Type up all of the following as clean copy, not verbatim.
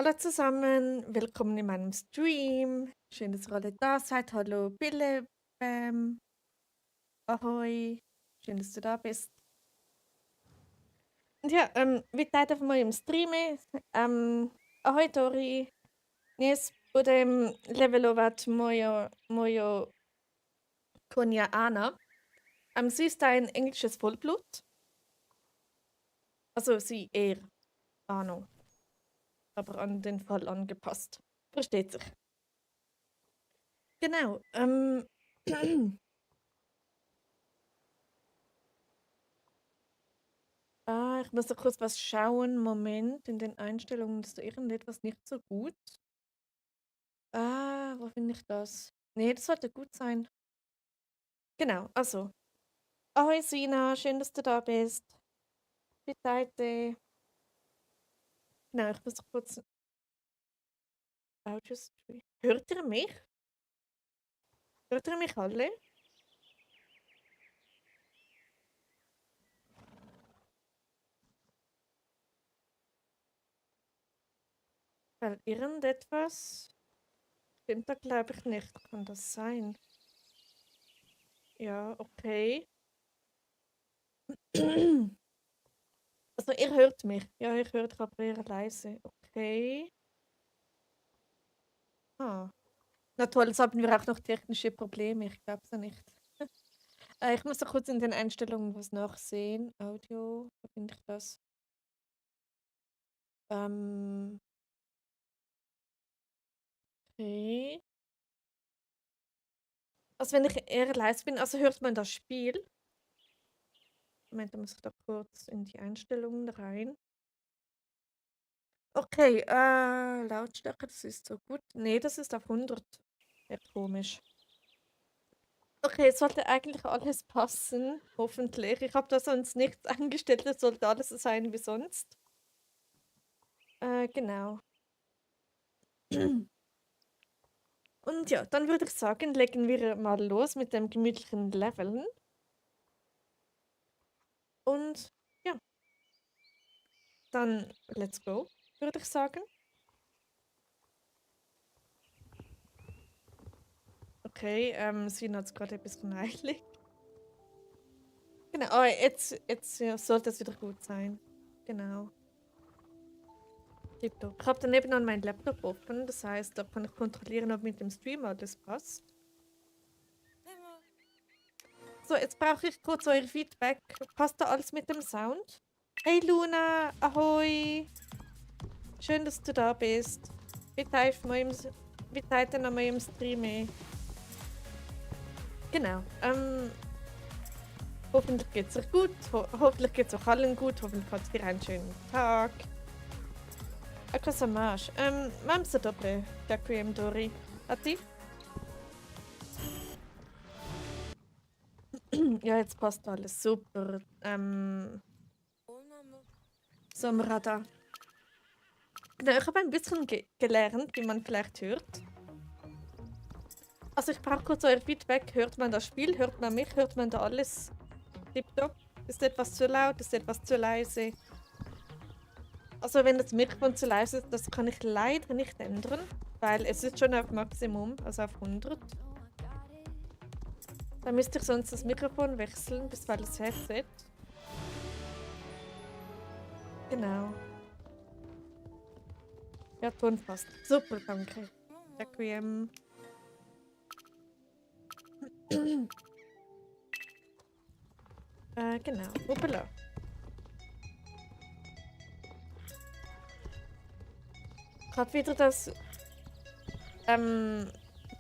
Hallo zusammen, willkommen in meinem Stream. Schön, dass ihr alle da seid. Hallo Bille, Bam, Ahoi. Schön, dass du da bist. Und ja, witajte v mojim streame. Ahoj Tori. Dnes budem levelovat mojo konia Anna. Sie ist ein englisches Vollblut. Also sie, er, Arno. Aber an den Fall angepasst. Versteht sich. Genau. Ich muss noch kurz was schauen. Moment, in den Einstellungen ist da irgendetwas nicht so gut. Wo finde ich das? Nee, das sollte gut sein. Genau, also. Ahoi Sina, schön, dass du da bist. Bitte. Genau, ich muss noch kurz Audio Stream. Hört ihr mich? Hört ihr mich alle? Weil irgendetwas stimmt da, glaube ich, nicht. Kann das sein? Ja, okay. Also, ihr hört mich. Ja, ich höre dich aber eher leise. Okay. Ah. Na toll, jetzt haben wir auch noch technische Probleme. Ich glaube es ja nicht. Ich muss noch kurz in den Einstellungen was nachsehen. Audio, wo finde ich das? Ähm, okay. Also wenn ich eher leise bin, also hört man das Spiel. Moment, da muss ich da kurz in die Einstellungen rein. Okay, Lautstärke, das ist so gut. Nee, das ist auf 100. Ja, komisch. Okay, es sollte eigentlich alles passen, hoffentlich. Ich habe da sonst nichts eingestellt, es sollte alles so sein wie sonst. Genau. Und ja, dann würde ich sagen, legen wir mal los mit dem gemütlichen Leveln. Und ja, dann let's go, würde ich sagen. Okay, Sina hat es gerade ein bisschen eilig. Genau, oh, jetzt ja, sollte es wieder gut sein. Genau. Tipptopp. Ich habe daneben an meinen Laptop offen, das heißt, da kann ich kontrollieren, ob mit dem Stream alles passt. So, jetzt brauche ich kurz euer Feedback. Passt da alles mit dem Sound? Hey Luna, ahoi! Schön, dass du da bist. Witajte na mojem streamie. Genau. Hoffentlich geht's euch gut. Hoffentlich geht's euch allen gut. Hoffentlich habt ihr einen schönen Tag. Ako sa máš? Mám sa dobre. Ďakujem, Dori. A ty? Ja, jetzt passt alles super. Sommerada. Genau, ich habe ein bisschen gelernt, wie man vielleicht hört. Also ich brauche kurz euer Feedback. Hört man das Spiel? Hört man mich? Hört man da alles? Tipptopp? Ist etwas zu laut? Ist etwas zu leise? Also wenn das Mikrofon zu leise ist, das kann ich leider nicht ändern, weil es ist schon auf Maximum, also auf 100. Dann müsste ich sonst das Mikrofon wechseln, bis weil das Headset. Genau. Ja, Ton passt. Super, danke. Requiem. Genau. Hoppala. Ich habe wieder das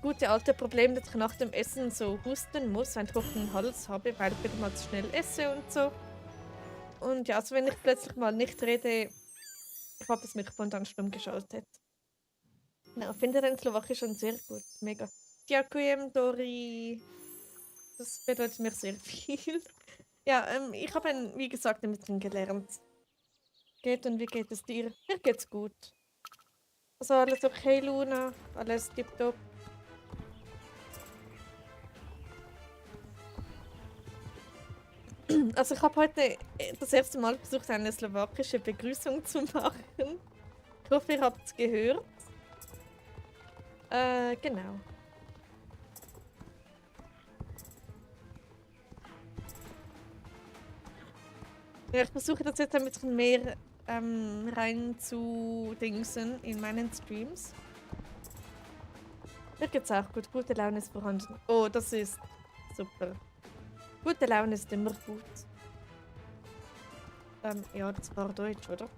gute alte Problem, dass ich nach dem Essen so husten muss, einen trockenen Hals habe, weil ich wieder mal zu schnell esse und so. Und ja, also wenn ich plötzlich mal nicht rede, ich habe das Mikrofon dann stumm geschaltet. Genau, finde den Slowakischen sehr gut. Mega. Ďakujem, Dori. Das bedeutet mir sehr viel. Ja, ich habe, wie gesagt, ein bisschen gelernt. Geht und wie geht es dir? Mir geht's gut. Also alles okay, Luna? Alles tipptopp? Also ich habe heute das erste Mal versucht, eine slowakische Begrüßung zu machen. Ich Ich hoffe, ihr habt es gehört. Genau. Ja, ich versuche das jetzt ein bisschen mehr rein zu dingsen in meinen Streams. Mir geht's auch gut. Gute Laune ist vorhanden. Oh, das ist super. Gute Laune ist immer gut. Ja, das war Deutsch, oder?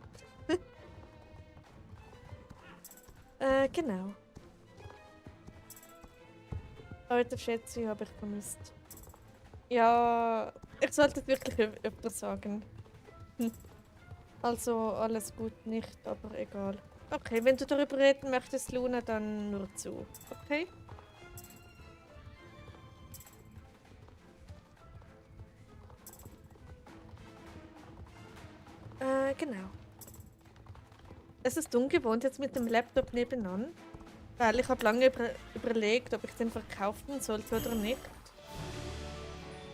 Genau. Heute Schätze habe ich vermisst. Ja, ich sollte es wirklich öfter sagen. Also alles gut nicht, aber egal. Okay, wenn du darüber reden möchtest, Luna, dann nur zu. Okay? Genau. Es ist ungewohnt jetzt mit dem Laptop nebenan, weil ich habe lange überlegt, ob ich den verkaufen sollte oder nicht.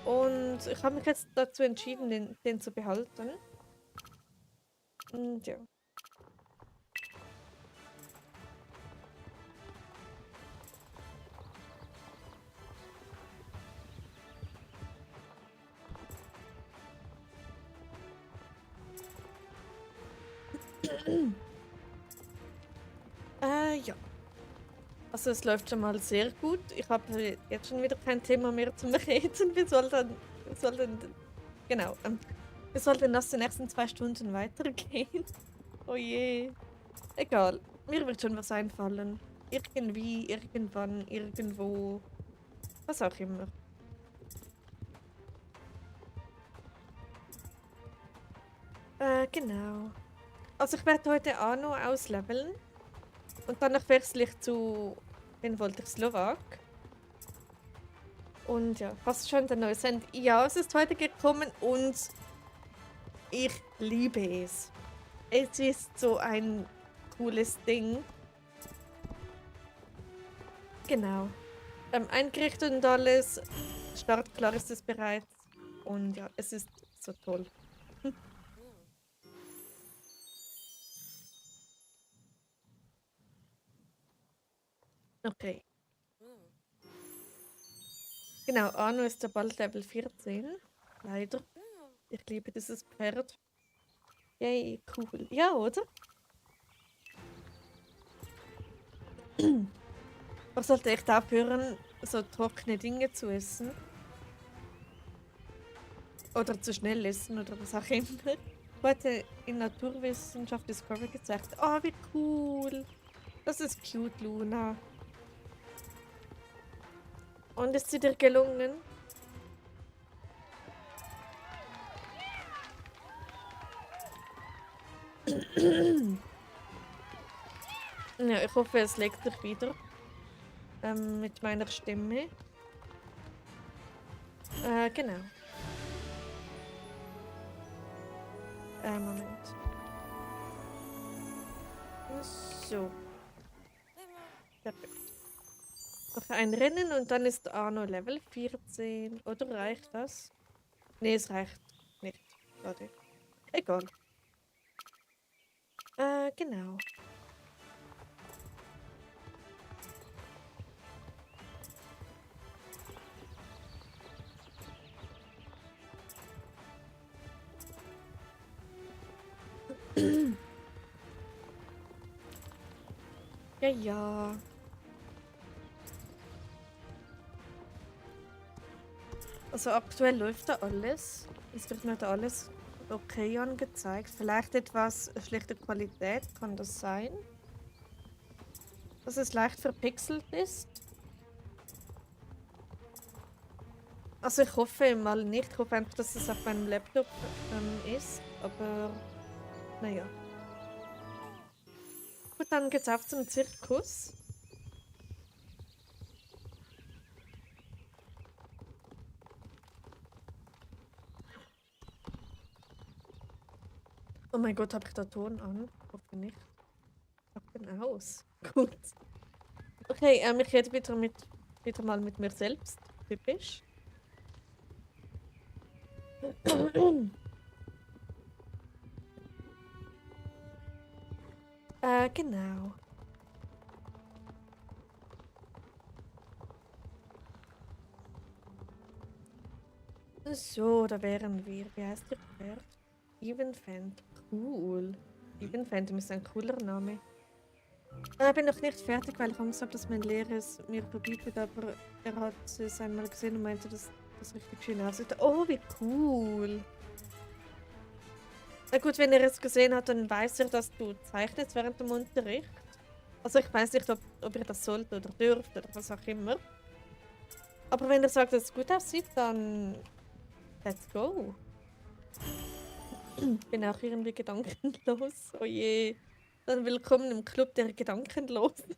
Und ich habe mich jetzt dazu entschieden, den zu behalten. Und ja. Ja. Also es läuft schon mal sehr gut. Ich habe jetzt schon wieder kein Thema mehr zum Reden. Genau. Wir sollten das die nächsten 2 Stunden weitergehen. Oh je. Egal. Mir wird schon was einfallen. Irgendwie, irgendwann, irgendwo. Was auch immer. Genau. Also ich werde heute Anno ausleveln. Und danach wechsle ich zu, wen wollte ich, Slowak. Und ja, fast schon der neue Send. Ja, es ist heute gekommen und ich liebe es. Es ist so ein cooles Ding. Genau. Eingerichtet und alles. Startklar ist es bereits. Und ja, es ist so toll. Okay. Genau, Arno ist ja bald Level 14. Leider. Ich liebe dieses Pferd. Yay, cool. Ja, oder? Man sollte echt aufhören, so trockene Dinge zu essen. Oder zu schnell essen oder was auch immer. Heute in Naturwissenschaft Discovery gezeigt. Oh, wie cool. Das ist cute, Luna. Und ist sie dir gelungen? Ja, ich hoffe, es legt sich wieder. Mit meiner Stimme. Genau. Moment. So. Perfekt. Noch ein Rennen und dann ist Arno Level 14. Oder reicht das? Nee, es reicht nicht. Warte. Egal. Genau. Ja, ja. Also aktuell läuft da alles. Es wird mir da alles okay angezeigt. Vielleicht etwas schlechte Qualität, kann das sein? Dass es leicht verpixelt ist? Also ich hoffe mal nicht. Ich hoffe einfach, dass es auf meinem Laptop ist. Aber naja. Gut, dann geht's auf zum Zirkus. Oh mein Gott, habe ich da Ton an? Hoffe nicht. Ich hab den aus. Gut. Okay, ich rede wieder mal mit mir selbst. Typisch. Genau. So, da wären wir. Wie heißt der Pferd? Evenfend. Cool. Evenfend ist ein cooler Name. Ich bin noch nicht fertig, weil ich Angst habe, dass mein Lehrer es mir verbietet, aber er hat es einmal gesehen und meinte, dass das richtig schön aussieht. Oh, wie cool. Na gut, wenn er es gesehen hat, dann weiß er, dass du zeichnest während dem Unterricht. Also ich weiß nicht, ob ihr das sollt oder dürft oder was auch immer. Aber wenn er sagt, dass es gut aussieht, dann let's go. Ich bin auch irgendwie gedankenlos. Oh je. Dann willkommen im Club der Gedankenlosen.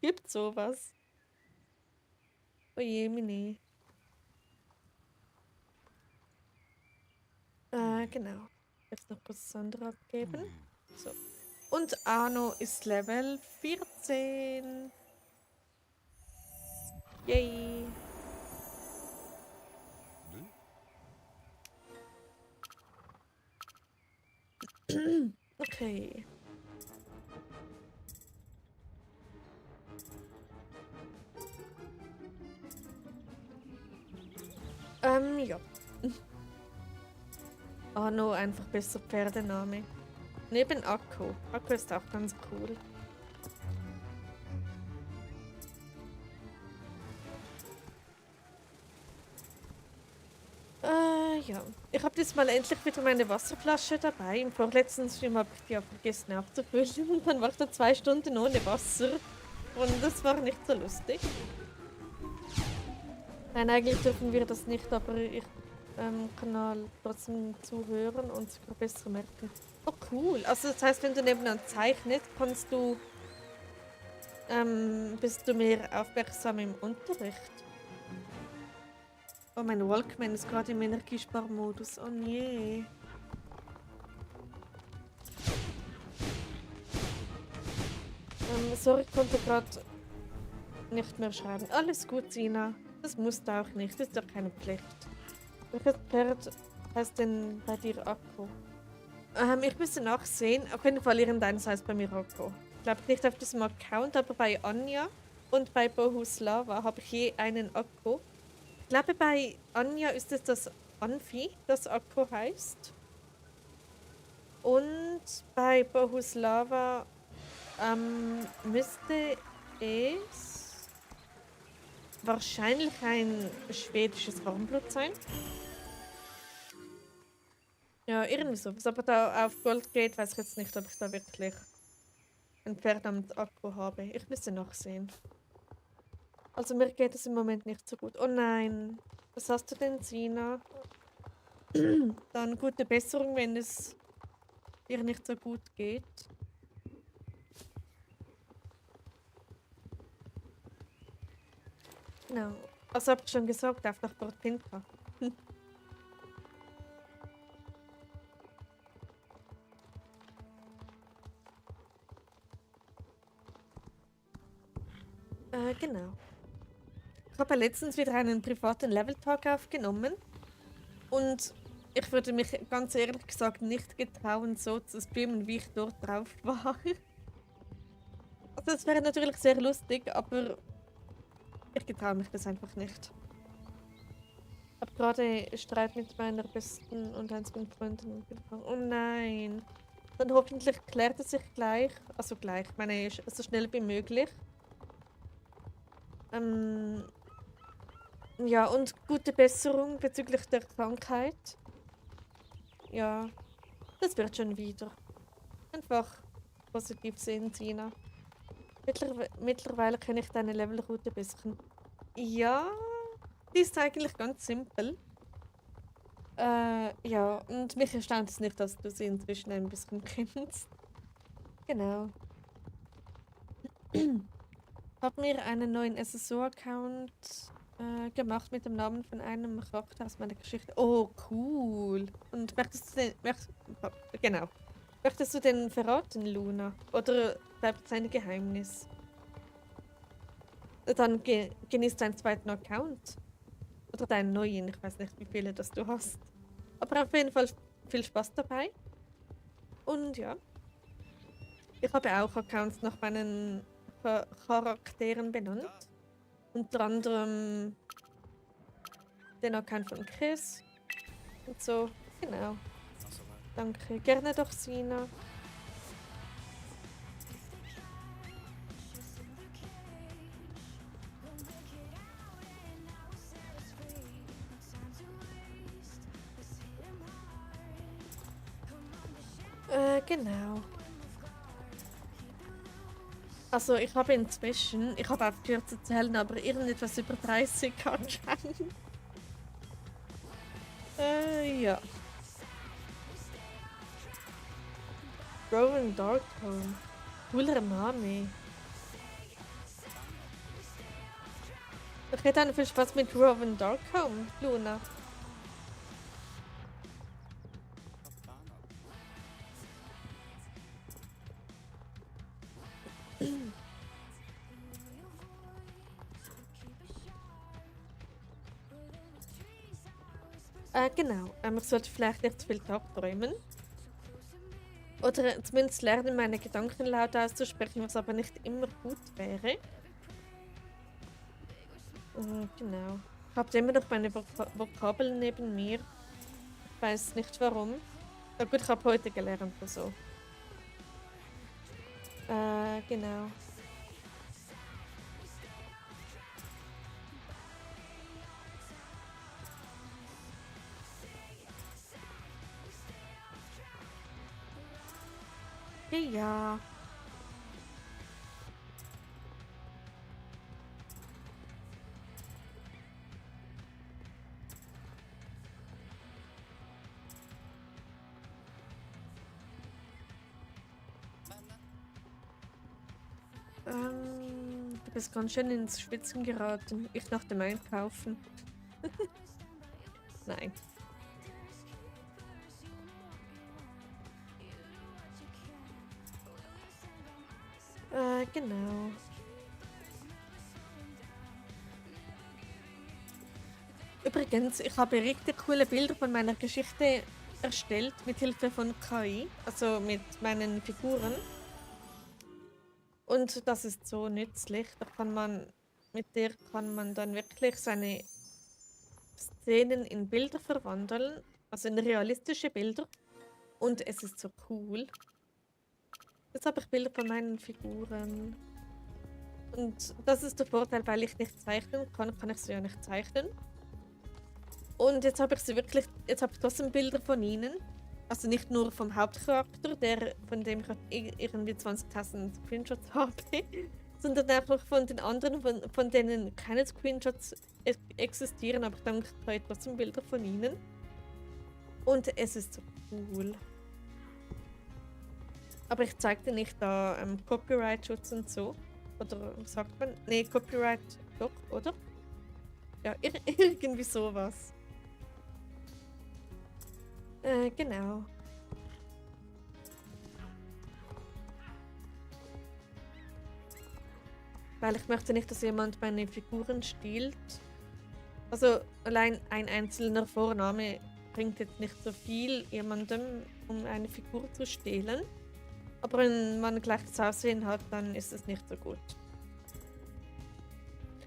Gibt sowas? Oh je, Mini. Genau. Jetzt noch kurz Sandra abgeben. So. Und Arno ist Level 14. Yay. Okay. Ja. Arno, einfach besser Pferdename. Neben Akku. Akku ist auch ganz cool. Ja. Ich habe diesmal endlich wieder meine Wasserflasche dabei. Im vorletzten Stream habe ich die ja vergessen aufzufüllen und dann war ich da 2 Stunden ohne Wasser. Und das war nicht so lustig. Nein, eigentlich dürfen wir das nicht, aber ich kann trotzdem zuhören und sogar besser merken. Oh cool. Also das heißt, wenn du nebenan zeichnest, bist du mehr aufmerksam im Unterricht. Oh, mein Walkman ist gerade im Energiesparmodus. Oh nee. Sorry, ich konnte gerade nicht mehr schreiben. Alles gut, Sina. Das musst du auch nicht. Das ist doch keine Pflicht. Welches Pferd heißt denn bei dir Akku? Ich müsste nachsehen. Auf jeden Fall irgendeines heißt bei mir Akku. Ich glaube nicht auf diesem Account, aber bei Anja und bei Bohuslava habe ich je einen Akku. Ich glaube, bei Anja ist es das Anfi, das Akku heißt. Und bei Bohuslava müsste es wahrscheinlich ein schwedisches Warmblut sein. Ja, irgendwie sowas. Aber da auf Gold geht, weiß ich jetzt nicht, ob ich da wirklich ein Pferd am Akku habe. Ich müsste nachsehen. Also mir geht es im Moment nicht so gut. Oh nein. Was hast du denn, Sina? Dann gute Besserung, wenn es dir nicht so gut geht. Genau. Also hab ich schon gesagt, auf nach Port Pinta. Genau. Ich habe ja letztens wieder einen privaten Level-Talk aufgenommen. Und ich würde mich ganz ehrlich gesagt nicht getrauen, so zu streamen, wie ich dort drauf war. Also es wäre natürlich sehr lustig, aber ich getraue mich das einfach nicht. Ich habe gerade Streit mit meiner besten und einzigen Freundin angefangen. Oh nein. Dann hoffentlich klärt es sich gleich. Also gleich, ich meine so schnell wie möglich. Ja, und gute Besserung bezüglich der Krankheit. Ja, das wird schon wieder. Einfach positiv sehen, Sina. Mittlerweile kenne ich deine Levelroute ein bisschen. Ja, die ist eigentlich ganz simpel. Ja, und mich erstaunt es nicht, dass du sie inzwischen ein bisschen kennst. Genau. Ich habe mir einen neuen SSO-Account gemacht mit dem Namen von einem Charakter aus meiner Geschichte. Oh, cool. Und genau. Möchtest du den verraten, Luna? Oder bleibt es ein Geheimnis? Dann genießt deinen zweiten Account. Oder deinen neuen. Ich weiß nicht, wie viele das du hast. Aber auf jeden Fall viel Spaß dabei. Und ja. Ich habe auch Accounts nach meinen Charakteren benannt. Unter anderem den Account von Chris und so. Genau. Danke. Gerne doch, Sina. Genau. Also ich habe inzwischen, ich habe aufgehört zu zählen, aber irgendetwas über 30 anscheinend. Ja. Rowan Darkholm. Cooler Name. Ich hätte einfach viel Spaß mit Rowan Darkholm, Luna. Genau. Ich sollte vielleicht nicht zu viel tagträumen. Oder zumindest lernen, meine Gedanken laut auszusprechen, was aber nicht immer gut wäre. Genau. Ich habe immer noch meine Vokabeln neben mir. Ich weiß nicht warum. Ja gut, ich habe heute gelernt oder so. Genau. Ja. Du bist ganz schön ins Schwitzen geraten. Ich nach dem Einkaufen. Nein. Genau. Übrigens, ich habe richtig coole Bilder von meiner Geschichte erstellt mit Hilfe von KI, also mit meinen Figuren. Und das ist so nützlich. Mit der kann man dann wirklich seine Szenen in Bilder verwandeln, also in realistische Bilder. Und es ist so cool. Jetzt habe ich Bilder von meinen Figuren. Und das ist der Vorteil, weil ich nicht zeichnen kann, kann ich sie ja nicht zeichnen. Und jetzt habe ich trotzdem Bilder von ihnen. Also nicht nur vom Hauptcharakter, von dem ich irgendwie 20.000 Screenshots habe, sondern auch noch von den anderen, von denen keine Screenshots existieren, aber dann habe ich trotzdem Bilder von ihnen. Und es ist so cool. Aber ich zeigte nicht da Copyright-Schutz und so. Oder was sagt man? Nee, Copyright doch, oder? Ja, irgendwie sowas. Genau. Weil ich möchte nicht, dass jemand meine Figuren stiehlt. Also allein ein einzelner Vorname bringt jetzt nicht so viel jemandem, um eine Figur zu stehlen. Aber wenn man gleiches Aussehen hat, dann ist es nicht so gut.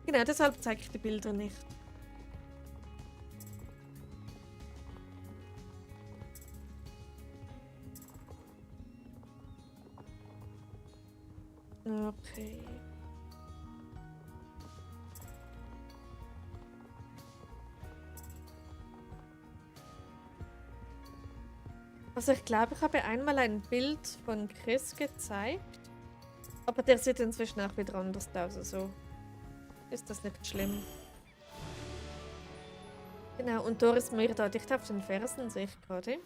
Genau, deshalb zeige ich die Bilder nicht. Okay. Also ich glaube, ich habe einmal ein Bild von Chris gezeigt. Aber der sieht inzwischen auch wieder anders aus. Also ist das nicht schlimm. Genau, und Doris mir da dicht auf den Fersen, sehe ich gerade.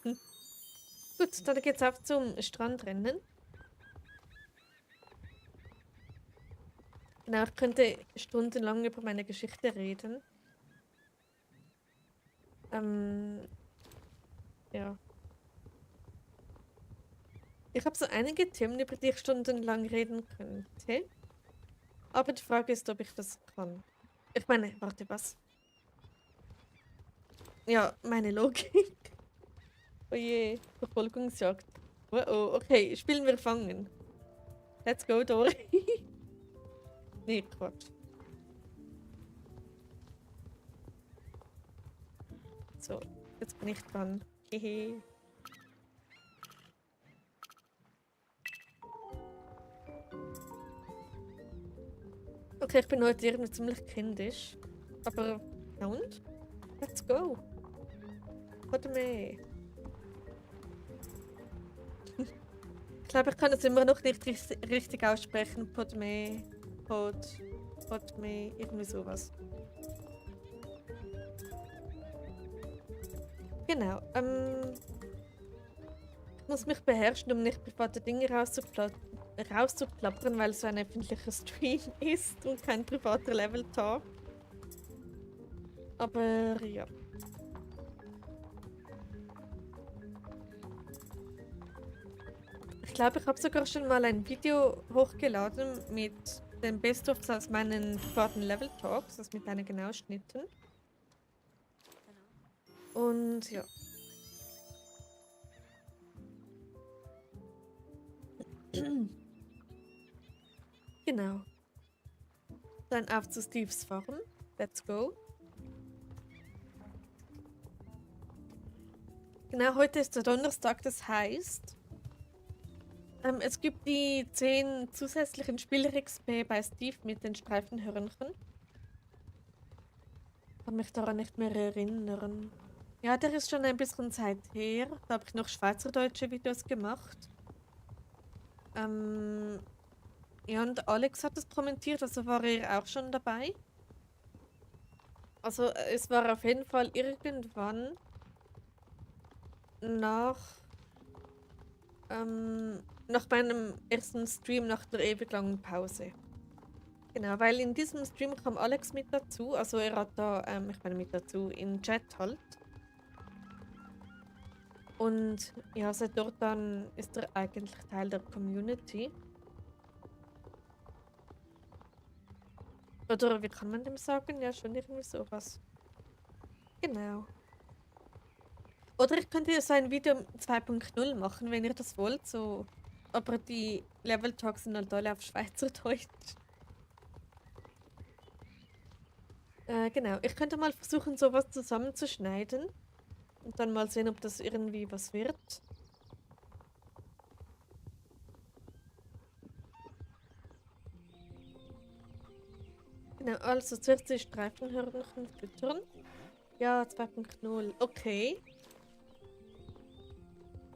Gut, dann geht's auf zum Strandrennen. Genau, ich könnte stundenlang über meine Geschichte reden. Ja. Ich habe so einige Themen, über die ich stundenlang reden könnte. Aber die Frage ist, ob ich das kann. Ich meine, warte, was? Ja, meine Logik. Oh je, Verfolgungsjagd. Oh, oh, okay, spielen wir fangen. Let's go, Dori. Nee, Quatsch. So, jetzt bin ich dran. Hehe. Okay, ich bin heute irgendwie ziemlich kindisch. Aber, ja und? Let's go. Warte mehr. Ich glaube, ich kann es immer noch nicht richtig aussprechen. Podme, Podme, irgendwie sowas. Genau. Ich muss mich beherrschen, um nicht private Dinge rauszuplappern, weil es so ein öffentlicher Stream ist und kein privater Level-Talk. Aber ja. Ich glaube, ich habe sogar schon mal ein Video hochgeladen mit den Best-ofs aus meinen privaten Level-Talks, also mit einigen Ausschnitten. Und ja. Genau. Dann auf zu Steves Farm. Let's go. Genau, heute ist der Donnerstag, das heißt, es gibt die 10 zusätzlichen Spieler-XP bei Steve mit den Streifenhörnchen. Ich kann mich daran nicht mehr erinnern. Ja, der ist schon ein bisschen Zeit her. Da habe ich noch schweizerdeutsche Videos gemacht. Ja, und Alex hat es kommentiert, also war er auch schon dabei. Also es war auf jeden Fall irgendwann nach meinem ersten Stream nach der ewig langen Pause. Genau, weil in diesem Stream kam Alex mit dazu, also er hat da, ich meine mit dazu, im Chat halt. Und ja, seit dort dann ist er eigentlich Teil der Community. Oder wie kann man dem sagen? Ja, schon irgendwie sowas. Genau. Oder ich könnte ja so ein Video 2.0 machen, wenn ihr das wollt, so. Aber die Level Talks sind halt alle auf Schweizerdeutsch. Genau, ich könnte mal versuchen, sowas zusammenzuschneiden. Und dann mal sehen, ob das irgendwie was wird. Genau, also zuerst die Streifenhörnchen füttern. Ja, 2.0, okay.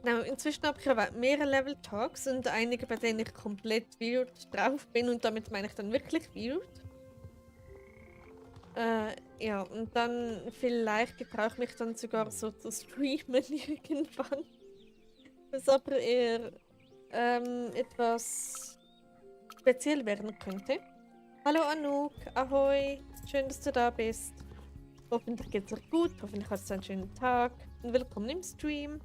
Genau, inzwischen habe ich aber mehrere Level Talks und einige, bei denen ich komplett weird drauf bin und damit meine ich dann wirklich weird. Ja, und dann vielleicht getraue ich mich dann sogar so zu streamen irgendwann. Was aber eher etwas speziell werden könnte. Hallo Anouk, ahoi, schön, dass du da bist. Hoffentlich geht's dir gut, hoffentlich hast du einen schönen Tag und willkommen im Stream.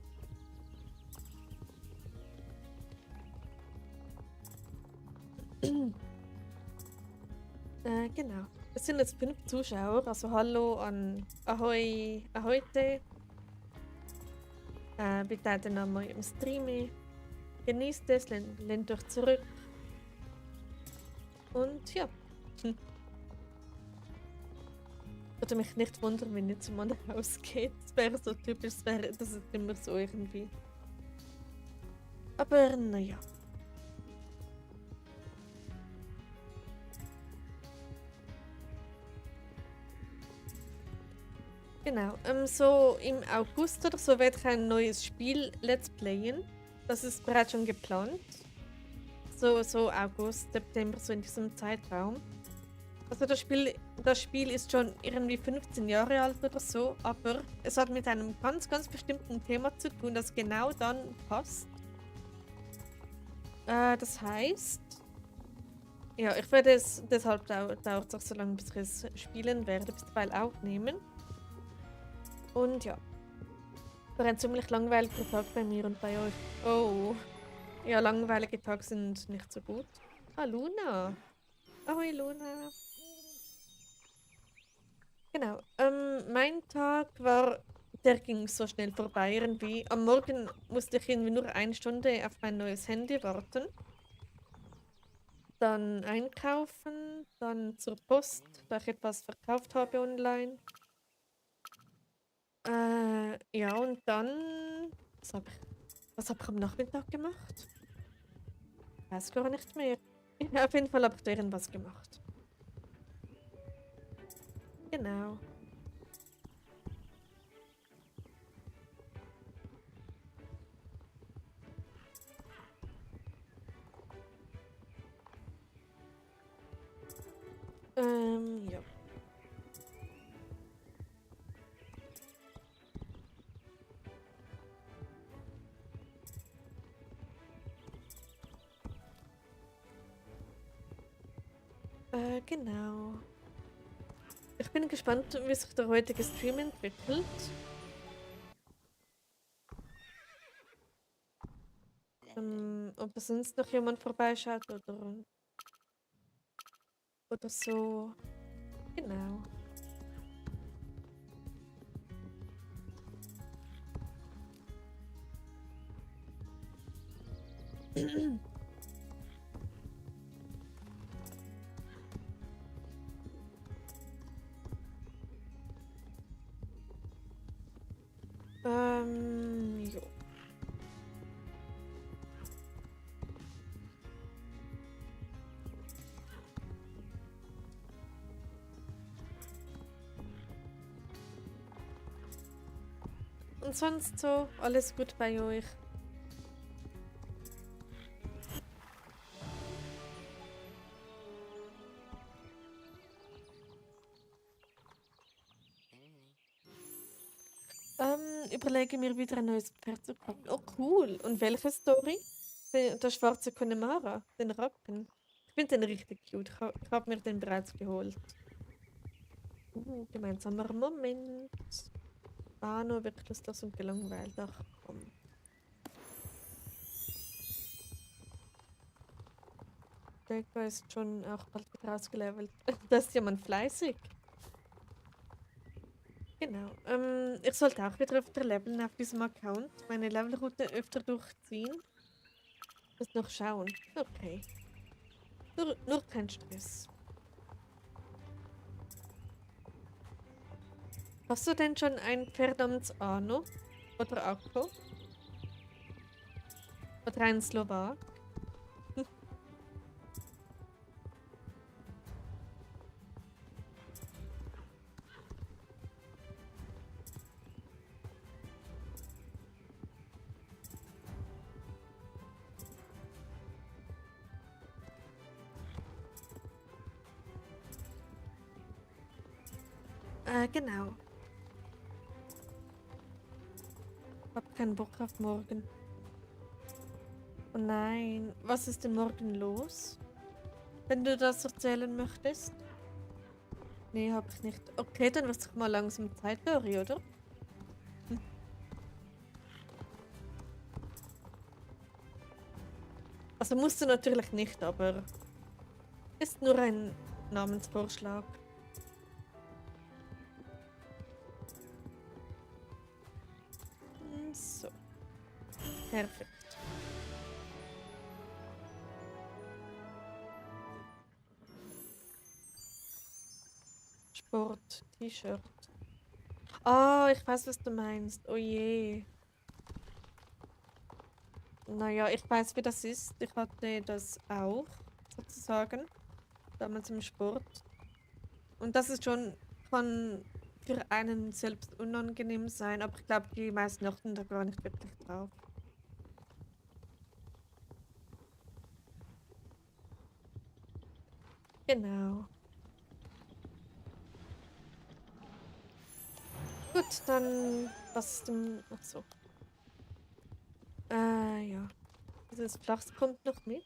Genau. Es sind jetzt 5 Zuschauer, also hallo an Ahoi, Ahoite. Bitte den Namen im Stream. Genießt es, lehnt euch zurück. Und ja. Würde mich nicht wundern, wenn jetzt mal rausgeht. Das wäre so typisch, das ist immer so irgendwie. Aber naja. Genau, so im August oder so werde ich ein neues Spiel Let's Playen. Das ist bereits schon geplant. So August, September, so in diesem Zeitraum. Also das Spiel ist schon irgendwie 15 Jahre alt oder so, aber es hat mit einem ganz, ganz bestimmten Thema zu tun, das genau dann passt. Das heißt, ja, ich werde es, deshalb dauert es auch so lange, bis ich es spielen werde, bis bald aufnehmen. Und ja, war ein ziemlich langweiliger Tag bei mir und bei euch. Oh, ja, langweilige Tage sind nicht so gut. Ah, Luna. Ahoi, Luna. Genau, mein Tag war der ging so schnell vorbei irgendwie. Am Morgen musste ich irgendwie nur 1 Stunde auf mein neues Handy warten. Dann einkaufen, dann zur Post, da ich etwas verkauft habe online. Ja, und dann. Was hab ich am Nachmittag gemacht? Weiß gar nicht mehr. Ja, auf jeden Fall habe ich da irgendwas gemacht. Genau. Ja. Genau. Ich bin gespannt, wie sich der heutige Stream entwickelt. Ob es sonst noch jemand vorbeischaut oder so. Genau. Jo. Und sonst so, alles gut bei euch? Überlege mir wieder ein neues Pferd zu kaufen. Oh, cool. Und welche Story? Der schwarze Connemara, den Rappen. Ich finde den richtig cute. Ich hab mir den bereits geholt. Gemeinsamer Moment. Nur wird lustlos und gelangweilt. Ach komm. Deko ist schon auch bald wieder ausgelevelt. Da ist jemand fleißig. Genau. Ich sollte auch wieder öfter leveln auf diesem Account. Meine Levelroute öfter durchziehen. Muss noch schauen. Okay. Nur kein Stress. Hast du denn schon ein Pferd namens Arno? Oder Akko? Oder ein Slowak? Genau. Hab keinen Bock auf morgen. Oh nein. Was ist denn morgen los? Wenn du das erzählen möchtest? Nee, hab ich nicht. Okay, dann wird's doch mal langsam Zeit, Dori, oder? Hm. Also musst du natürlich nicht, aber ist nur ein Namensvorschlag. So. Perfekt. Sport, T-Shirt. Ah, ich weiß, was du meinst. Oh je. Naja, ich weiß, wie das ist. Ich hatte das auch, sozusagen, damals im Sport. Und das ist schon, kann für einen selbst unangenehm sein, aber ich glaube, die meisten achten da gar nicht wirklich drauf. Genau. Gut, dann, was ist denn, ach so. Ja. Dieses Flachs kommt noch mit.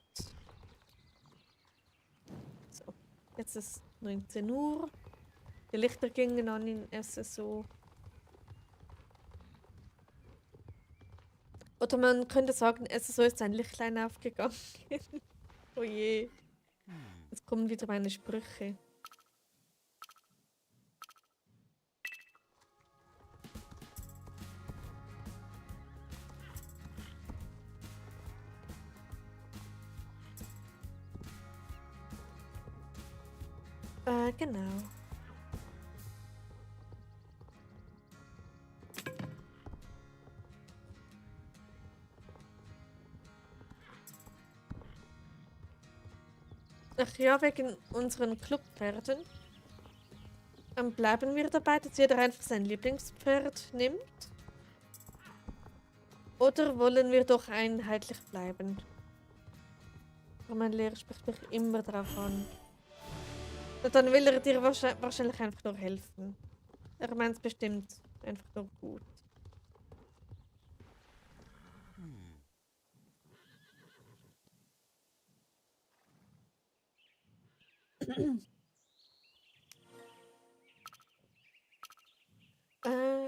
So, jetzt ist 19 Uhr. Die Lichter gingen an in SSO. Oder man könnte sagen, SSO ist ein Lichtlein aufgegangen. Oh je. Jetzt kommen wieder meine Genau. Ach ja, wegen unseren Clubpferden. Bleiben wir dabei, dass jeder einfach sein Lieblingspferd nimmt? Oder wollen wir doch einheitlich bleiben? Aber mein Lehrer spricht mich immer darauf an. Na, dann will er dir wahrscheinlich einfach nur helfen. Er meint es bestimmt einfach nur gut.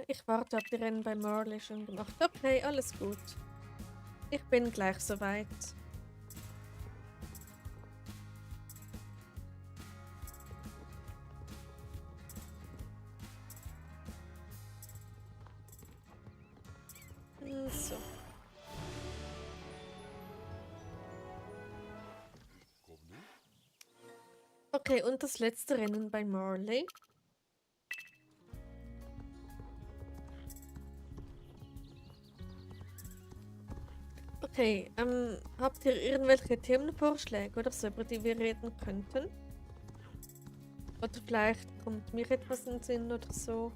Ich warte, habt ihr Rennen bei Marley schon gemacht? Okay, alles gut. Ich bin gleich soweit. So. Okay, und das letzte Rennen bei Marley. Okay, habt ihr irgendwelche Themenvorschläge oder so, über die wir reden könnten? Oder vielleicht kommt mir etwas in den Sinn oder so.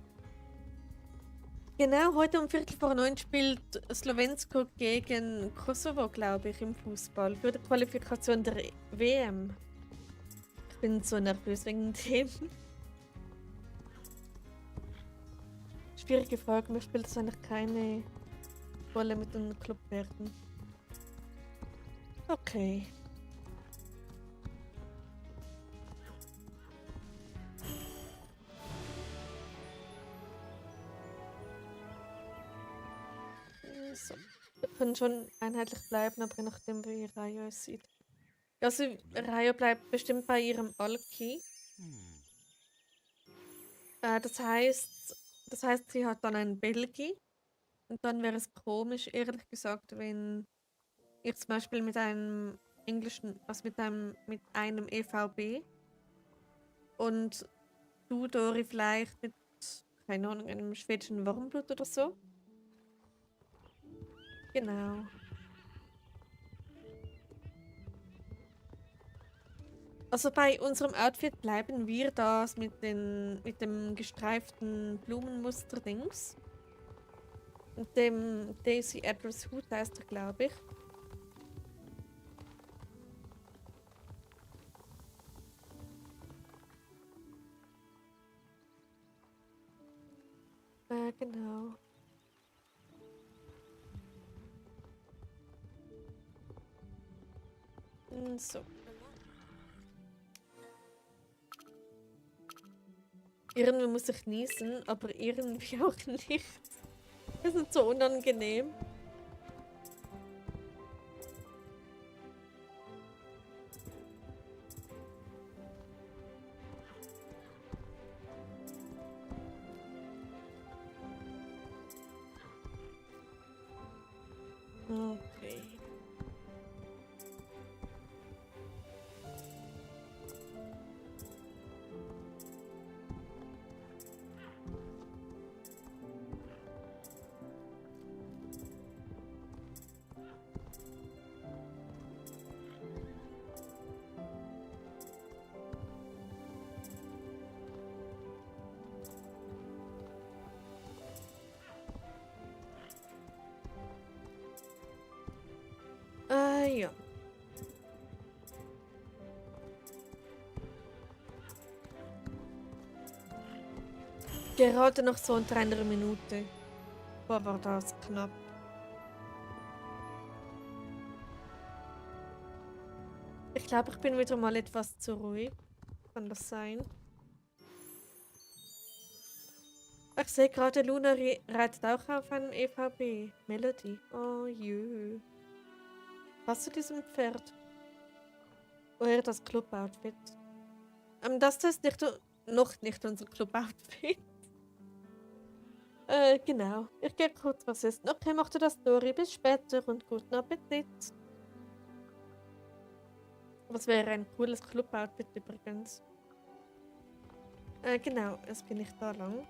Genau, heute um 8:45 spielt Slowensko gegen Kosovo, glaube ich, im Fußball. Für die Qualifikation der WM. Ich bin so nervös wegen dem. Schwierige Frage, mir spielt das eigentlich keine Rolle mit den Clubwerten. Okay. So. Wir können schon einheitlich bleiben, aber je nachdem, wie Rayo es sieht. Also, Rayo bleibt bestimmt bei ihrem Alki. Das heißt, sie hat dann einen Belgi. Und dann wäre es komisch, ehrlich gesagt, wenn ich zum Beispiel mit einem englischen, also mit einem EVB und du, Dori, vielleicht mit, keine Ahnung, einem schwedischen Warmblut oder so. Genau. Also bei unserem Outfit bleiben wir das mit dem gestreiften Blumenmuster-Dings. Und dem Daisy Edwards Hut heißt er, glaube ich. Genau. So. Irgendwie muss ich niesen, aber irgendwie auch nicht. Das ist so unangenehm. Okay. Ja. Gerade noch so unter einer Minute. Boah, war das knapp. Ich glaube, ich bin wieder mal etwas zu ruhig. Kann das sein? Ich sehe gerade, Luna reitet auch auf einem EVB. Melody. Oh jö. Was zu diesem Pferd? Oder das Club-Outfit? Das ist noch nicht unser Club-Outfit. Genau. Ich gehe kurz was essen. Okay, mach du das, Dori. Bis später und guten Appetit. Was wäre ein cooles Club-Outfit übrigens? Genau, jetzt bin ich da lang.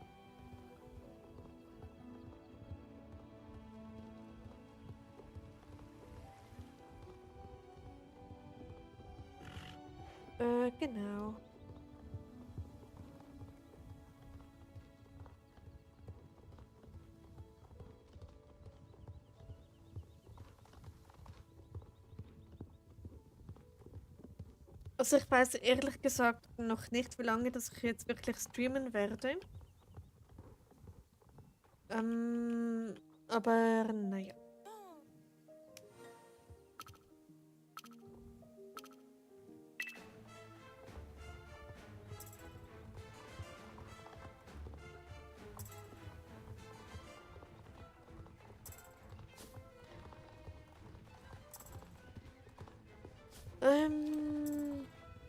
Genau. Also ich weiß ehrlich gesagt noch nicht, wie lange das ich jetzt wirklich streamen werde. Aber naja.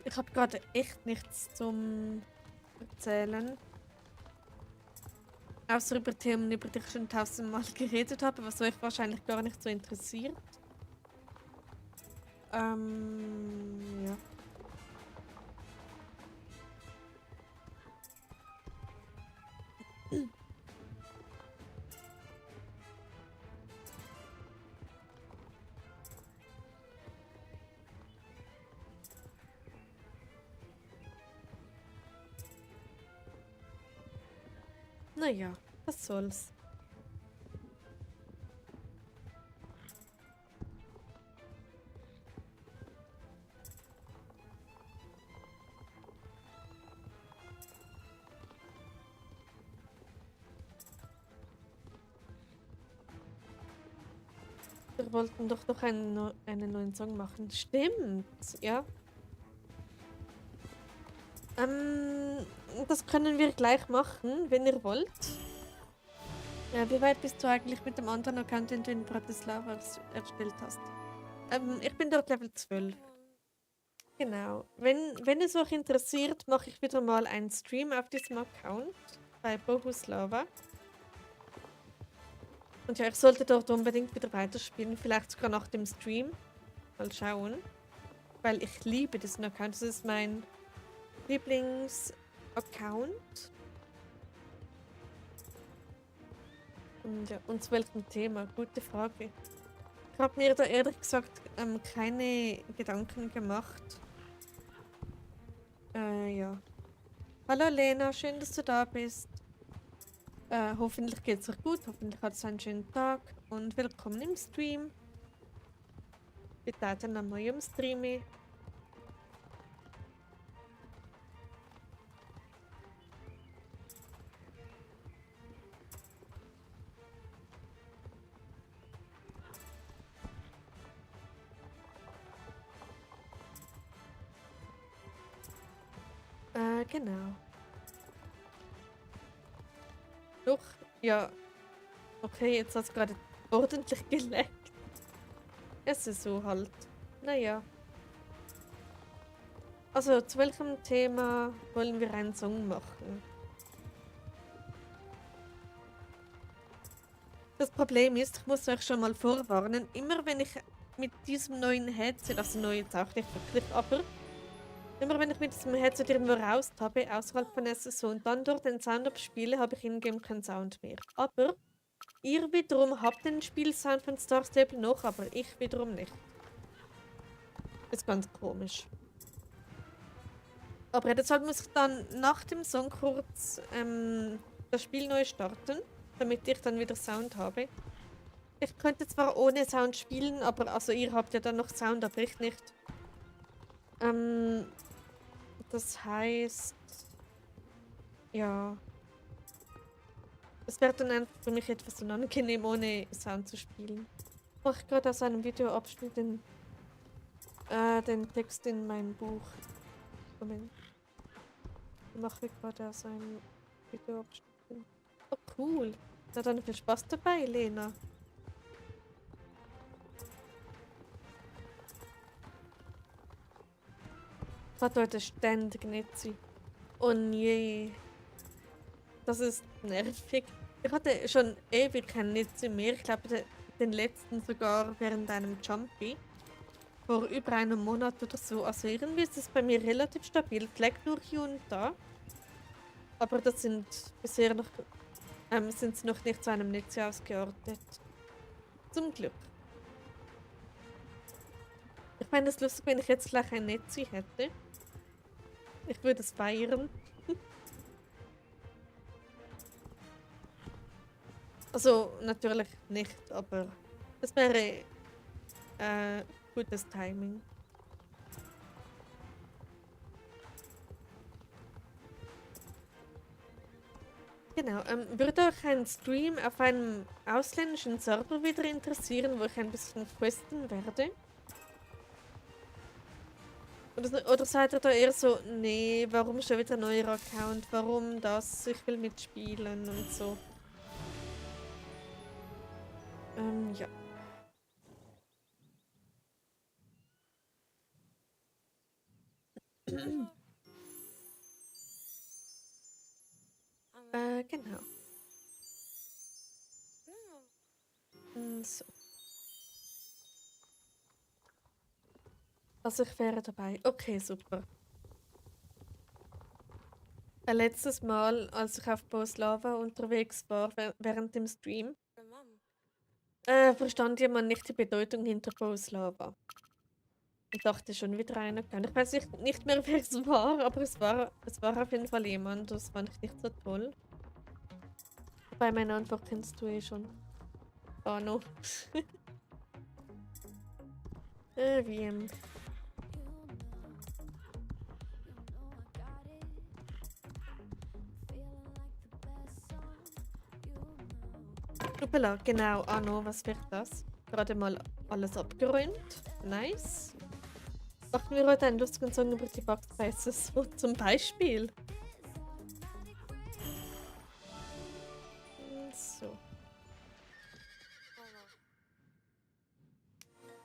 Ich habe gerade echt nichts zum Erzählen. Außer über Themen, über die ich schon tausendmal geredet habe, was euch wahrscheinlich gar nicht so interessiert. Ja. Naja, was soll's. Wir wollten doch noch einen neuen Song machen. Stimmt, ja. Das können wir gleich machen, wenn ihr wollt. Ja, wie weit bist du eigentlich mit dem anderen Account, den du in Bratislava erstellt hast? Ich bin dort Level 12. Genau. Wenn es euch interessiert, mache ich wieder mal einen Stream auf diesem Account bei Bohuslava. Und ja, ich sollte dort unbedingt wieder weiterspielen, vielleicht sogar nach dem Stream. Mal schauen. Weil ich liebe diesen Account. Das ist mein Lieblings-Account. Und ja, und zu welchem Thema? Gute Frage. Ich habe mir da ehrlich gesagt keine Gedanken gemacht. Ja. Hallo Lena, schön, dass du da bist. Hoffentlich geht's dir gut, hoffentlich hat es einen schönen Tag und willkommen im Stream. Witajte na mojem streamie. Genau. Doch, ja. Okay, jetzt hat es gerade ordentlich geleckt. Es ist so halt. Naja. Also, zu welchem Thema wollen wir einen Song machen? Das Problem ist, ich muss euch schon mal vorwarnen, immer wenn ich mit diesem neuen Headset, also neu jetzt auch nicht wirklich, aber immer wenn ich mit diesem Headset irgendwo raus habe, außerhalb von SSO und dann durch den Sound abspiele, habe ich in-game keinen Sound mehr. Aber ihr wiederum habt den Spielsound von Star Stable noch, aber ich wiederum nicht. Ist ganz komisch. Aber deshalb muss ich dann nach dem Song kurz das Spiel neu starten, damit ich dann wieder Sound habe. Ich könnte zwar ohne Sound spielen, aber also ihr habt ja dann noch Sound, aber ich nicht. Das heißt, ja, es wäre dann einfach für mich etwas unangenehm, ohne Sound zu spielen. Ich mache gerade aus einem Videoabschnitt den Text in meinem Buch. Moment. Ich mache gerade aus einem Videoabschnitt. Oh cool. Na dann viel Spaß dabei, Lena. Ich hatte heute ständig Netzi. Oh je. Das ist nervig. Ich hatte schon ewig kein Netzi mehr. Ich glaube, den letzten sogar während einem Jumpy. Vor über einem Monat oder so. Also irgendwie ist es bei mir relativ stabil. Fleck nur hier und da. Aber das sind bisher noch, sind sie noch nicht zu einem Netz ausgeartet. Zum Glück. Ich fände es lustig, wenn ich jetzt gleich ein Netz hätte. Ich würde es feiern. Also natürlich nicht, aber das wäre gutes Timing. Genau, würde euch ein Stream auf einem ausländischen Server wieder interessieren, wo ich ein bisschen questen werde? Oder seid ihr da eher so, nee, warum schon wieder ein neuer Account, warum das, ich will mitspielen und so. Ja. Genau. So. Also ich wäre dabei. Okay, super. Letztes Mal, als ich auf Boslava unterwegs war, während dem Stream, verstand jemand nicht die Bedeutung hinter Boslava. Ich dachte schon wieder einer kann. Ich weiß nicht mehr, wer es war, aber es war auf jeden Fall jemand. Das fand ich nicht so toll. Bei meiner Antwort kennst du eh schon. Bano. VM. Hoppala, genau. Anno, was wird das? Gerade mal alles abgeräumt. Nice. Machen wir heute einen lustigen Song über die Backspices, so zum Beispiel. So.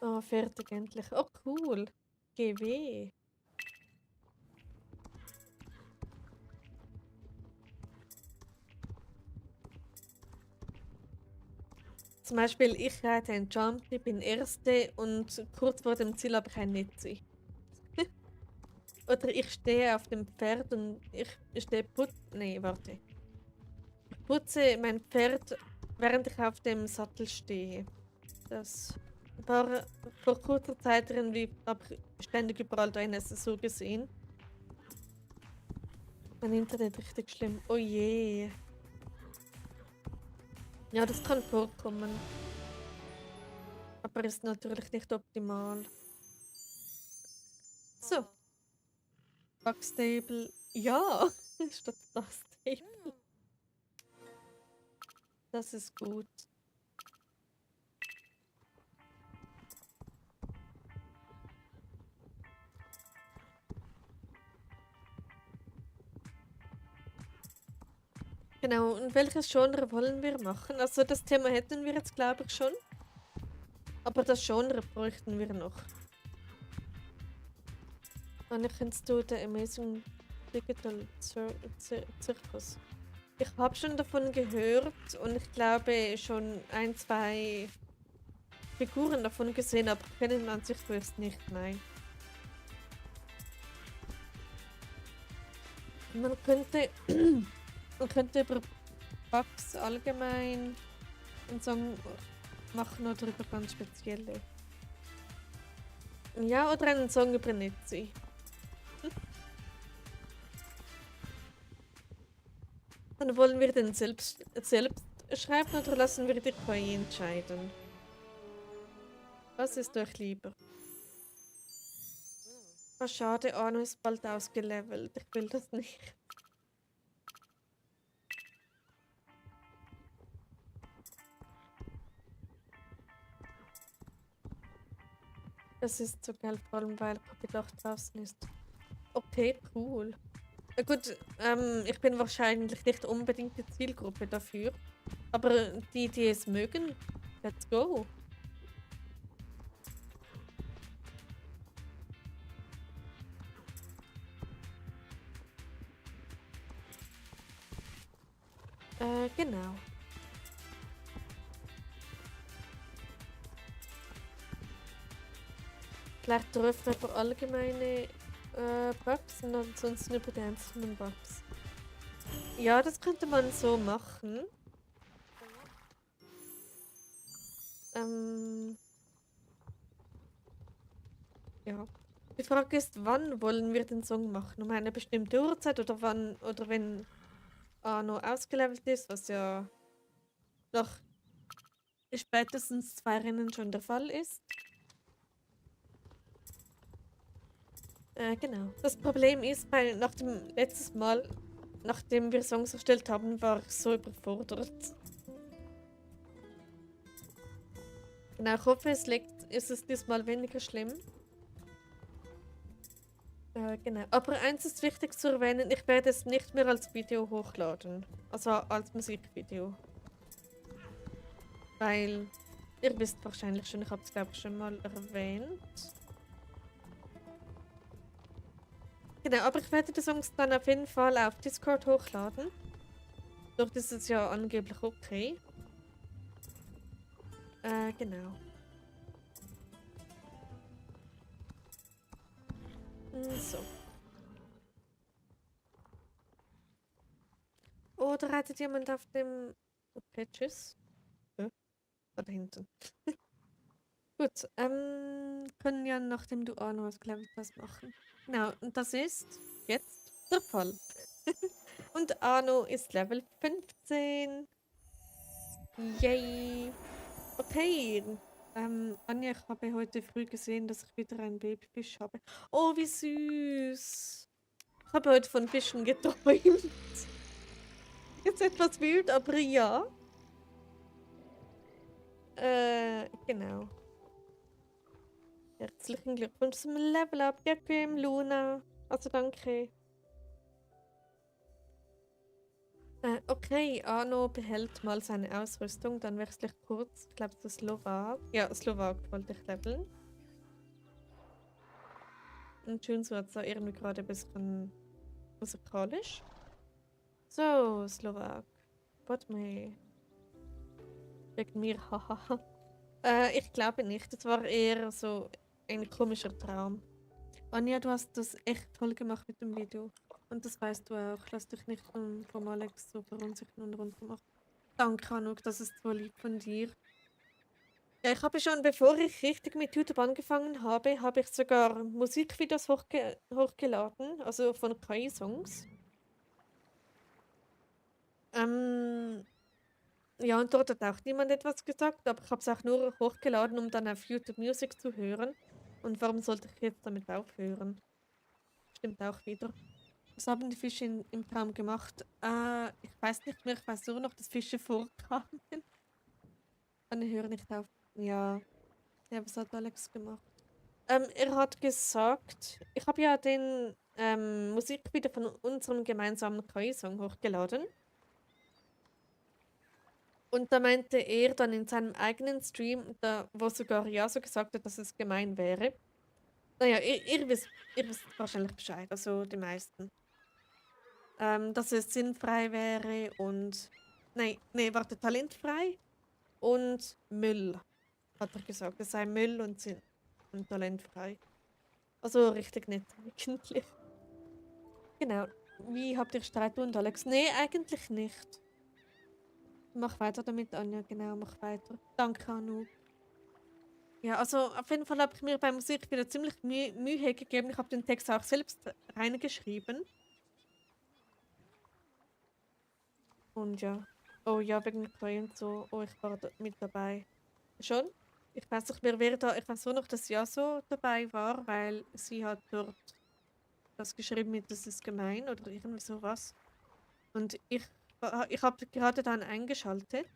Oh, fertig endlich. Oh, cool. GW. Zum Beispiel, ich reite ein Jumpy, bin Erste und kurz vor dem Ziel habe ich ein Netzi. Oder ich stehe auf dem Pferd und ich stehe Nee, warte. Ich putze mein Pferd, während ich auf dem Sattel stehe. Das war vor kurzer Zeit irgendwie, habe ich ständig überall da in so gesehen. Mein Internet richtig schlimm. Oh je. Ja, das kann vorkommen. Aber ist natürlich nicht optimal. So. Backstable. Ja, statt das Stable. Das ist gut. Genau, und welches Genre wollen wir machen? Also das Thema hätten wir jetzt, glaube ich, schon. Aber das Genre bräuchten wir noch. Wann kennst du The Amazing Digital Circus? Ich habe schon davon gehört und ich glaube schon ein, zwei Figuren davon gesehen, aber kennen an sich zuerst nicht, nein. Man könnte, man könnte über Bugs allgemein einen Song machen oder über ganz spezielle. Ja, oder einen Song über Netzi. Dann wollen wir den selbst schreiben oder lassen wir dich bei ihr entscheiden? Was ist euch lieber? Oh, schade, Arno ist bald ausgelevelt. Ich will das nicht. Das ist so geil, vor allem weil Kapitel 8 draußen ist. Okay, cool. Gut, ich bin wahrscheinlich nicht unbedingt die Zielgruppe dafür. Aber die, die es mögen, let's go. Genau. Vielleicht dürfen wir allgemeine Bugs und ansonsten über die einzelnen Bugs. Ja, das könnte man so machen. Ähm, ja. Die Frage ist, wann wollen wir den Song machen? Um eine bestimmte Uhrzeit oder wann, oder wenn Arno ausgelevelt ist, was ja nach spätestens 2 Rennen schon der Fall ist. Genau. Das Problem ist, nach dem letzten Mal, nachdem wir Songs erstellt haben, war ich so überfordert. Genau, ich hoffe, ist es diesmal weniger schlimm. Genau. Aber eins ist wichtig zu erwähnen, ich werde es nicht mehr als Video hochladen. Also als Musikvideo. Weil, ihr wisst wahrscheinlich schon, ich habe es glaube ich schon mal erwähnt. Genau, aber ich werde die Songs dann auf jeden Fall auf Discord hochladen. Dort ist es ja angeblich okay. Genau. So. Oder reitet jemand auf dem... Okay, tschüss. Da hinten. Gut, können ja, nachdem du Arno ausgelevelt hast, machen. Genau, und das ist jetzt der Fall. Und Arno ist Level 15. Yay. Okay. Anja, ich habe heute früh gesehen, dass ich wieder einen Babyfisch habe. Oh, wie süß. Ich habe heute von Fischen geträumt. Jetzt etwas wild, aber ja. Genau. Herzlichen Glückwunsch zum Level Up, Gepim, Luna. Also danke. Okay, Arno behält mal seine Ausrüstung, dann wechsle ich kurz. Ich glaube, das Slowak. Ja, Slowak wollte ich leveln. Und Junsu hat da irgendwie gerade ein bisschen musikalisch. So, Slowak. What me? Wegen mir, haha. Ich glaube nicht. Das war eher so ein komischer Traum. Anja, du hast das echt toll gemacht mit dem Video. Und das weißt du auch. Lass dich nicht vom Alex so verunsichern und runter machen. Danke, Anuk, das ist so lieb von dir. Ja, ich habe schon, bevor ich richtig mit YouTube angefangen habe, habe ich sogar Musikvideos hochgeladen, also von KI-Songs. Ja, und dort hat auch niemand etwas gesagt, aber ich habe es auch nur hochgeladen, um dann auf YouTube Music zu hören. Und warum sollte ich jetzt damit aufhören? Stimmt auch wieder. Was haben die Fische im Traum gemacht? Ich weiß nicht mehr, ich weiß nur noch, dass Fische vorkamen. Dann höre nicht auf. Ja, ja, was hat Alex gemacht? Er hat gesagt, ich habe ja den Musikvideo von unserem gemeinsamen KI-Song hochgeladen. Und da meinte er dann in seinem eigenen Stream, wo sogar ja so gesagt hat, dass es gemein wäre. Naja, ihr wisst wahrscheinlich Bescheid, also die meisten. Dass es sinnfrei wäre und. Nein, nee, warte, talentfrei und Müll, hat er gesagt. Es sei Müll und Sinn und talentfrei. Also richtig nett eigentlich. Genau. Wie habt ihr Streit und Alex? Nee, eigentlich nicht. Mach weiter damit, Anja. Genau, mach weiter. Danke, Anu. Ja, also auf jeden Fall habe ich mir bei Musik wieder ziemlich Mühe gegeben. Ich habe den Text auch selbst reingeschrieben. Und ja. Oh ja, wegen Chloe und so. Oh, ich war mit dabei. Schon? Ich weiß nicht mehr, wer da. Ich weiß nur noch, dass Yaso dabei war, weil sie hat dort das geschrieben mit, das ist gemein oder irgendwie sowas. Und ich habe gerade dann eingeschaltet.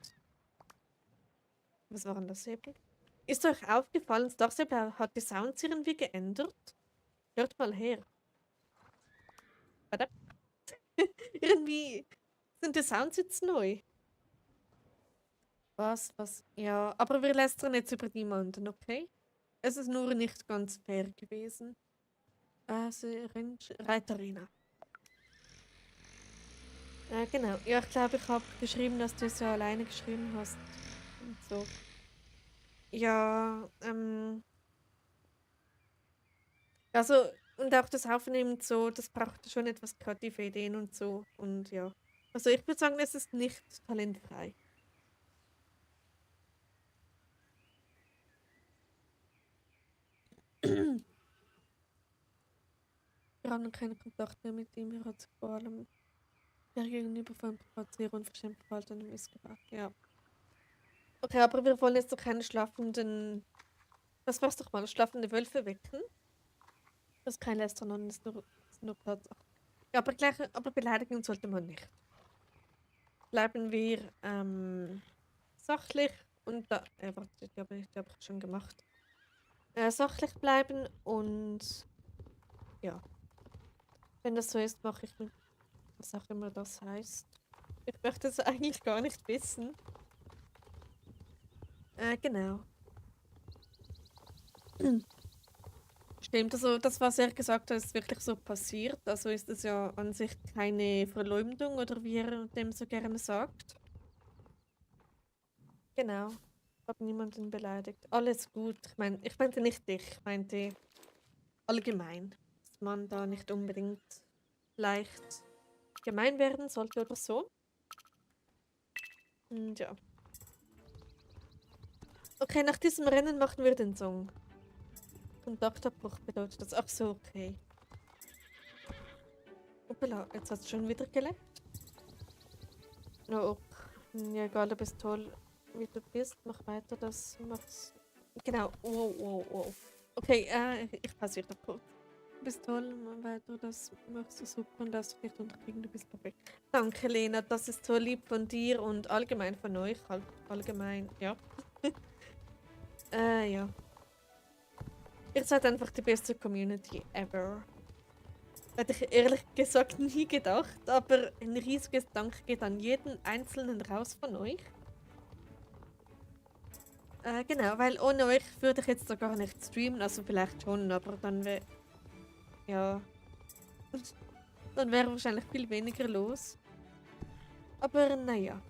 Was war denn das eben? Ist euch aufgefallen, Starstable hat die Sounds irgendwie geändert? Hört mal her. Warte. Irgendwie sind die Sounds jetzt neu. Was? Ja, aber wir lästern jetzt über niemanden, okay? Es ist nur nicht ganz fair gewesen. Reiterina. Genau. Ja, ich glaube, ich habe geschrieben, dass du es ja alleine geschrieben hast. Und so. Ja, also Und auch das Aufnehmen so, das braucht schon etwas kreative Ideen und so. Und ja. Also ich würde sagen, es ist nicht talentfrei. Wir haben keinen Kontakt mehr mit ihm. Er hat sich vor allem der gegenüber von privat sehr unverschämt verhalten und missgebracht. Ja. Okay, aber wir wollen jetzt doch keine schlafenden. Was war's doch mal? Schlafende Wölfe wecken? Das ist kein Lästern, ist nur Tatsache. Ja, aber beleidigen sollte man nicht. Bleiben wir sachlich und da. Warte, die habe ich schon gemacht. Sachlich bleiben und ja. Wenn das so ist, mache ich mit was auch immer das heißt. Ich möchte es eigentlich gar nicht wissen. Genau. Stimmt, also das, was er gesagt hat, ist wirklich so passiert. Also ist es ja an sich keine Verleumdung oder wie er dem so gerne sagt. Genau. Ich habe niemanden beleidigt. Alles gut. Ich meinte nicht dich, ich meinte allgemein. Dass man da nicht unbedingt leicht gemein werden sollte oder so. Und ja. Okay, nach diesem Rennen machen wir den Song. Kontaktabbruch bedeutet das. Ach so, okay. Hoppala, jetzt hat es schon wieder geleckt. Oh, ja, egal, du bist toll, wie du bist. Mach weiter, das macht's. Genau, wow. Okay, ich pausiere da kurz. Du bist toll, mach weiter, das machst du super und das nicht unterkriegen, du bist perfekt. Danke, Lena, das ist so lieb von dir und allgemein von euch. Allgemein, ja. Ja. Ihr seid einfach die beste Community ever. Hätte ich ehrlich gesagt nie gedacht, aber ein riesiges Dank geht an jeden einzelnen raus von euch. Genau, weil ohne euch würde ich jetzt da gar nicht streamen, also vielleicht schon, aber dann wäre. Ja. Dann wäre wahrscheinlich viel weniger los. Aber naja.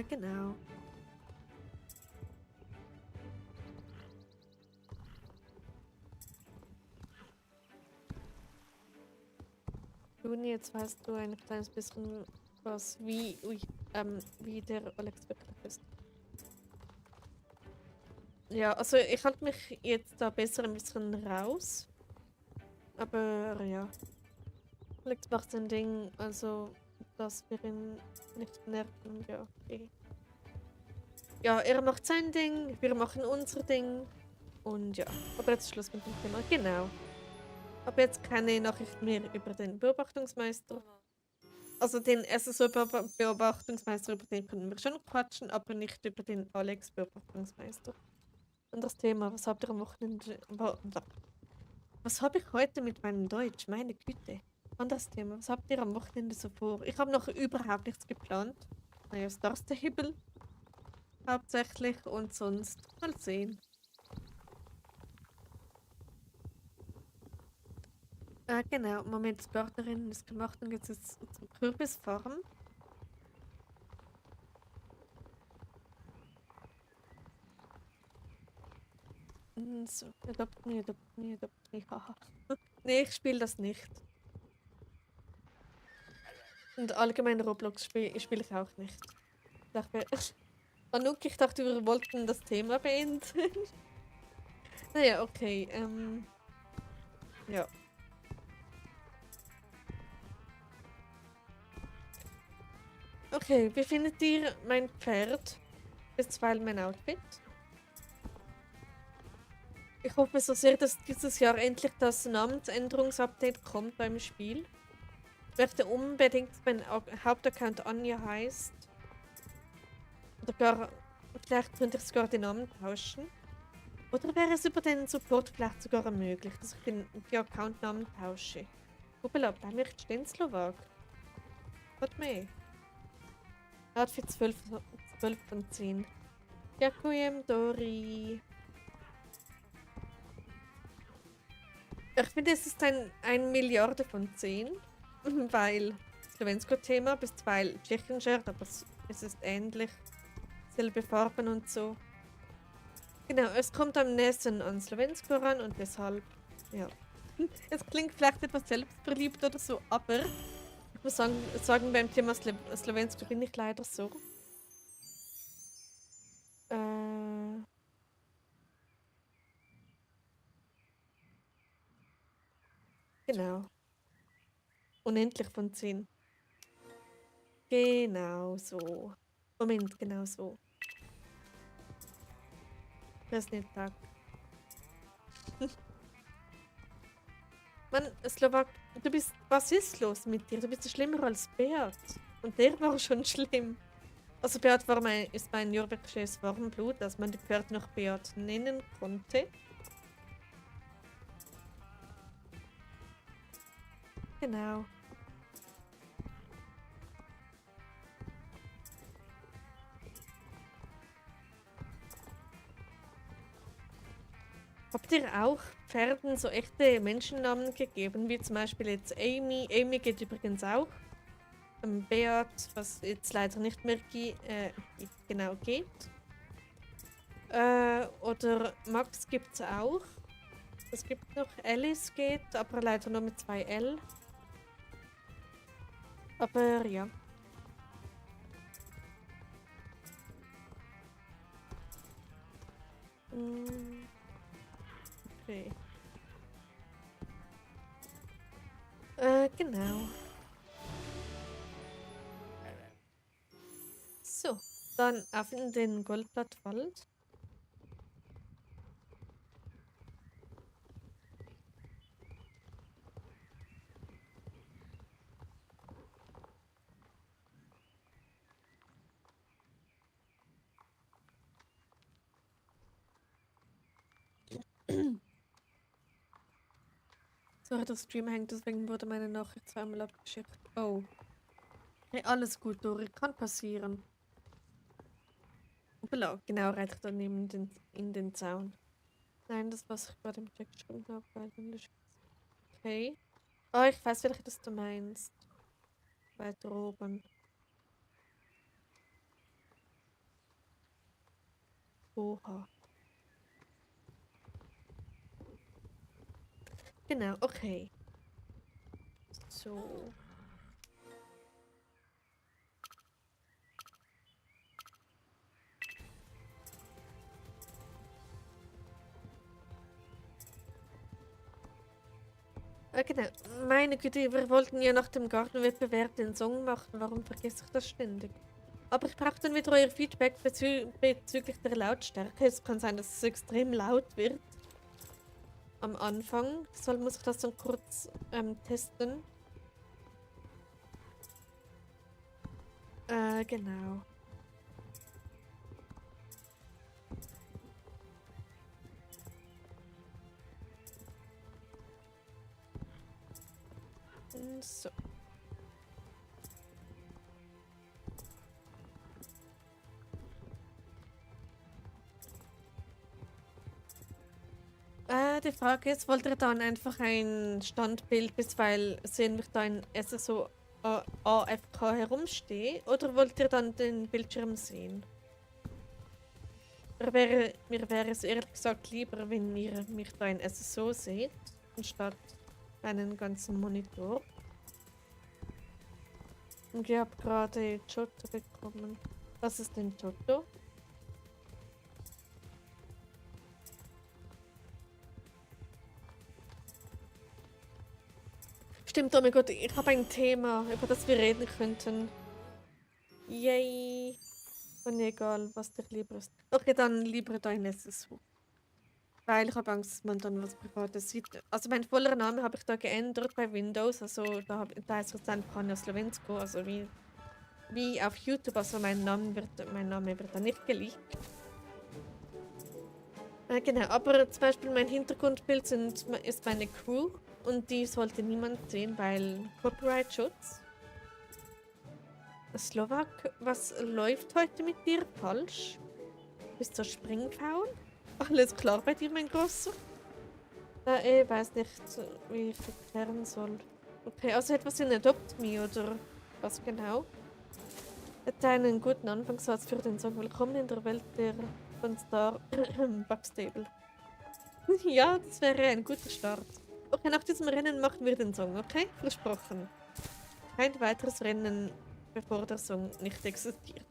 Genau. Juni, jetzt weißt du ein kleines bisschen was, wie der Alex wirklich ist. Ja, also ich halte mich jetzt da besser ein bisschen raus. Aber ja. Alex macht sein Ding, also dass wir ihn nicht nerven, ja. Okay. Ja, er macht sein Ding, wir machen unser Ding. Und ja, aber jetzt Schluss mit dem Thema. Genau. Aber jetzt keine Nachricht mehr über den Beobachtungsmeister. Also den SSO-Beobachtungsmeister, über den können wir schon quatschen, aber nicht über den Alex-Beobachtungsmeister. Anderes Thema, was habt ihr am Wochenende... Was habe ich heute mit meinem Deutsch? Meine Güte. Anderes Thema, was habt ihr am Wochenende so vor? Ich habe noch überhaupt nichts geplant. Naja, Star Stable hauptsächlich und sonst mal sehen. Genau, Moment, die Gärtnerin ist gemacht und jetzt ist zur Kürbisfarm. So, adopt me, haha. Nee, ich spiele das nicht. Und allgemein Roblox spiele ich auch nicht. Ich dachte, Anouk, ich dachte, wir wollten das Thema beenden. Naja, okay, ja. Okay, wie findet ihr mein Pferd? Bisweilen mein Outfit? Ich hoffe so sehr, dass dieses Jahr endlich das Namensänderungsupdate kommt beim Spiel. Ich möchte unbedingt, dass mein Hauptaccount Anja heißt. Oder gar, vielleicht könnte ich sogar den Namen tauschen. Oder wäre es über den Support vielleicht sogar möglich, dass ich die Accountnamen tausche? Hoppala, bleiben wir echt stehen, Slowak. Warte mal. Outfit 12 von 10. Ďakujem, Dori. Ich finde, es ist ein Milliarde von 10, weil Slowensko-Thema, bisweilen Tschechen-Shirt, aber es ist ähnlich. selbe Farben und so. Genau, es kommt am nächsten an Slowensko ran und deshalb, ja. Es klingt vielleicht etwas selbstverliebt oder so, aber ich muss sagen beim Thema Slowensko bin ich leider so. Äh, genau. Unendlich von 10. Genau so. Moment, genau so. Presný tak. Mann, Slowak, was ist los mit dir? Du bist ja schlimmer als Beat. Und der war schon schlimm. Also Beat ist mein jurbergisches Warmblut, dass man die Pferd noch Beat nennen konnte. Genau. Habt ihr auch Pferden so echte Menschennamen gegeben, wie zum Beispiel jetzt Amy? Amy geht übrigens auch. Beat, was jetzt leider nicht mehr genau geht. Oder Max gibt es auch. Es gibt noch Alice geht, aber leider nur mit 2 L. Aber ja. Okay. Genau. So, dann auf in den Goldblattwald. Sorry, der Stream hängt, deswegen wurde meine Nachricht zweimal abgeschickt. Oh. Hey, alles gut, Dori, kann passieren. Hoppala, genau, reicht daneben in den Zaun. Nein, das, was ich gerade im Chat geschrieben habe, weil dann ist okay. Oh, ich weiß, welches du meinst. Weiter oben. Oha. Genau, okay. So. Genau. Meine Güte, wir wollten ja nach dem Gartenwettbewerb den Song machen. Warum vergesse ich das ständig? Aber ich brauche dann wieder euer Feedback bezüglich der Lautstärke. Es kann sein, dass es extrem laut wird. Am Anfang. Deshalb muss ich das dann kurz testen. Genau. So. Die Frage ist, wollt ihr dann einfach ein Standbild, bisweilen sehen wir da ein SSO AFK herumstehen, oder wollt ihr dann den Bildschirm sehen? Mir wäre es ehrlich gesagt lieber, wenn ihr mich da in SSO seht, anstatt einen ganzen Monitor. Und ich habe gerade Giotto bekommen. Was ist denn Giotto? Stimmt, oh mein Gott, ich habe ein Thema, über das wir reden könnten. Yay. Und egal, was dir lieber ist. Okay, dann lieber dein SSU. Weil ich habe Angst, dass man dann was Privates sieht. Also mein voller Name habe ich da geändert bei Windows. Also da ist es einfach Anja Slowensko. Also wie auf YouTube. Also mein Name wird dann nicht geleakt. Genau, aber zum Beispiel mein Hintergrundbild ist meine Crew. Und die sollte niemand sehen, weil Copyright-Schutz. Slowak, was läuft heute mit dir falsch? Bist du springfaul? Alles klar bei dir, mein Großer? Ich weiß nicht, wie ich erklären soll. Okay, also etwas in Adopt Me oder was genau? Hätte einen guten Anfangssatz für den Song Willkommen in der Welt der von Star Backstable. Ja, das wäre ein guter Start. Okay, nach diesem Rennen machen wir den Song, okay? Versprochen. Kein weiteres Rennen, bevor der Song nicht existiert.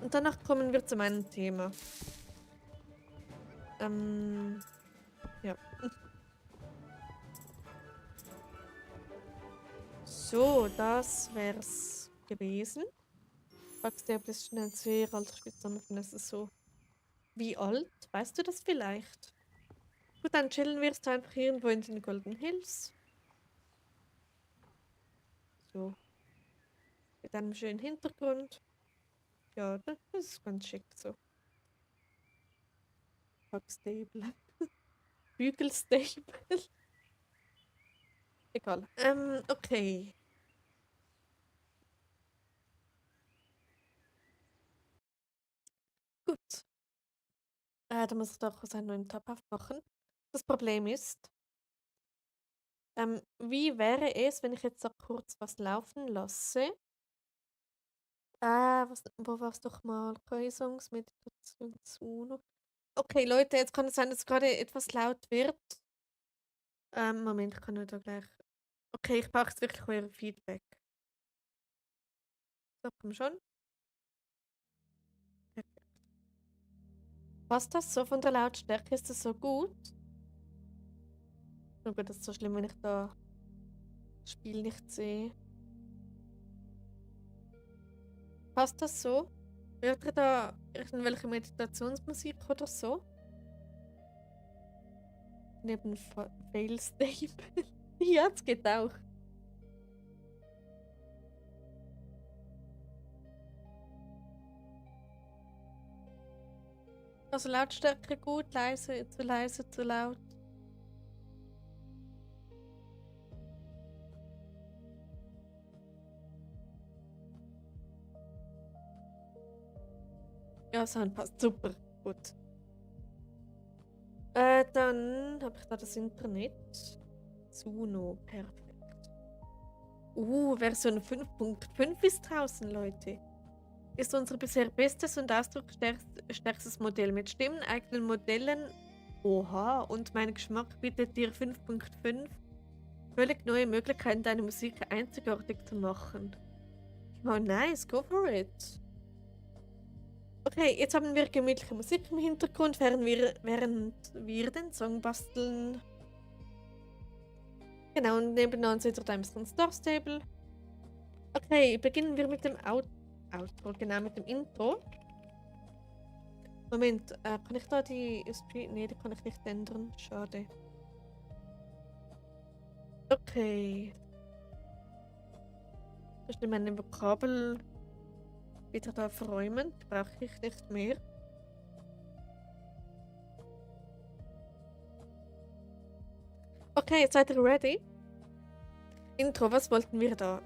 Und danach kommen wir zu meinem Thema. Ja. So, das wär's gewesen. Backstable ist schon ein sehr alter Spitzname von es ist so. Wie alt? Weißt du das vielleicht? Gut, dann chillen wir jetzt einfach irgendwo in den Golden Hills. So. Mit einem schönen Hintergrund. Ja, das ist ganz schick so. Backstable. Bügelstable. Egal. Okay. Gut. Da muss ich doch einen neuen Tab aufmachen. Das Problem ist, wie wäre es, wenn ich jetzt da kurz was laufen lasse? Wo war es doch mal? Songs, Meditation, Uno. Okay, Leute, jetzt kann es sein, dass es gerade etwas laut wird. Moment, ich kann nur da gleich. Okay, ich brauche jetzt wirklich euer Feedback. So, komm schon. Perfekt. Passt das so von der Lautstärke? Ist das so gut? Oh Gott, das ist so schlimm, wenn ich da das Spiel nicht sehe. Passt das so? Hört ihr da irgendwelche Meditationsmusik oder so? Neben Fail Stable. Ja, das geht auch. Also Lautstärke gut, leise, zu laut. Ja, Sound passt super. Gut. Dann habe ich da das Internet. Suno, perfekt. Version 5.5 ist draußen, Leute. Ist unser bisher bestes und ausdrucksstärkstes Modell mit Stimmen, eigenen Modellen. Oha, und mein Geschmack bietet dir 5.5 völlig neue Möglichkeiten, deine Musik einzigartig zu machen. Oh, nice, go for it. Okay, jetzt haben wir gemütliche Musik im Hintergrund, während wir den Song basteln. Genau, und nebenan seht ihr da ein bisschen Star Stable. Okay, beginnen wir mit dem Outro, genau, mit dem Intro. Moment, kann ich da die USP? Nee, die kann ich nicht ändern. Schade. Okay. Ich nehme meine Vokabel wieder da verräumen. Die brauche ich nicht mehr. Okay, jetzt seid ihr ready? Intro, was wollten wir da?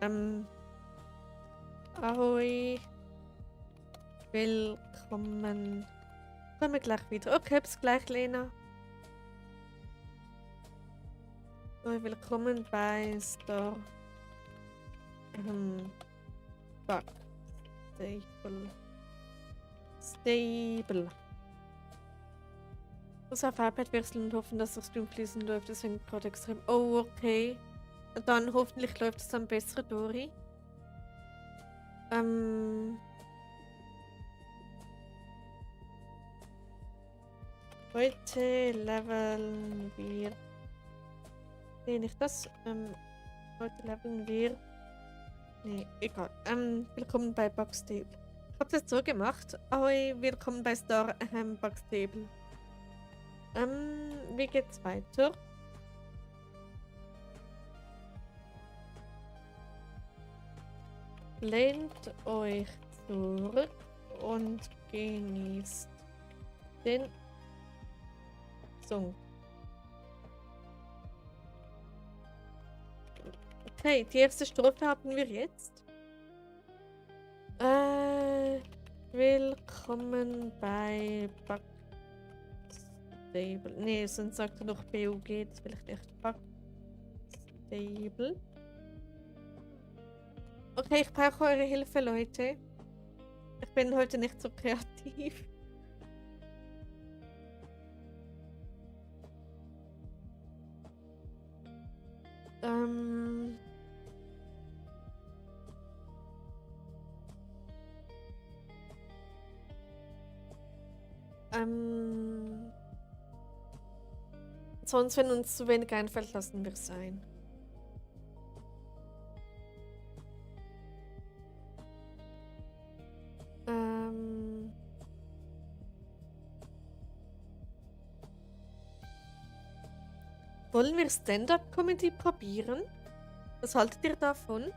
Ahoi. Willkommen. Kommen wir gleich wieder. Okay, bis gleich, Lena. Ahoi, willkommen bei Star. Back. Stable. Muss auf iPad wechseln und hoffen, dass der Stream fließend läuft. Das hängt gerade extrem. Oh, okay. Dann hoffentlich läuft es dann besser, Dori. Heute leveln wir. Nee, nicht das. Heute leveln wir. Nee, egal. Willkommen bei Backstable. Ich habe das so gemacht. Ahoi, willkommen bei Star Backstable. Wie geht's weiter? Lehnt euch zurück und genießt den Song. Okay, die erste Strophe haben wir jetzt. Willkommen bei Backstable. Nee, sonst sagt er noch BUG, das will ich nicht. Backstable. Okay, ich brauche eure Hilfe, Leute. Ich bin heute nicht so kreativ. Ähm. Sonst, wenn uns zu wenig einfällt, lassen wir es sein. Wollen wir Stand-up-Comedy probieren? Was haltet ihr davon?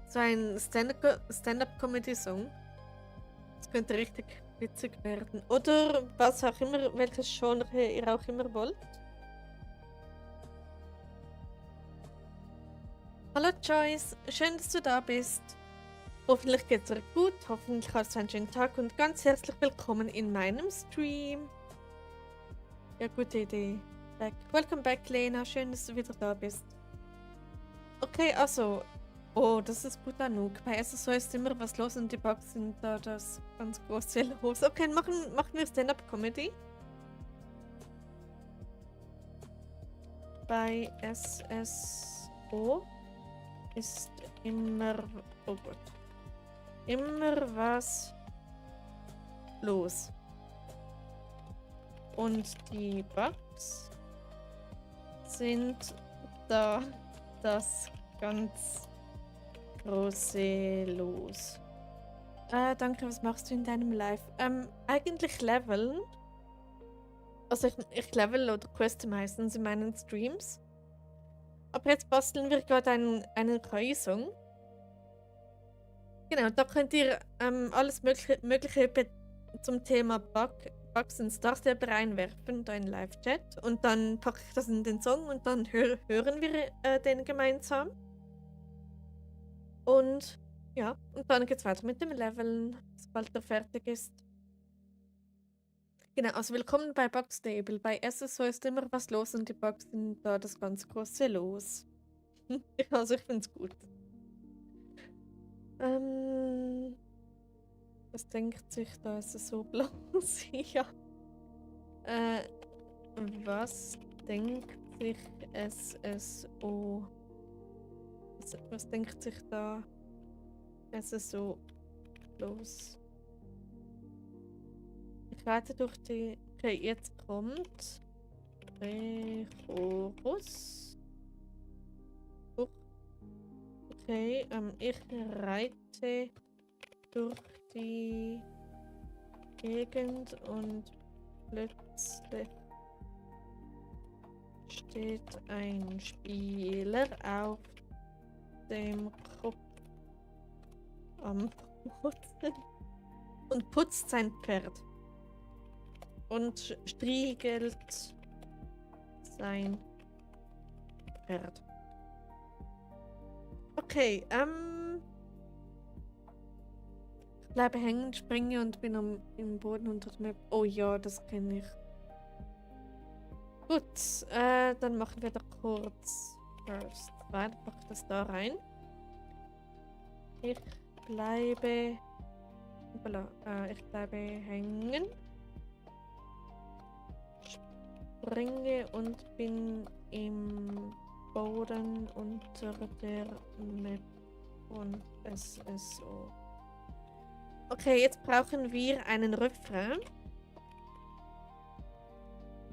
So ein Stand-up-Comedy-Song. Das könnte richtig witzig werden. Oder was auch immer, welches Genre ihr auch immer wollt. Hallo Joyce, schön, dass du da bist. Hoffentlich geht's dir gut, hoffentlich hast du einen schönen Tag und ganz herzlich willkommen in meinem Stream. Ja, gute Idee. Welcome back, Lena, schön, dass du wieder da bist. Okay, also. Oh, das ist gut genug. Bei SSO ist immer was los und die Bugs sind da das ganz große Los. Okay, machen wir Stand-up-Comedy. Bei SSO ist immer, oh Gott, immer was los. Und die Bugs sind da das ganz große Los. Danke, was machst du in deinem Live? Eigentlich leveln. Also ich level oder queste meistens in meinen Streams. Aber jetzt basteln wir gerade einen KI-Song. Genau, da könnt ihr alles Mögliche zum Thema Bugs und Starstable reinwerfen, da in Live-Chat. Und dann packe ich das in den Song und dann hören wir den gemeinsam. Und ja, und dann geht's weiter mit dem Leveln, sobald er fertig ist. Genau, also willkommen bei Bugstable. Bei SSO ist immer was los und die Bugs sind da das ganz große Los. Also ich find's gut. Was denkt sich da SSO bloß? Ja. Was denkt sich SSO? Was denkt sich da SSO los? Ich leite durch die. Okay, jetzt kommt Chorus. Okay, ich reite durch die Gegend und plötzlich steht ein Spieler auf dem Kopf am Boden und putzt sein Pferd und striegelt sein Pferd. Okay, ich bleibe hängen, springe und bin im Boden unter dem Map. Oh ja, das kenne ich. Gut, dann machen wir doch kurz First. Pack das da rein. Ich bleibe hängen. Springe und bin im Boden unter der Map von SSO. Okay, jetzt brauchen wir einen Refrain.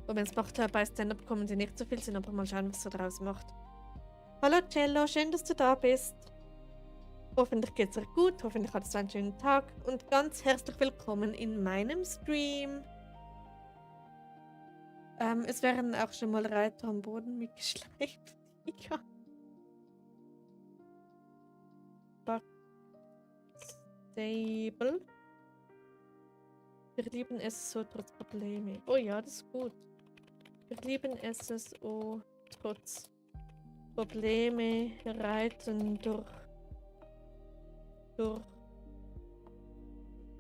Und es macht ja bei Stand-Up Comedy nicht so viel Sinn, aber mal schauen, was er daraus macht. Hallo Cello, schön, dass du da bist. Hoffentlich geht's dir gut, hoffentlich hattest du einen schönen Tag und ganz herzlich willkommen in meinem Stream. Es werden auch schon mal Reiter am Boden mitgeschleift. Ja. Stable. Wir lieben SSO trotz Probleme. Oh ja, das ist gut. Wir lieben SSO trotz Probleme, reiten durch.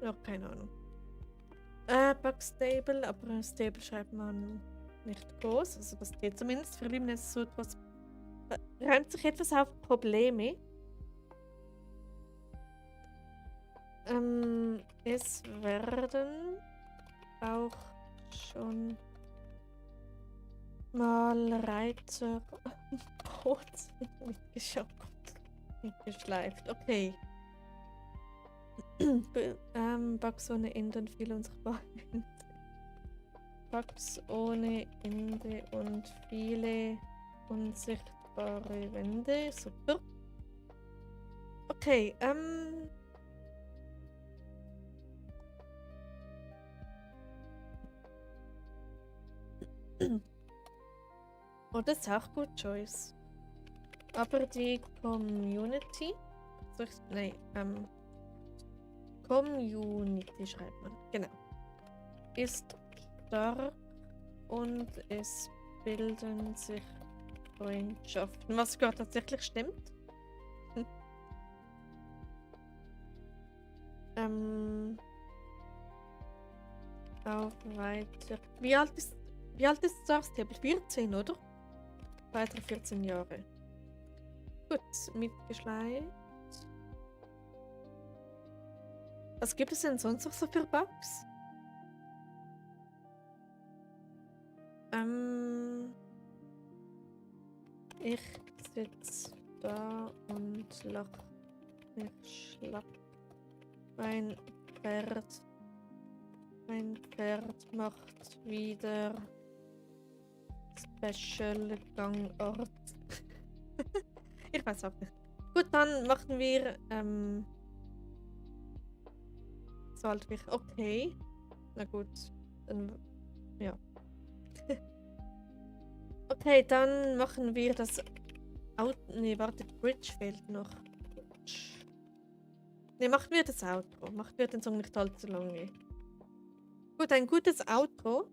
Noch keine Ahnung. Bugstable, aber Stable schreibt man nicht groß. Also das geht zumindest. Wir lieben SSO trotz Reimt sich etwas auf Probleme? Es werden auch schon mal Reiter Brot mitgeschleift. Okay. Bugs ohne Ende und viele unsichtbare Wände. Bugs ohne Ende und viele unsichtbare Wände. Super. Okay, oh, das ist auch gut, Joyce. Aber die Community. Nein, Community schreibt man. Genau. Ist stark und es bilden sich Freundschaften. Was gerade tatsächlich stimmt. Auch weiter. Wie alt ist Stars Table? 14, oder? Weitere 14 Jahre. Gut, mitgeschleift. Was gibt es denn sonst noch so für Bugs? Ich sitz da und lach mich schlapp. Mein Pferd macht wieder Special Gangart. Ich weiß auch nicht. Gut, dann machen wir so halt wie okay. Na gut, dann ja. Okay, dann machen wir das Auto. Nee, warte, Bridge fehlt noch. Ne, machen wir das Outro. Machen wir den Song nicht allzu lange. Gut, ein gutes Outro.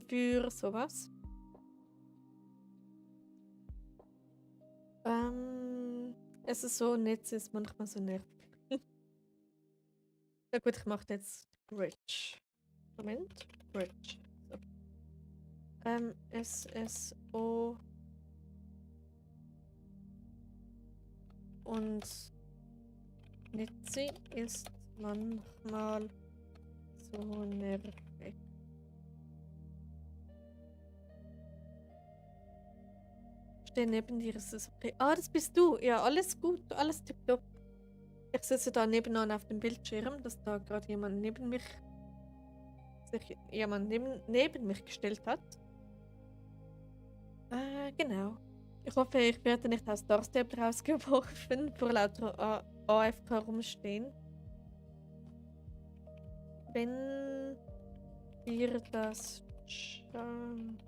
Für sowas. Es ist so nett, es ist manchmal so nervig. Na gut, ich mache jetzt Bridge. Moment. Bridge. So. SSO. Und Nitzi ist manchmal so nervig. Stehe neben dir, ist es okay? Ah, das bist du. Ja, alles gut, alles tipptopp. Ich sitze da nebenan auf dem Bildschirm, dass da gerade jemand neben mich neben mich gestellt hat. Genau. Ich hoffe, ich werde nicht aus Doorstep rausgeworfen, vor lauter AFK rumstehen. Wenn wir das Championat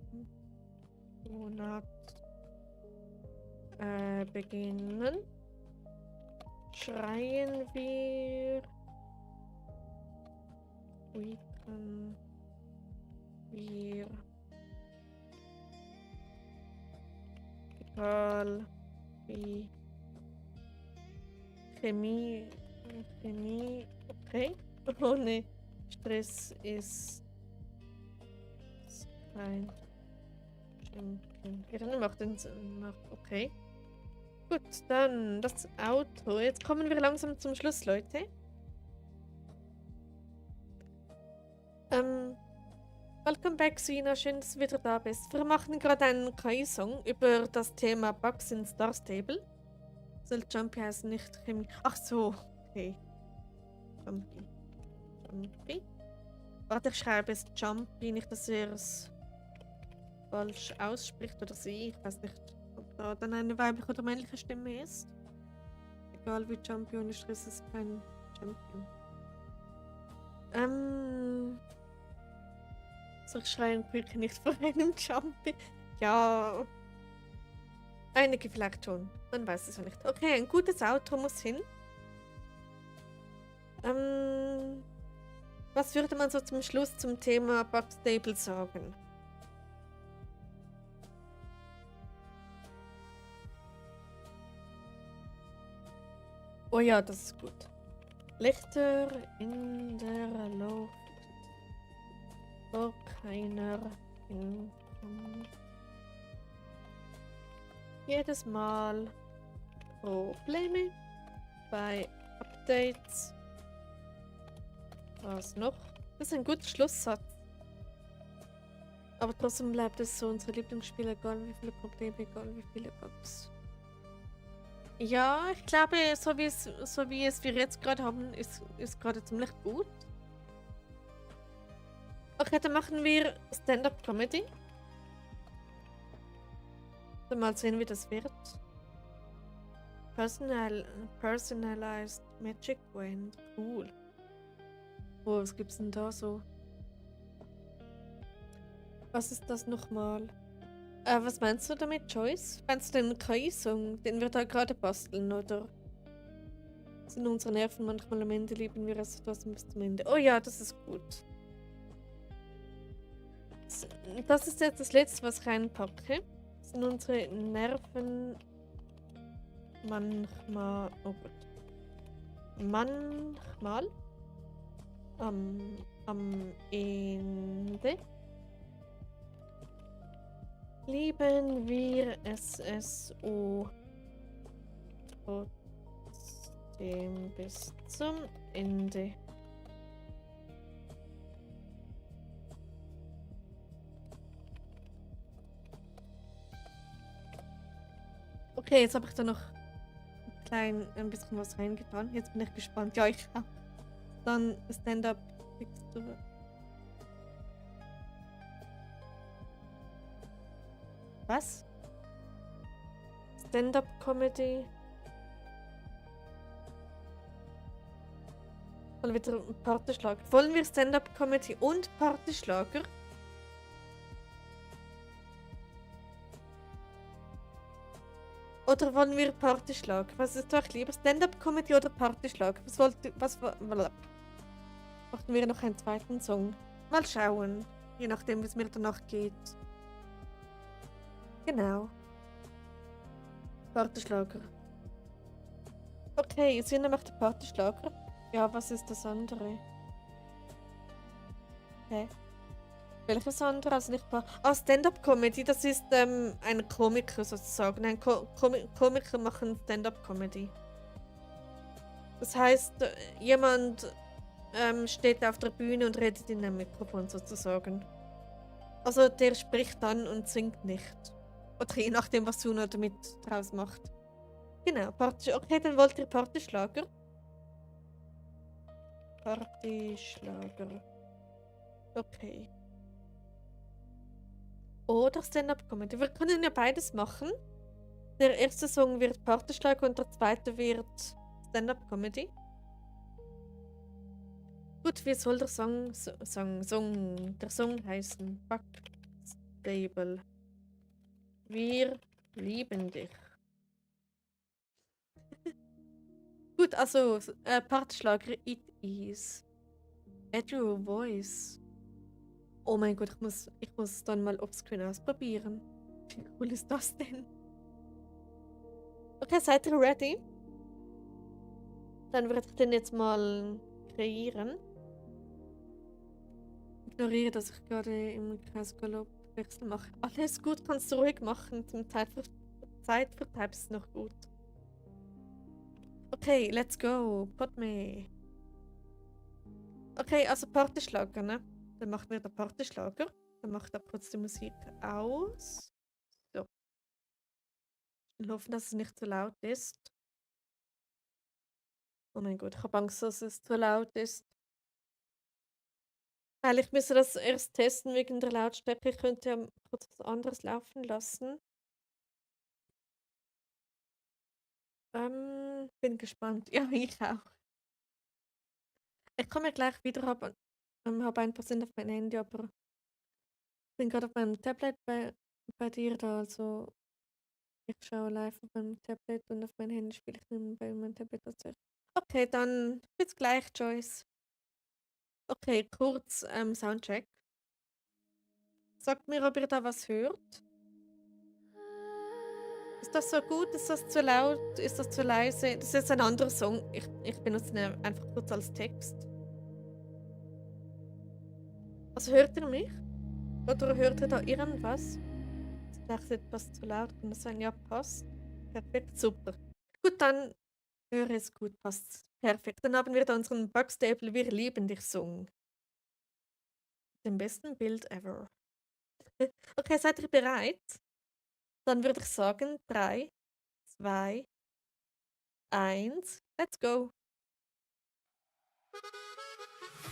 beginnen, schreien wir egal wie Chemie, okay, ohne Stress ist kein Champion. Ja, dann macht okay. Gut, dann das Auto. Jetzt kommen wir langsam zum Schluss, Leute. Welcome back, Sina. Schön, dass du wieder da bist. Wir machen gerade einen KI-Song über das Thema Bugs in Star Stable. Soll Jumpy heißen, nicht Chemie. Ach so, okay. Jumpy. Warte, ich schreibe es Jumpy, nicht, dass er es falsch ausspricht oder sie. Ich weiß nicht, ob da dann eine weibliche oder männliche Stimme ist. Egal wie Jumpy ohne Stress ist kein Champion. So, ich schreie Quick nicht vor einem Jumpy. Ja. Einige vielleicht schon. Man weiß es ja nicht. Okay, ein gutes Outro muss hin. Was würde man so zum Schluss zum Thema Bug Stable sagen? Oh ja, das ist gut. Lichter in der Luft. Wo keiner hinkommt. Jedes Mal Probleme bei Updates. Was noch? Das ist ein guter Schlusssatz. Aber trotzdem bleibt es so unsere Lieblingsspiel, egal wie viele Probleme, egal wie viele Bugs. Ja, ich glaube, so wie es wir jetzt gerade haben, ist gerade ziemlich gut. Okay, dann machen wir Stand-Up-Comedy. Dann mal sehen, wie das wird. Personalized Magic Wand. Cool. Oh, was gibt's denn da so? Was ist das nochmal? Was meinst du damit, Joyce? Meinst du den KI-Song, den wir da gerade basteln, oder? Sind unsere Nerven manchmal am Ende, lieben wir es trotzdem bis zum Ende. Oh ja, das ist gut. Das ist jetzt das Letzte, was ich reinpacke. Sind unsere Nerven manchmal... Oh Gott. Manchmal am Ende lieben wir es trotzdem bis zum Ende. Okay, jetzt habe ich da noch ein bisschen was reingetan. Jetzt bin ich gespannt. Ja, ich auch. Dann Stand-up. Was? Stand-up-Comedy. Oder wieder Partyschlager. Wollen wir Stand-up-Comedy und Partyschlager? Oder wollen wir Partyschlager? Was ist doch lieber? Stand-up-Comedy oder Partyschlager? Machen wir noch einen zweiten Song? Mal schauen. Je nachdem, wie es mir danach geht. Genau. Partyschlager. Okay, Sina macht den Partyschlager. Ja, was ist das andere? Hä? Welches andere? Also nicht Stand-up-Comedy, das ist ein Komiker sozusagen. Ein Komiker machen Stand-up-Comedy. Das heißt, jemand steht auf der Bühne und redet in einem Mikrofon sozusagen. Also der spricht dann und singt nicht. Oder je nachdem, was Suna damit draus macht. Genau, okay, dann wollt ihr Partyschlager. Partyschlager. Okay. Oder Stand-up-Comedy. Wir können ja beides machen. Der erste Song wird Partyschlager und der zweite wird Stand-up-Comedy. Gut, wie soll der Song heißen? Backstable. Wir lieben dich. Gut, also Partyschlager It Is. Add your voice. Oh mein Gott, ich muss es dann mal offscreen ausprobieren. Wie cool ist das denn? Okay, seid ihr ready? Dann werde ich den jetzt mal kreieren. Ignoriere, dass ich gerade im Kreisgaloppwechsel mache. Alles gut, kannst du ruhig machen. Zum Zeitvertreib ist noch gut. Okay, let's go. Put me. Okay, also Partyschlager, ne? Dann machen wir den Partyschlager. Dann macht er kurz die Musik aus. So. Wir hoffen, dass es nicht zu laut ist. Oh mein Gott, ich habe Angst, dass es zu laut ist. Weil ich müsste das erst testen wegen der Lautstärke. Ich könnte ja kurz was anderes laufen lassen. Bin gespannt. Ja, ich auch. Ich komme gleich wieder, habe 1% auf mein Handy, aber ich bin gerade auf meinem Tablet bei dir da. Also ich schaue live auf meinem Tablet und auf mein Handy spiele ich bei meinem Tablet tatsächlich. Okay, dann bis gleich, Joyce. Okay, kurz Soundcheck. Sagt mir, ob ihr da was hört. Ist das so gut? Ist das zu laut? Ist das zu leise? Das ist jetzt ein anderer Song. Ich benutze ihn einfach kurz als Text. Also hört ihr mich? Oder hört ihr da irgendwas? Das ist etwas zu laut. Kann das sein? Ja, passt. Perfekt, super. Gut, dann höre es gut, passt. Perfekt. Dann haben wir da unseren Bugstable Wir lieben dich Song. Den besten Bild ever. Okay, seid ihr bereit? Dann würde ich sagen, 3, 2, 1, let's go.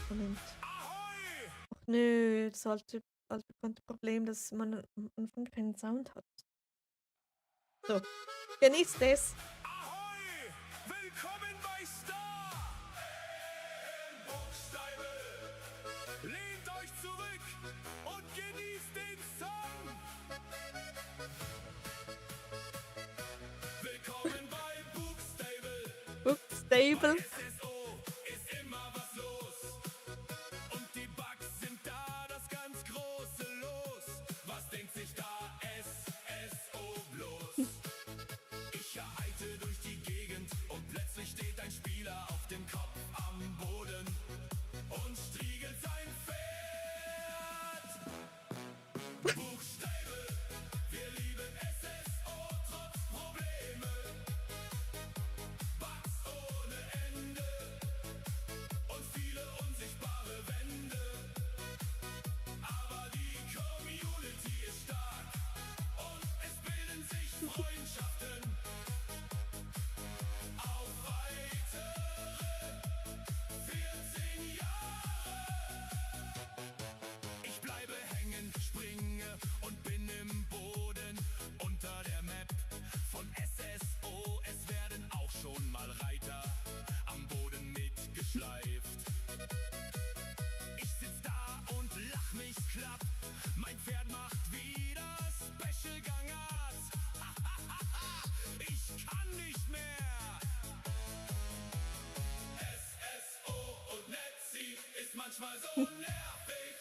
Moment. Ach nö, das alte bekannte Problem, dass man am Anfang keinen Sound hat. So, genießt es. Ahoi! Willkommen bei Star! Buchstabe! Lehnt euch zurück und genießt den Song! Willkommen bei Buchstable! Bookstable. SSO ist immer was los! Und die Bugs sind da, das ganz große Los! Was denkt sich da SSO bloß? Ich ereite durch die Gegend und plötzlich steht ein Spieler auf dem Kopf am Boden und striegelt sein Pferd. Buchstabe, wir lieben SSO trotz Probleme. Bugs ohne Ende und viele unsichtbare Wände. Aber die Community ist stark und es bilden sich Freundschaften. Auf weitere 14 Jahre. Ich bleibe hängen, springe und bin im Boden unter der Map von SSO. Es werden auch schon mal Reiter am Boden mitgeschleift. Ich sitz da und lach mich schlapp. Mein Pferd macht wieder Special Gangart. Ich kann nicht mehr. SSO und Netzi ist manchmal so nervig.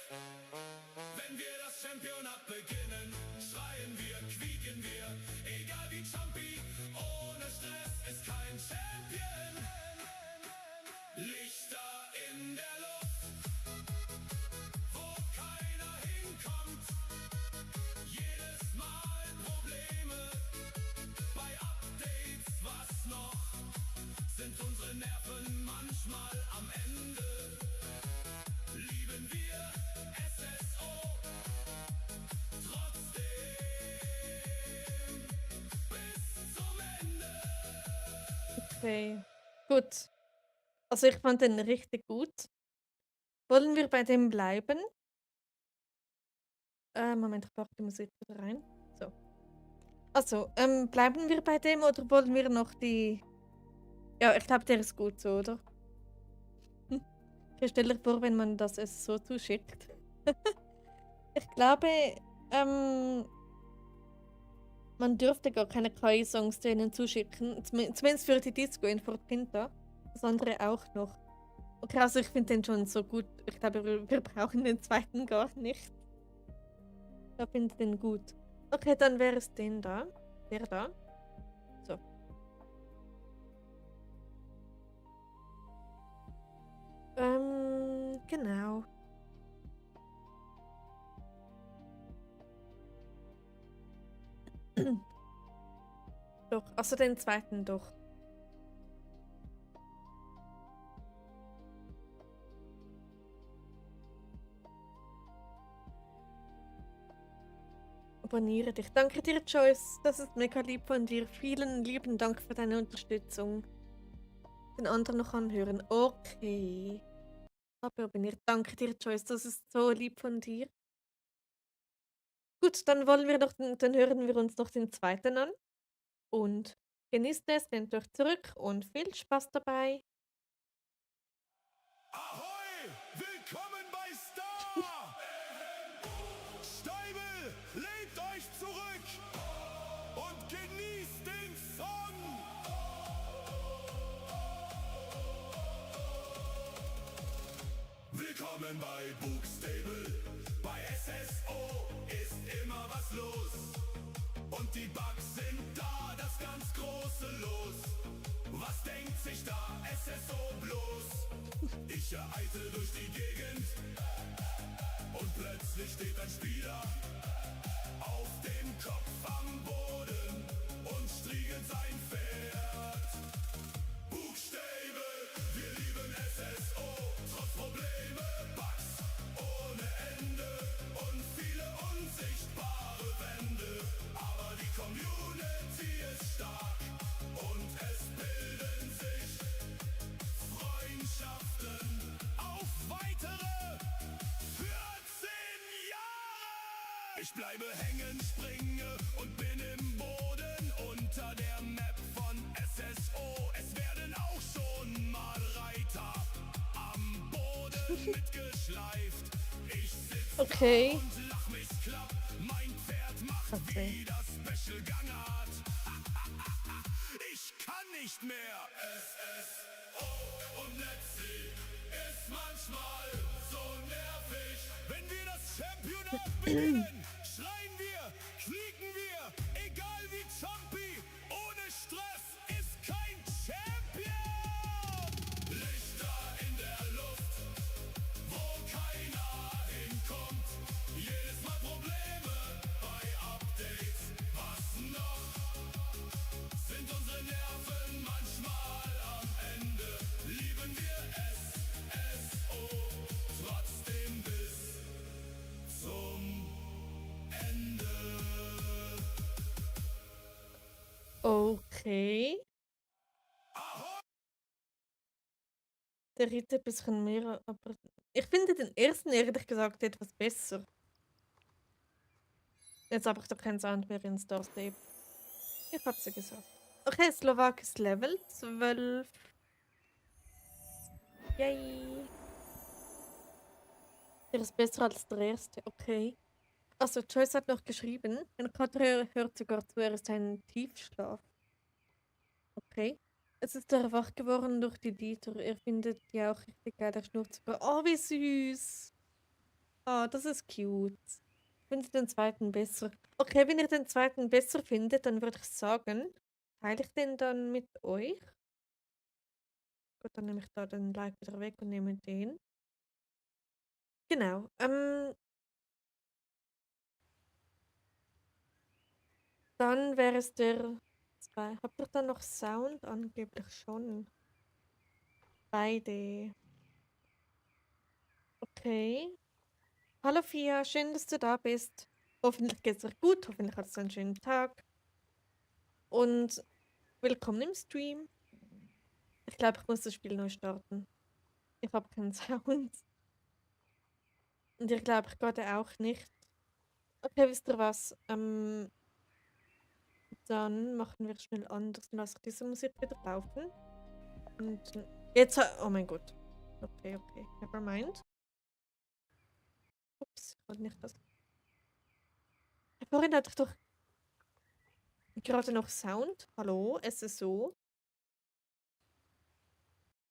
Wenn wir das Championat beginnen, schreien wir, quieken wir. Egal wie jumpy, ohne Stress ist kein Champion. Lichter in der Luft, wo keiner hinkommt. Jedes Mal Probleme bei Updates, was noch? Sind unsere Nerven manchmal am Ende? Lieben wir SSO trotzdem bis zum Ende? Okay, gut. Also ich fand den richtig gut. Wollen wir bei dem bleiben? Moment, ich packe die Musik wieder rein. So. Also, bleiben wir bei dem oder wollen wir noch die... Ja, ich glaube, der ist gut so, oder? Hm. Okay, stell dir vor, wenn man das es so zuschickt. Ich glaube, man dürfte gar keine KI-Songs denen zuschicken. Zumindest für die Disco in Fort Pinta. Das andere auch noch. Okay, also ich finde den schon so gut. Ich glaube, wir brauchen den zweiten gar nicht. Ich finde den gut. Okay, dann wäre es den da. Der da. So. Genau. Doch, also den zweiten doch. Abonniere dich. Danke dir, Joyce. Das ist mega lieb von dir. Vielen lieben Dank für deine Unterstützung. Den anderen noch anhören. Okay. Habe abonniert. Danke dir, Joyce. Das ist so lieb von dir. Gut, dann wollen wir noch, dann hören wir uns noch den zweiten an. Und genießt es, lehnt euch zurück und viel Spaß dabei. Ahoi! Willkommen bei Star! Steibel, lehnt euch zurück und genießt den Song! Willkommen bei Bookstable. Bei SSO ist immer was los. Und die Bugs sind da, das ganz große Los. Was denkt sich da SSO bloß? Ich ereite durch die Gegend und plötzlich steht ein Spieler auf dem Kopf am Boden und striegelt sein Pferd. Buchstäbe, wir lieben SSO, trotz Probleme, Bugs ohne Ende und viele unsichtbare Wände. Aber die Community ist stark und es bilden sich Freundschaften auf weitere 14 Jahre. Ich bleibe hängen, springe und bin im Boden unter der Map von SSO. Es werden auch schon mal Reiter am Boden mitgeschleift. Ich sitz Okay. und lach mich klapp. Mein Pferd macht Okay. wieder Special Gangart. Ich kann nicht mehr. SSO und Netzi ist manchmal so nervig. Wenn wir das Championat beginnen, schreien wir, quieken wir, egal wie Zombie. Ohne Stress ist kein Champion. Lichter in der Luft, wo keiner hinkommt. Jedes Mal Probleme bei Updates. Was noch? Sind unsere Nerven manchmal am Ende? Lieben wir SSO trotzdem bis zum Ende. Okay. Der dritte ein bisschen mehr, aber ich finde den ersten ehrlich gesagt etwas besser. Jetzt habe ich doch keinen Sound mehr in Star Stable. Ich hab's ja gesagt. Okay, Slowak ist Level 12. Yay. Der ist besser als der erste, okay. Also, Joyce hat noch geschrieben, ein Kater hört sogar zu, er ist ein Tiefschlaf. Okay. Es ist er wach geworden durch die Lieder. Er findet die auch richtig geil. Er schnurrt sogar. Oh, wie süß. Ah, das ist cute. Ich finde den zweiten besser. Okay, wenn ihr den zweiten besser findet, dann würde ich sagen, teile ich den dann mit euch. Gut, dann nehme ich da den Like wieder weg und nehme den. Genau. Dann wäre es der 2. Habt ihr dann noch Sound? Angeblich schon. Beide. Okay. Hallo Fia, schön, dass du da bist. Hoffentlich geht's dir gut, hoffentlich hattest du einen schönen Tag. Und willkommen im Stream. Ich glaube, ich muss das Spiel neu starten. Ich habe keinen Sound. Und ich glaube, ich gerade auch nicht. Okay, wisst ihr was? Dann machen wir es schnell anders. Dann lasse ich diese Musik wieder laufen. Und jetzt, oh mein Gott. Okay, never mind. Ups, ich wollte nicht das. Vorhin hatte ich doch gerade noch Sound. Hallo, SSO.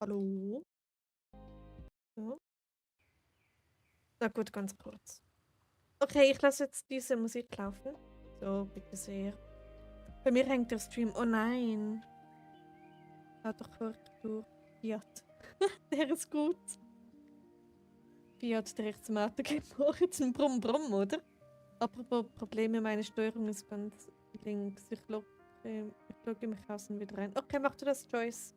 Hallo. So. Na gut, ganz kurz. Okay, ich lasse jetzt diese Musik laufen. So, bitte sehr. Bei mir hängt der Stream. Oh nein. Hat doch durch Fiat. Der ist gut. Fiat direkt zum Auto gefahren, zum Brumm Brumm, oder? Apropos Probleme, meine Steuerung ist ganz links. Ich logge mich außen wieder rein. Okay, mach du das, Joyce.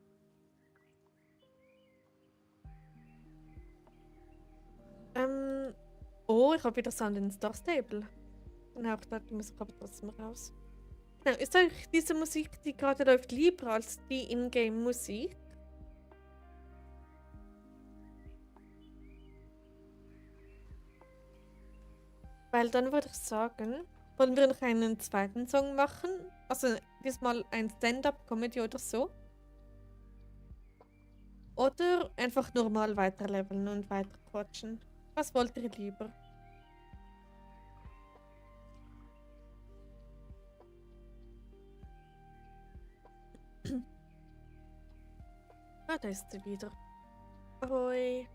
Oh, ich habe wieder Sound in Star Stable. Genau, ich dachte, die Musik aber trotzdem raus. Genau, ist euch diese Musik, die gerade läuft, lieber als die Ingame-Musik? Weil dann würde ich sagen, wollen wir noch einen zweiten Song machen? Also diesmal ein Stand-up-Comedy oder so? Oder einfach normal weiterleveln und weiter quatschen? Was wollt ihr lieber? Ah, da ist sie wieder. Ahoi.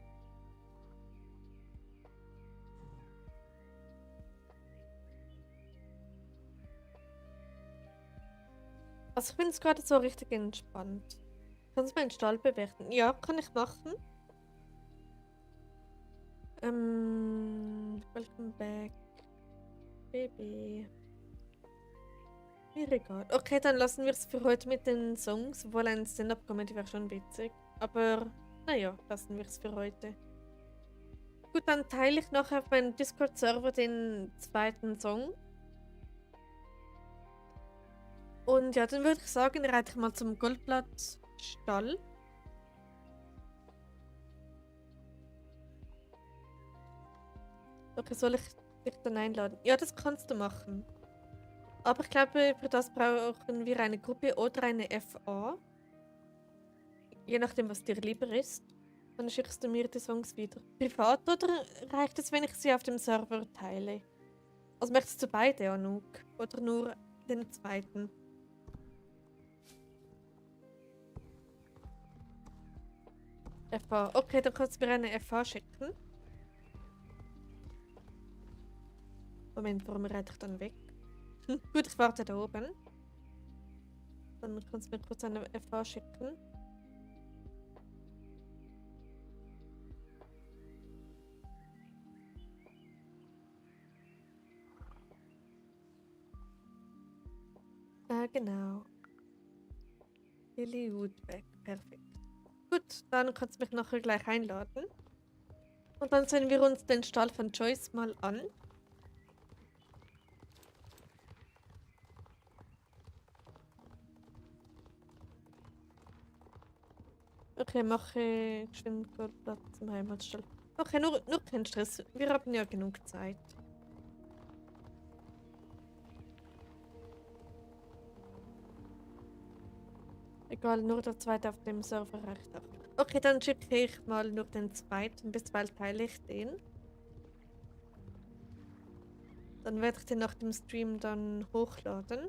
Also ich finde es gerade so richtig entspannt. Kannst du meinen Stall bewerten? Ja, kann ich machen. Welcome back. Baby. Mir egal. Okay, dann lassen wir es für heute mit den Songs. Obwohl ein Stand-up-Comedy wäre schon witzig. Aber naja, lassen wir es für heute. Gut, dann teile ich nachher auf meinen Discord-Server den zweiten Song. Und ja, dann würde ich sagen, reite ich mal zum Goldblatt-Stall. Okay, soll ich dich dann einladen? Ja, das kannst du machen. Aber ich glaube, für das brauchen wir eine Gruppe oder eine FA. Je nachdem, was dir lieber ist. Dann schickst du mir die Songs wieder. Privat oder reicht es, wenn ich sie auf dem Server teile? Also möchtest du beide, Anouk? Oder nur den zweiten? FA. Okay, dann kannst du mir eine FA schicken. Moment, warum reite ich dann weg? Gut, ich warte da oben. Dann kannst du mir kurz eine FA schicken. Genau. Lily Woodbeck, perfekt. Gut, dann kannst du mich nachher gleich einladen. Und dann sehen wir uns den Stall von Joyce mal an. Okay, mache geschwind Platz im Heimatstall. Okay, nur kein Stress. Wir haben ja genug Zeit. Egal, nur der zweite auf dem Server reicht auch. Okay, dann schicke ich mal nur den zweiten. Bis bald teile ich den. Dann werde ich den nach dem Stream dann hochladen.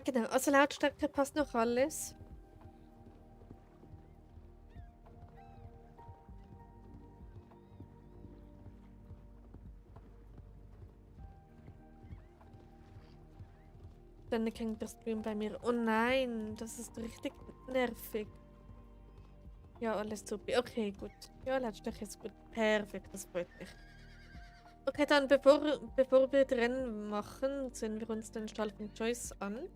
Genau, also Lautstärke passt noch alles. Dann hängt der Stream bei mir. Oh nein, das ist richtig nervig. Ja, alles super. Okay, gut. Ja, Lautstärke ist gut. Perfekt, das freut mich. Okay, dann bevor wir das Rennen machen, sehen wir uns den Stall von Joyce an.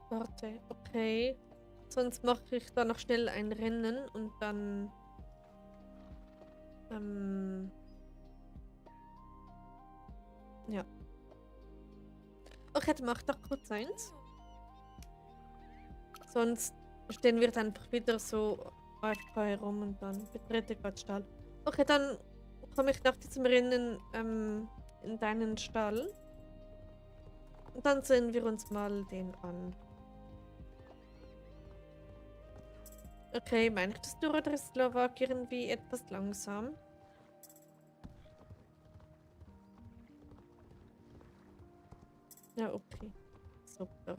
Warte, okay. Sonst mache ich da noch schnell ein Rennen und dann... ja. Okay, dann mach doch kurz eins. Sonst stehen wir dann einfach wieder so AFK herum und dann betrete ich den Stall. Okay, dann komme ich nach diesem Rennen in deinen Stall. Und dann sehen wir uns mal den an. Okay, meine ich das durch oder ist Slowak irgendwie etwas langsam? Ja, okay. Super.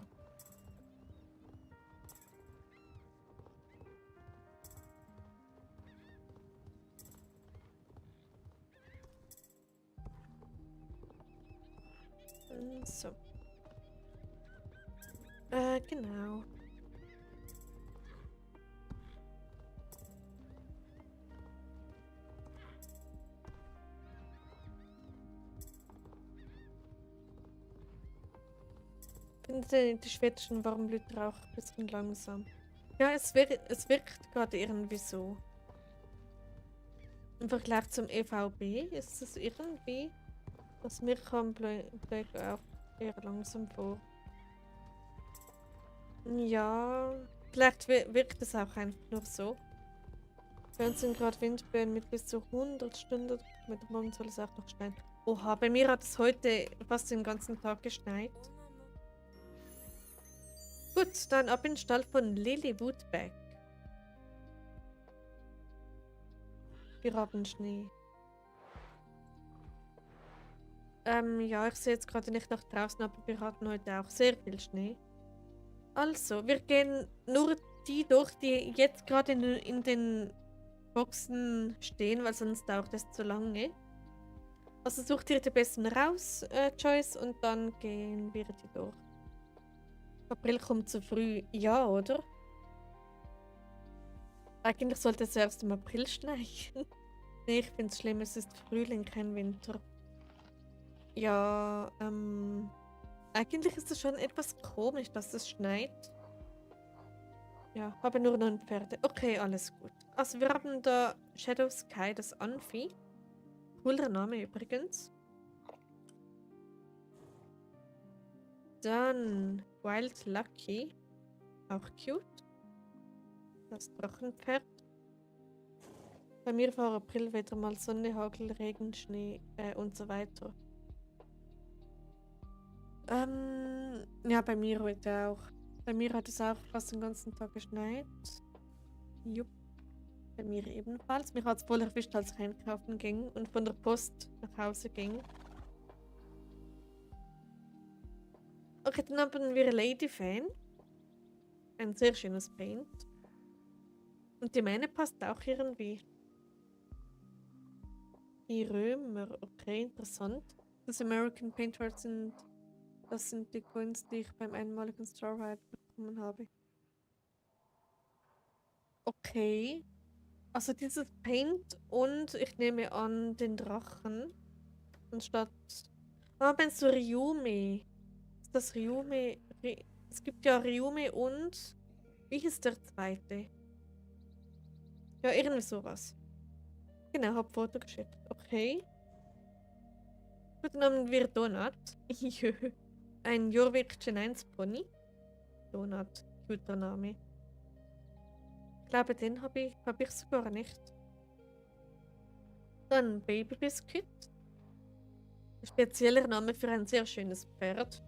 So. Genau. Finde die schwedischen Warmblüter auch ein bisschen langsam. Ja, es wirkt gerade irgendwie so. Im Vergleich zum EVB ist es irgendwie, dass mir kommt auch eher langsam vor. Ja, vielleicht wirkt es auch einfach nur so. Bei uns sind gerade Windböen mit bis zu 100 Stundenkilometer. Morgen soll es auch noch schneien. Oha, bei mir hat es heute fast den ganzen Tag geschneit. Gut, dann ab in den Stall von Lily Woodbeck. Wir haben Schnee. Ja, ich sehe jetzt gerade nicht nach draußen, aber wir hatten heute auch sehr viel Schnee. Also, wir gehen nur die durch, die jetzt gerade in den Boxen stehen, weil sonst dauert es zu lange. Also such dir die besten raus, Joyce, und dann gehen wir die durch. April kommt zu früh. Ja, oder? Eigentlich sollte es erst im April schneien. Nee, ich finde es schlimm, es ist Frühling, kein Winter. Ja, eigentlich ist es schon etwas komisch, dass es schneit. Ja, habe nur 9 Pferde. Okay, alles gut. Also wir haben da Shadow Sky, das Anvieh. Cooler Name übrigens. Dann Wild Lucky. Auch cute. Das Drachenpferd. Bei mir war April wieder mal Sonne, Hagel, Regen, Schnee und so weiter. Ja, bei mir heute auch. Bei mir hat es auch fast den ganzen Tag geschneit. Jupp. Bei mir ebenfalls. Mich hat es voll erwischt, als ich einkaufen ging und von der Post nach Hause ging. Okay, dann haben wir Lady Fan. Ein sehr schönes Paint. Und die Mähne passt auch irgendwie. Die Römer, okay, interessant. Das American Paintwork sind, das sind die Coins, die ich beim einmaligen Star Ride bekommen habe. Okay. Also dieses Paint und ich nehme an den Drachen. Anstatt. Ah, meinst du Ryume? Ist das Ryume? Es gibt ja Ryume und. Wie hieß der zweite? Ja, irgendwie sowas. Genau, hab Foto geschickt. Okay. Gut, dann haben wir Donut. Jö. Ein Jorvik Gen 1 Pony. Donut. Guter Name. Ich glaube, den hab ich sogar nicht. Dann Baby Biscuit. Ein spezieller Name für ein sehr schönes Pferd.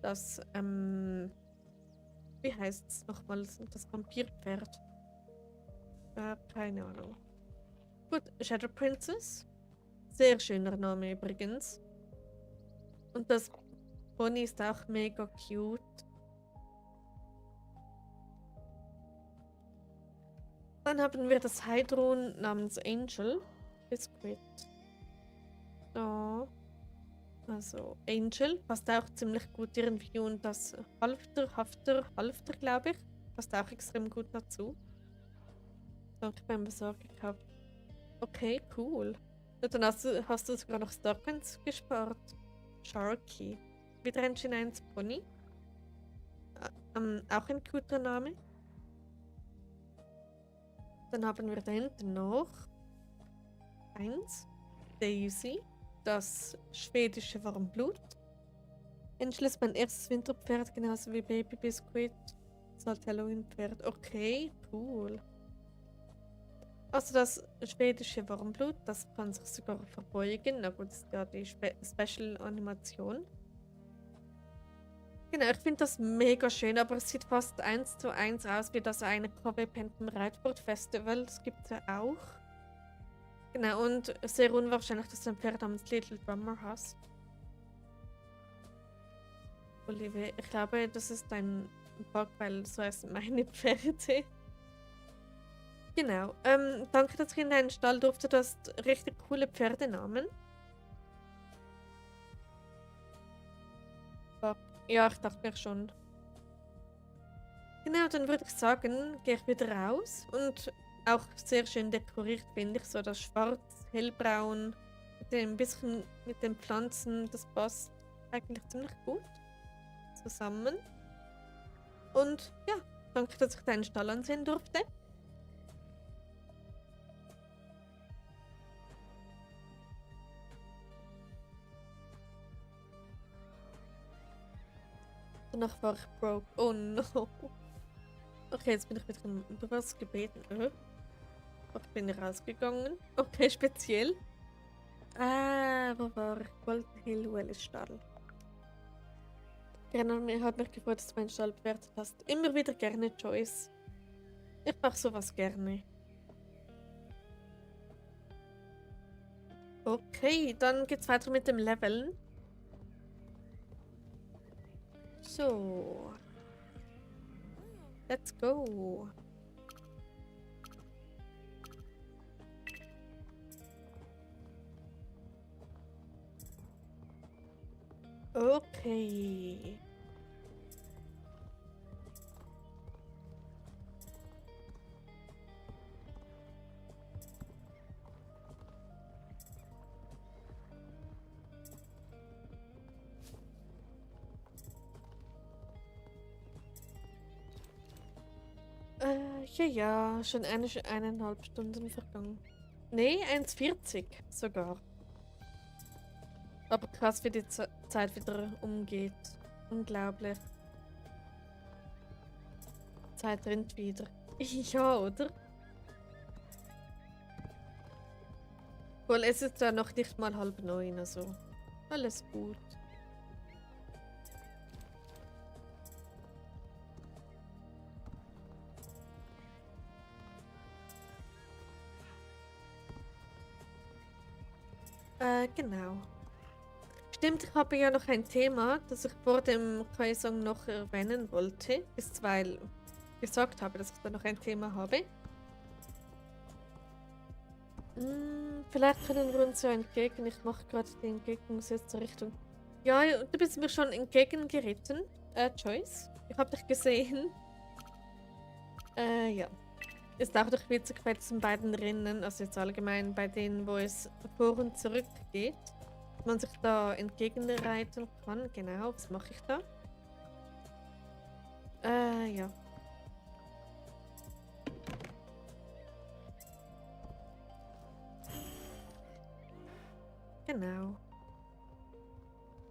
Das, wie heißt es nochmal? Das Vampirpferd. Keine Ahnung. Gut, Shadow Princess. Sehr schöner Name übrigens. Und das Pony ist auch mega cute. Dann haben wir das Hydron namens Angel. Biscuit. So. Also Angel passt auch ziemlich gut irgendwie und das Halfter, glaube ich. Passt auch extrem gut dazu. Danke beim Besorgen gehabt. Okay, cool. Ja, dann hast du sogar noch Starpants gespart. Sharky. Wieder ein Gen 1 Pony. Auch ein guter Name. Dann haben wir da hinten noch eins. Daisy. Das schwedische Warmblut. Angel ist mein erstes Winterpferd, genauso wie Baby Biscuit. Das alte Halloween-Pferd. Okay, cool. Also das schwedische Warmblut, das kann sich sogar verbeugen. Na gut, das ist ja die Special-Animation. Genau, ich finde das mega schön, aber es sieht fast 1:1 aus wie das eine KW Phantom Reitboard Festival. Das gibt es ja auch. Genau, und sehr unwahrscheinlich, dass du ein Pferd namens Little Drummer hast. Olivia, ich glaube, das ist ein Bug, weil so heißen meine Pferde. Genau, danke, dass ich in deinen Stall durfte. Du hast richtig coole Pferdenamen. Ja, ich dachte mir schon. Genau, dann würde ich sagen, gehe ich wieder raus und auch sehr schön dekoriert finde ich so das Schwarz, Hellbraun mit dem bisschen mit den Pflanzen, das passt eigentlich ziemlich gut zusammen. Und ja, danke, dass ich deinen Stall ansehen durfte. Danach war ich broke. Oh no. Okay, jetzt bin ich wieder du warst gebeten. Ich bin rausgegangen. Okay, speziell. Wo war ich? Golden Hill Wellness Stall. Gerne, mir hat mich gefreut, dass du meinen Stall bewertet hast. Immer wieder gerne, Joyce. Ich mache sowas gerne. Okay, dann geht's weiter mit dem Leveln. So. Let's go. Okay. Ja, schon 1,5 Stunden vergangen. Nee, 1,40 sogar. Aber krass, wie die Zeit wieder umgeht. Unglaublich. Zeit rennt wieder. Ja, oder? Wohl, es ist ja noch nicht mal 8:30, also alles gut. Genau. Stimmt, ich habe ja noch ein Thema, das ich vor dem Kaisong noch erwähnen wollte, ist, weil ich gesagt habe, dass ich da noch ein Thema habe. Vielleicht können wir uns ja entgegen. Ich mache gerade die entgegengesetzte Richtung. Ja, du bist mir schon entgegengeritten, Joyce. Ich habe dich gesehen. Ja. Ist auch doch witzig bei diesen beiden Rennen, also jetzt allgemein bei denen, wo es vor und zurück geht. Man sich da entgegenreiten kann. Genau, was mache ich da? Ja. Genau.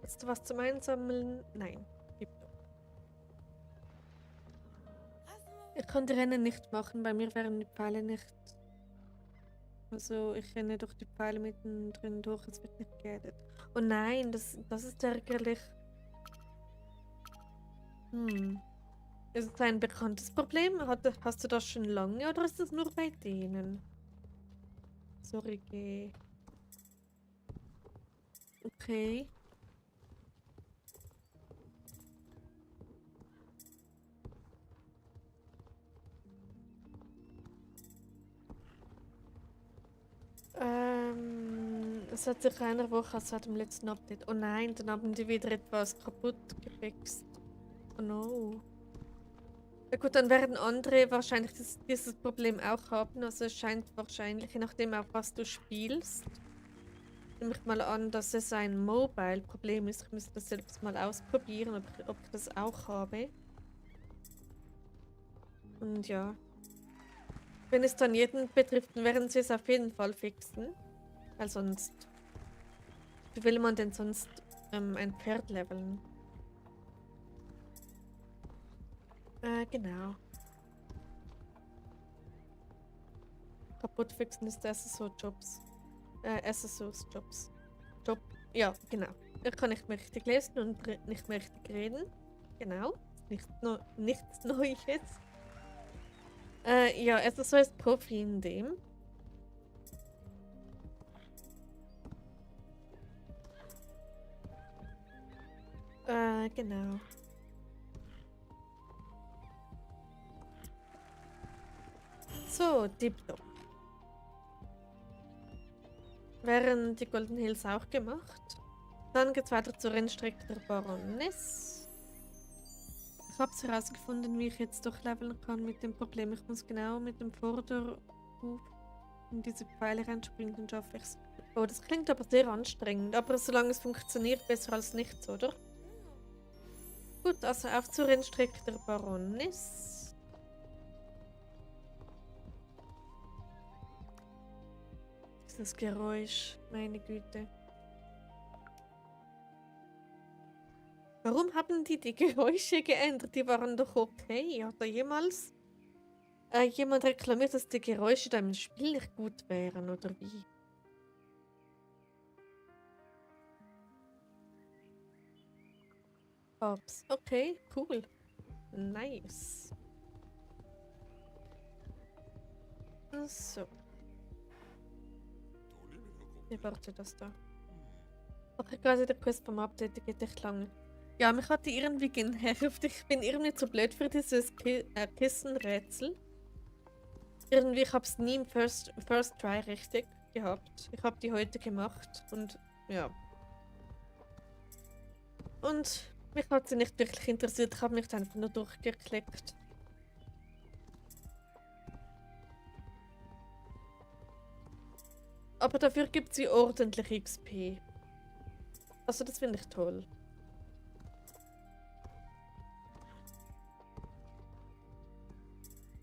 Hast du was zum Einsammeln? Nein. Gibt doch. Ich kann die Rennen nicht machen, bei mir wären die Pfeile nicht. Also ich renne durch die Pfeile mittendrin durch, es wird nicht geaddet. Oh nein, das ist ärgerlich. Ist es ein bekanntes Problem? Hast du das schon lange oder ist das nur bei denen? Sorry, geh. Okay. Es hat sich eine Woche seit dem letzten Update. Oh nein, dann haben die wieder etwas kaputt gefixt. Oh no. Ja gut, dann werden andere wahrscheinlich dieses Problem auch haben. Also es scheint wahrscheinlich, je nachdem auf was du spielst, nehme ich mal an, dass es ein Mobile-Problem ist. Ich müsste das selbst mal ausprobieren, ob ich das auch habe. Und ja. Wenn es dann jeden betrifft, dann werden sie es auf jeden Fall fixen. Weil sonst... Wie will man denn sonst ein Pferd leveln? Genau. Kaputt fixen ist SSO-Jobs. SSOs-Jobs. Job. Ja, genau. Ich kann nicht mehr richtig lesen und nicht mehr richtig reden. Genau. Nichts Neues. Ja, SSO ist Profi in dem. Genau. So, tipptopp. Wären die Golden Hills auch gemacht. Dann geht's weiter zur Rennstrecke der Baroness. Ich habe es herausgefunden, wie ich jetzt durchleveln kann mit dem Problem. Ich muss genau mit dem Vorderhuf in diese Pfeile reinspringen, dann schaffe ich es. Oh, das klingt aber sehr anstrengend. Aber solange es funktioniert, besser als nichts, oder? Gut, also auf zur Rennstrecke der Baroness. Dieses Geräusch, meine Güte. Warum haben die Geräusche geändert? Die waren doch okay. Hat da jemals jemand reklamiert, dass die Geräusche da im Spiel nicht gut wären, oder wie? Ups. Okay, cool. Nice. So. Wie warte das da? Okay, gerade der Quest vom Update, die geht echt lang. Ja, mich hat die irgendwie genervt. Ich bin irgendwie zu blöd für dieses Kissenrätsel. Irgendwie, ich habe es nie im First Try richtig gehabt. Ich habe die heute gemacht und ja. Und mich hat sie nicht wirklich interessiert. Ich habe mich einfach nur durchgeklickt. Aber dafür gibt sie ordentlich XP. Also das finde ich toll.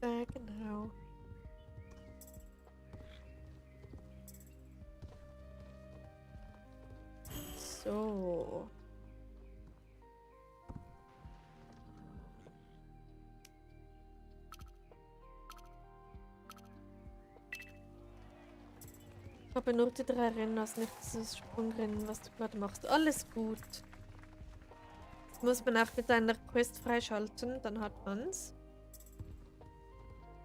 Genau. So. Ich habe nur die 3 Rennen, also nicht dieses Sprungrennen, was du gerade machst. Alles gut. Das muss man auch mit einer Quest freischalten, dann hat man's.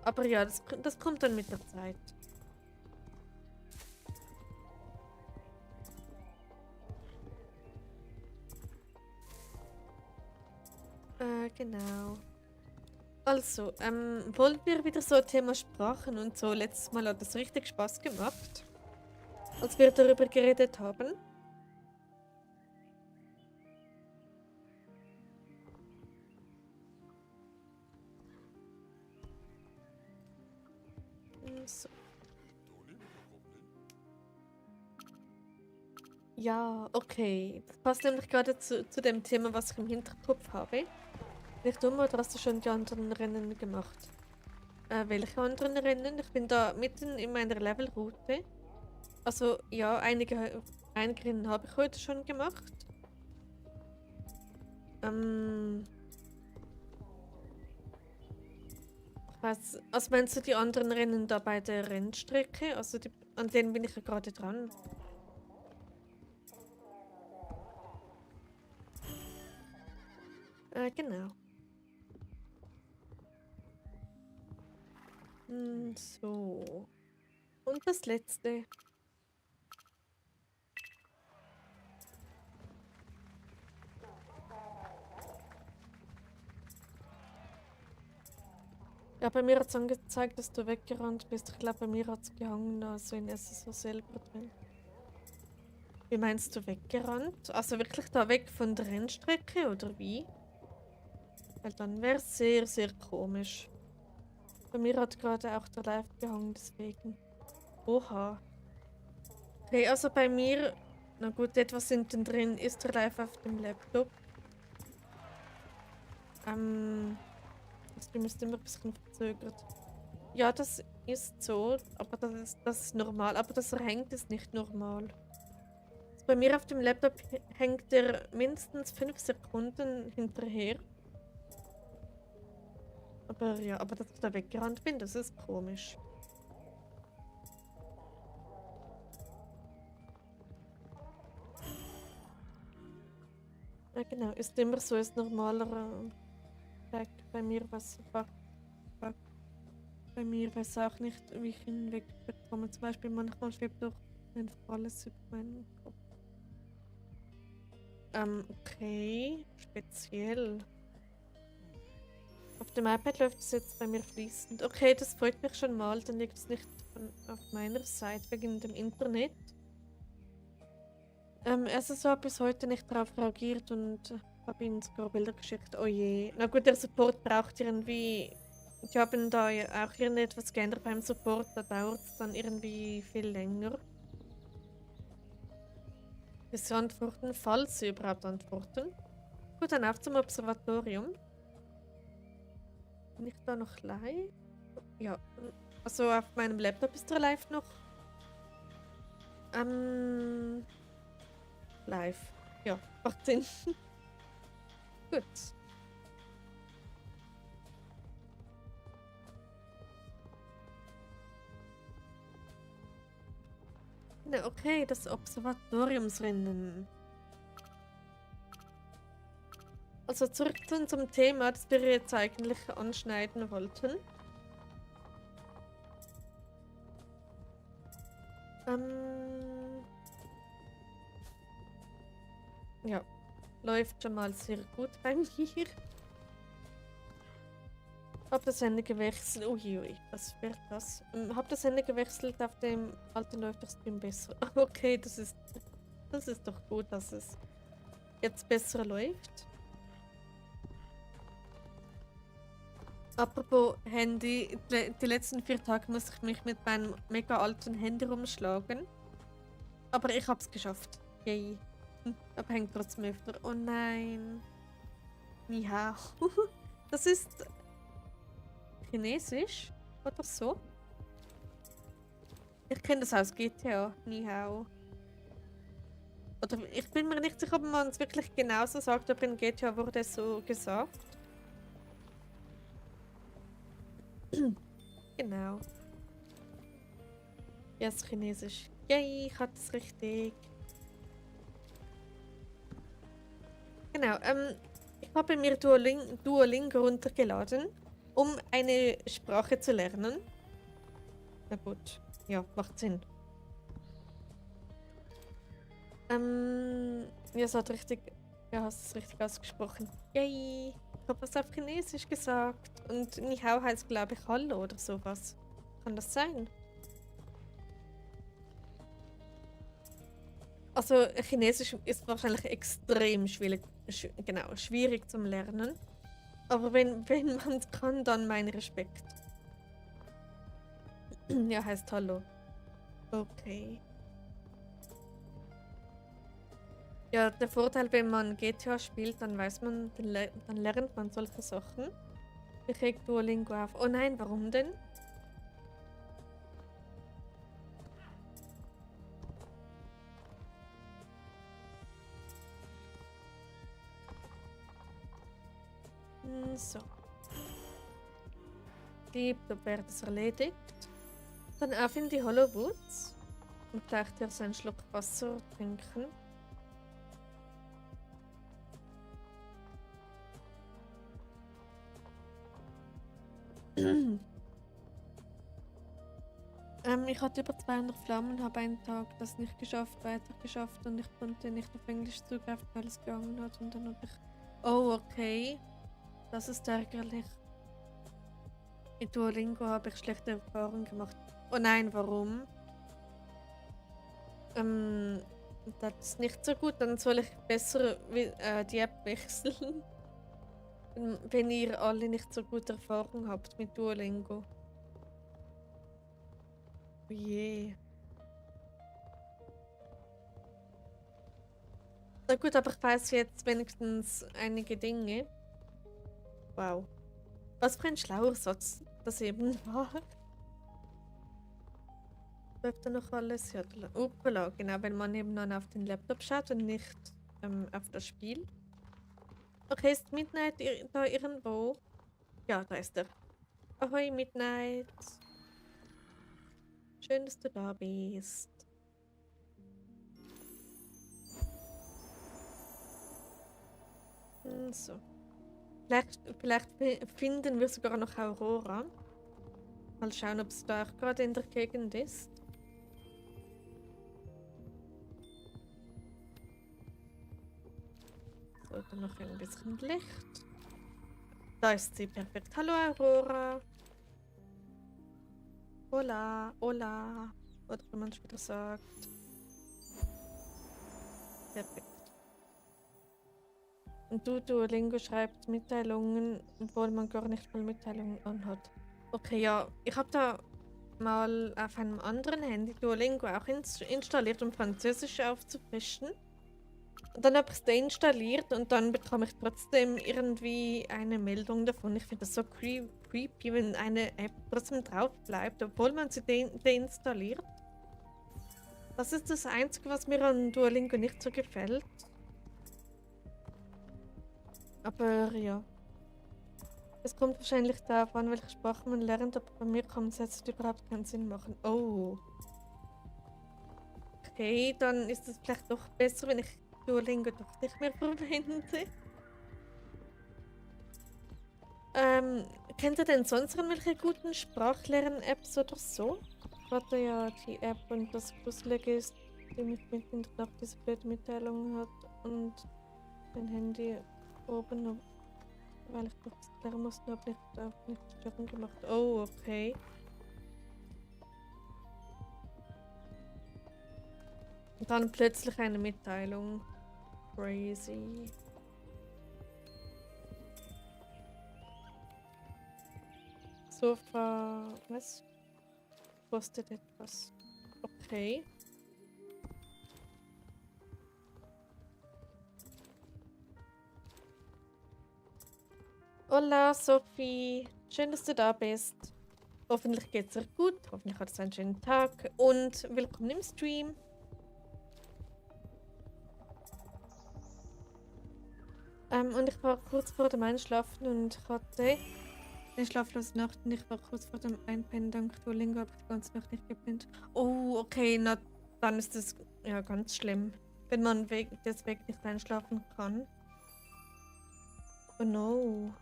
Aber ja, das kommt dann mit der Zeit. Genau. Also, wollen wir wieder so Thema Sprachen und so. Letztes Mal hat das richtig Spaß gemacht, als wir darüber geredet haben. So. Ja, okay. Das passt nämlich gerade zu dem Thema, was ich im Hinterkopf habe. Nicht dumm, oder hast du schon die anderen Rennen gemacht? Welche anderen Rennen? Ich bin da mitten in meiner Levelroute. Also ja, einige Rennen habe ich heute schon gemacht. Also meinst du die anderen Rennen da bei der Rennstrecke? Also an denen bin ich ja gerade dran. Genau. So. Und das letzte. Ja, bei mir hat es angezeigt, dass du weggerannt bist. Ich glaube, bei mir hat es gehangen, also in SSO selber drin. Wie meinst du weggerannt? Also wirklich da weg von der Rennstrecke oder wie? Weil dann wäre es sehr, sehr komisch. Bei mir hat gerade auch der Live gehangen, deswegen. Oha. Okay, also bei mir, na gut, etwas hinten drin ist der Live auf dem Laptop. Das Stream ist immer ein bisschen verzögert. Ja, das ist so, aber das ist normal. Aber das hängt ist nicht normal. Also bei mir auf dem Laptop hängt der mindestens 5 Sekunden hinterher. Aber ja, aber dass ich da weggerannt bin, das ist komisch. Ja genau, ist immer so, ist normaler Tag. Bei mir was bei mir weiß auch nicht, wie ich ihn wegbekomme. Zum Beispiel manchmal schwebt doch einfach alles über meinen Kopf. Okay, speziell. Auf dem iPad läuft es jetzt bei mir fließend. Okay, das freut mich schon mal. Dann liegt es nicht auf meiner Seite wegen dem Internet. SSO hat bis heute nicht darauf reagiert und habe ihnen sogar Bilder geschickt. Oh je. Na gut, der Support braucht irgendwie. Die haben da ja auch irgendetwas geändert beim Support. Da dauert es dann irgendwie viel länger. Bis sie antworten, falls sie überhaupt antworten. Gut, dann auf zum Observatorium. Bin ich da noch live? Ja, also auf meinem Laptop ist er live noch. Live. Ja, macht Sinn. Gut. Na, okay, das Observatoriumsrennen. Also zurück zu unserem Thema, das wir jetzt eigentlich anschneiden wollten. Ja. läuft schon mal sehr gut bei mir. Hab das Handy gewechselt. Uiui, was wird das? Hab das Handy gewechselt, auf dem alten läuft das Stream besser. Okay, das ist doch gut, dass es jetzt besser läuft. Apropos Handy, die letzten 4 Tage muss ich mich mit meinem mega alten Handy rumschlagen. Aber ich hab's geschafft. Yay. Aber hängt trotzdem öfter. Oh nein. Ni hao. Das ist Chinesisch oder so. Ich kenne das aus GTA. Ni hao. Oder ich bin mir nicht sicher, ob man es wirklich genauso sagt, aber in GTA wurde es so gesagt. Genau. Ja, es ist Chinesisch. Yay, ich hatte es richtig. Genau, ich habe mir Duolingo runtergeladen, um eine Sprache zu lernen. Na gut, ja, macht Sinn. Ja, es hat richtig, ja, hast es richtig ausgesprochen. Yay, ich habe was auf Chinesisch gesagt. Und Ni hao heißt, glaube ich, Hallo oder sowas. Kann das sein? Also, Chinesisch ist wahrscheinlich extrem schwierig zum Lernen. Aber wenn man es kann, dann mein Respekt. Ja, heißt Hallo. Okay. Ja, der Vorteil, wenn man GTA spielt, dann weiß man, dann lernt man solche Sachen. Ich krieg Duolingo auf. Oh nein, warum denn? So. Die wäre das erledigt. Dann auf in die Hollow Woods. Und gleich erst einen Schluck Wasser trinken. Ich hatte über 200 Flammen, habe einen Tag das nicht geschafft, weiter geschafft und ich konnte nicht auf Englisch zugreifen, weil es gegangen hat und dann habe ich... Oh, okay. Das ist ärgerlich. In Duolingo habe ich schlechte Erfahrungen gemacht. Oh nein, warum? Das ist nicht so gut, dann soll ich besser die App wechseln. Wenn ihr alle nicht so gute Erfahrung habt mit Duolingo. Oh je. Na gut, aber ich weiß jetzt wenigstens einige Dinge. Wow. Was für ein schlauer Satz das eben war. Läuft da noch alles? Ja, Upala, genau, wenn man eben dann auf den Laptop schaut und nicht auf das Spiel. Okay, ist Midnight da irgendwo? Ja, da ist er. Ahoi, Midnight. Schön, dass du da bist. So. Vielleicht finden wir sogar noch Aurora. Mal schauen, ob es da auch gerade in der Gegend ist. So, dann noch ein bisschen Licht. Da ist sie, perfekt. Hallo Aurora. Hola, hola. Oder wie man später sagt. Perfekt. Und Duolingo schreibt Mitteilungen, obwohl man gar nicht mal Mitteilungen anhat. Okay, ja, ich habe da mal auf einem anderen Handy Duolingo auch installiert, um Französisch aufzufrischen. Und dann habe ich es deinstalliert und dann bekam ich trotzdem irgendwie eine Meldung davon. Ich finde das so creepy, wenn eine App trotzdem drauf bleibt, obwohl man sie deinstalliert. Das ist das Einzige, was mir an Duolingo nicht so gefällt. Aber ja. Es kommt wahrscheinlich darauf an, welche Sprache man lernt, aber bei mir kann es jetzt überhaupt keinen Sinn machen. Oh. Okay, dann ist es vielleicht doch besser, wenn ich Duolingo doch nicht mehr verwende. Kennt ihr denn sonst irgendwelche guten Sprachlern-Apps oder so? Gerade ja die App und das Gruselige ist, die mit mitten in der Nacht diese blöde Mitteilung hat und mein Handy oben, weil ich das klären musste, habe nicht stören gemacht. Oh, okay. Und dann plötzlich eine Mitteilung. Crazy. Sofa. Was? Kostet etwas. Okay. Hola, Sophie. Schön, dass du da bist. Hoffentlich geht's dir gut. Hoffentlich hattest du einen schönen Tag. Und willkommen im Stream. Und ich war kurz vor dem Einschlafen und ich hatte eine schlaflose Nacht und ich war kurz vor dem Einpennen dank Duolingo, habe ich die ganze Nacht nicht gepennt. Oh, okay, na, dann ist das ja ganz schlimm, wenn man deswegen nicht einschlafen kann. Oh no.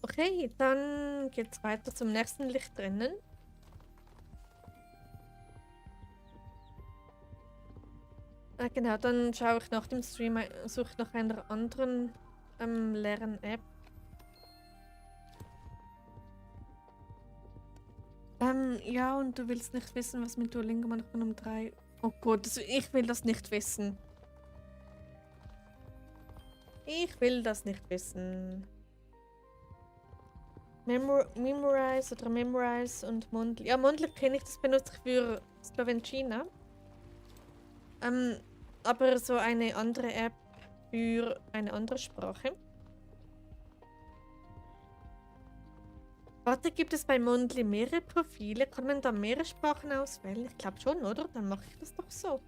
Okay, dann geht's weiter zum nächsten Lichtrennen. Genau, dann schaue ich nach dem Stream, suche ich nach einer anderen Lern-App. Ja, und du willst nicht wissen, was mit Duolingo manchmal um 3... Oh Gott, ich will das nicht wissen. Ich will das nicht wissen. Memorize oder Memorize und Mondly. Ja, Mondly kenne ich, das benutze ich für Slowenchina. Aber so eine andere App für eine andere Sprache. Warte, gibt es bei Mondly mehrere Profile? Kann man da mehrere Sprachen auswählen? Ich glaube schon, oder? Dann mache ich das doch so.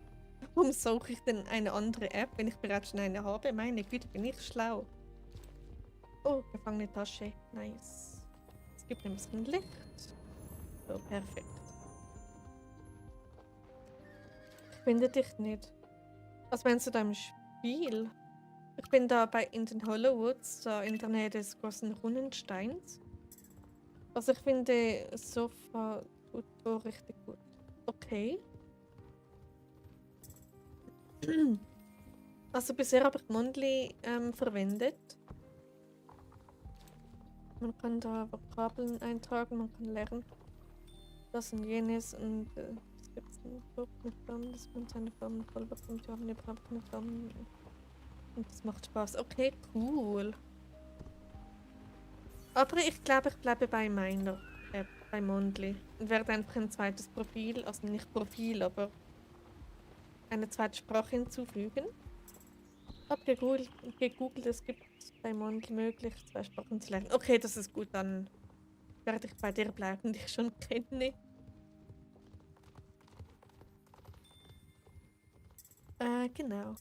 Warum suche ich denn eine andere App, wenn ich bereits schon eine habe? Meine Güte, bin ich schlau. Oh, gefangene Tasche. Nice. Es gibt ein bisschen Licht. So, perfekt. Ich finde dich nicht. Was meinst du da im Spiel? Ich bin da in den Hollowwoods, da in der Nähe des großen Runensteins. Also ich finde Sofa tut so richtig gut. Okay. Also bisher habe ich Mondly verwendet. Man kann da Vokabeln eintragen, man kann lernen. Das und jenes und es gibt einen Druck mit Formen, dass man seine Formen voll bekommt. Wir haben überhaupt keine Formen. Und das macht Spaß. Okay, cool. Aber ich glaube, ich bleibe bei meiner App, bei Mondly. Und werde einfach ein zweites Profil, also nicht Profil, aber eine zweite Sprache hinzufügen. Hab gegoogelt, es gibt bei Mondly möglich, 2 Sprachen zu lernen. Okay, das ist gut, dann werde ich bei dir bleiben, die ich schon kenne. Genau.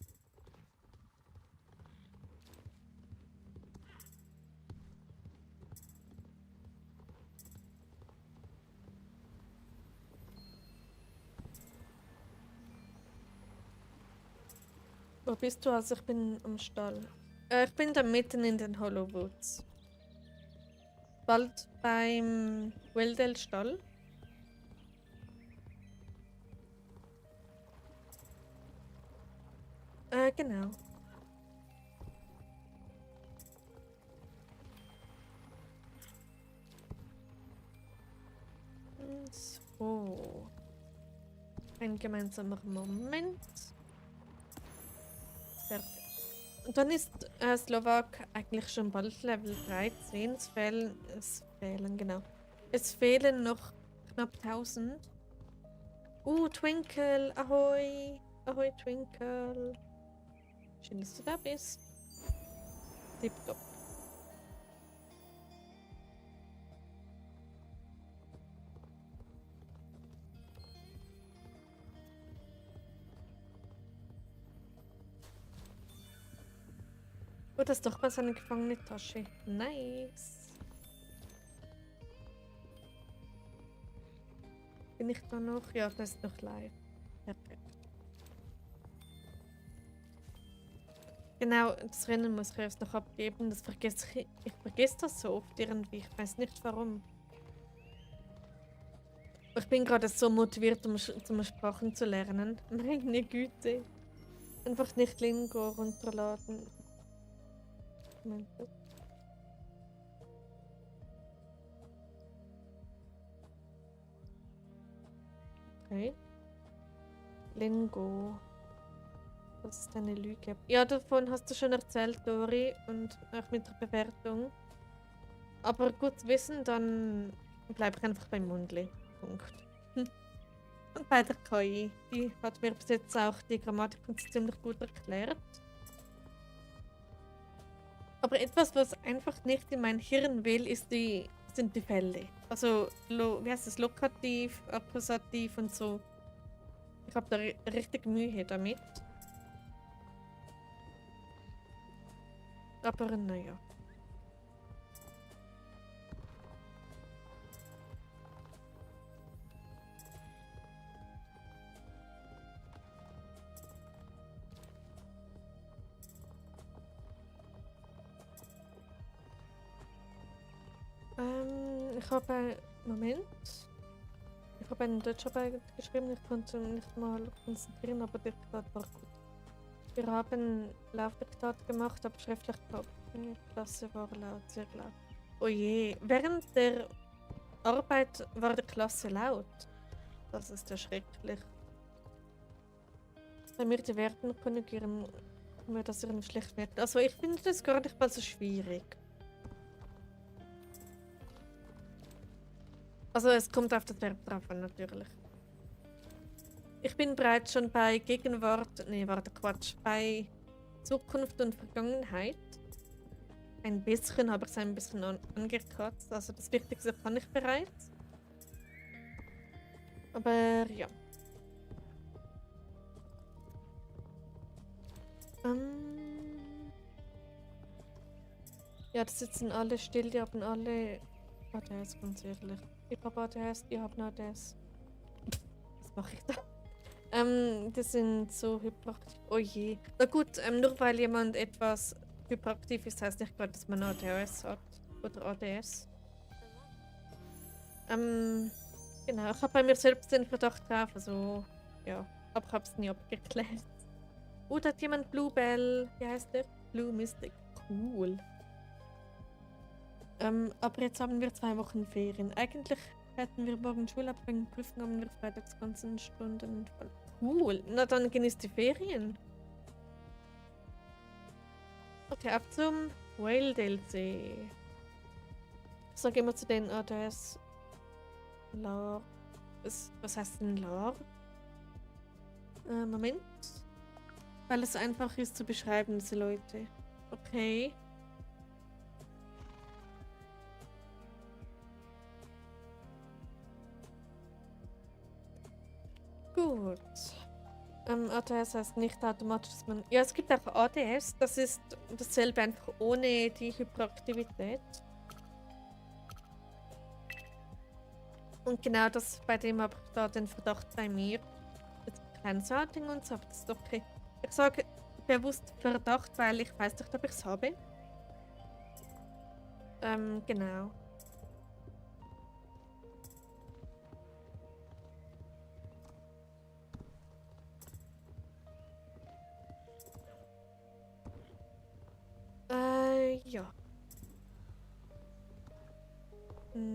Wo bist du? Also ich bin am Stall. Ich bin da mitten in den Hollowwoods. Bald beim Wildell-Stall. Genau. So. Ein gemeinsamer Moment. Perfekt. Und dann ist Slowak eigentlich schon bald Level 13. Genau. Es fehlen noch knapp 1000. Twinkle, ahoi. Ahoi, Twinkle. Schön, dass du da bist. Tipptopp. Oh, das ist doch mal so eine gefangene Tasche. Nice. Bin ich da noch? Ja, das ist noch live. Perfekt. Genau, das Rennen muss ich erst noch abgeben. Das vergesse ich vergesse das so oft irgendwie. Ich weiß nicht warum. Ich bin gerade so motiviert, um Sprachen zu lernen. Meine Güte. Einfach nicht Lingo runterladen. Moment. Okay. Lingo. Das ist eine Lüge. Ja, davon hast du schon erzählt, Dori, und auch mit der Bewertung. Aber gut zu wissen, dann bleibe ich einfach beim Mundli. Punkt. Und bei der KI, die hat mir bis jetzt auch die Grammatik ziemlich gut erklärt. Aber etwas, was einfach nicht in mein Hirn will, sind die Fälle. Also, wie heißt das? Lokativ, Akkusativ und so. Ich habe da richtig Mühe damit. Aber naja. Ich habe... Moment. Ich habe einen Deutscharbeit geschrieben, ich konnte mich nicht mal konzentrieren, aber der Diktat war gut. Wir haben Laufdiktat gemacht, aber schriftlich die Klasse war laut, sehr laut. Oh je, während der Arbeit war die Klasse laut. Das ist ja schrecklich. Wenn wir die Werten konjugieren, können wir das irgendwie schlecht merken. Also ich finde das gar nicht mal so schwierig. Also es kommt auf das Verb drauf an, natürlich. Ich bin bereits schon bei Gegenwart, nee, warte, Quatsch, bei Zukunft und Vergangenheit. Ein bisschen habe ich es ein bisschen angekratzt, also das Wichtigste kann ich bereits. Aber ja. Ja, das sitzen alle still, die haben alle ADS, ganz ehrlich. Ich habe ADS, die haben ADS. Was mache ich da? Die sind so hyperaktiv. Oh je. Na gut, nur weil jemand etwas hyperaktiv ist, heißt nicht gerade, dass man ADHS hat. Oder ADS. Genau, ich habe bei mir selbst den Verdacht drauf, also ja, aber ich habe es nie abgeklärt. Da hat jemand Bluebell, wie heißt der? Blue Mystic. Cool. Aber jetzt haben wir 2 Wochen Ferien. Eigentlich hätten wir morgen Schule, aber wegen Prüfung haben wir freitags ganzen Stunden. Cool. Na dann genießt die Ferien. Okay, ab zum Whale-DLC. Ich sage immer zu den ADS LAR. Was heißt denn LAR? Moment. Weil es einfach ist zu beschreiben, diese Leute. Okay. Gut. ADS heißt nicht automatisch, dass man... Ja, es gibt auch ADS, das ist dasselbe, einfach ohne die Hyperaktivität. Und genau das, bei dem habe ich da den Verdacht bei mir. Jetzt kein Sorting und so, aber das ist okay. Ich sage bewusst Verdacht, weil ich weiß nicht, ob ich es habe. Genau. Ja.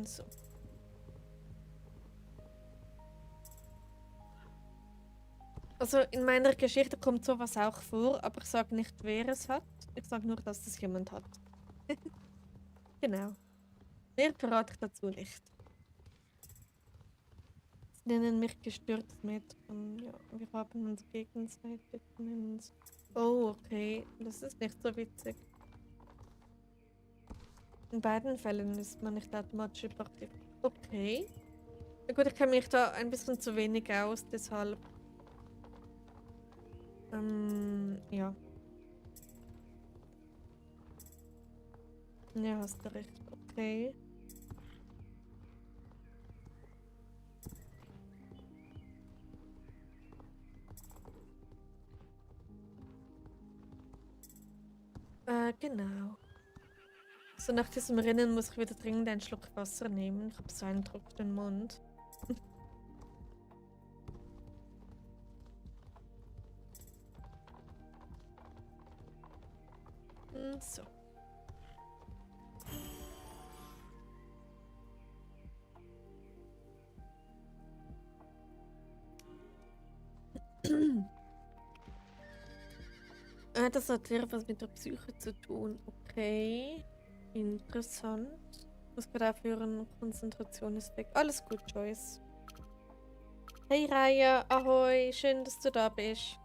So. Also in meiner Geschichte kommt sowas auch vor, aber ich sage nicht, wer es hat. Ich sage nur, dass es jemand hat. Genau. Mehr verrate ich dazu nicht. Sie nennen mich gestörtes Mädchen. Ja, wir haben uns gegenseitig genannt. Oh, okay. Das ist nicht so witzig. In beiden Fällen ist man nicht automatisch hyperaktiv. Okay. Na gut, ich kenne mich da ein bisschen zu wenig aus, deshalb. Ja. Ja, hast du recht. Okay. Genau. So nach diesem Rennen muss ich wieder dringend einen Schluck Wasser nehmen. Ich habe so einen trockenen Mund. So. Das hat wieder was mit der Psyche zu tun. Okay. Interessant. Muss gerade aufhören. Konzentration ist weg. Alles gut, Joyce. Hey Raya, ahoi. Schön, dass du da bist.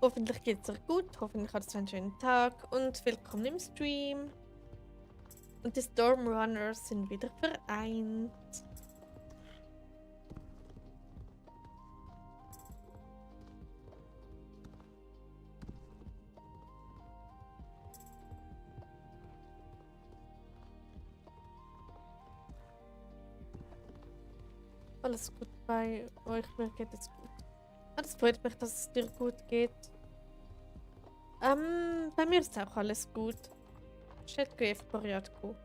Hoffentlich geht's dir gut. Hoffentlich hattest du einen schönen Tag. Und willkommen im Stream. Und die Stormrunners sind wieder vereint. Alles gut bei euch, mir geht es gut. Das freut mich, dass es dir gut geht. Bei mir ist auch alles gut. Všetko je v poriadku.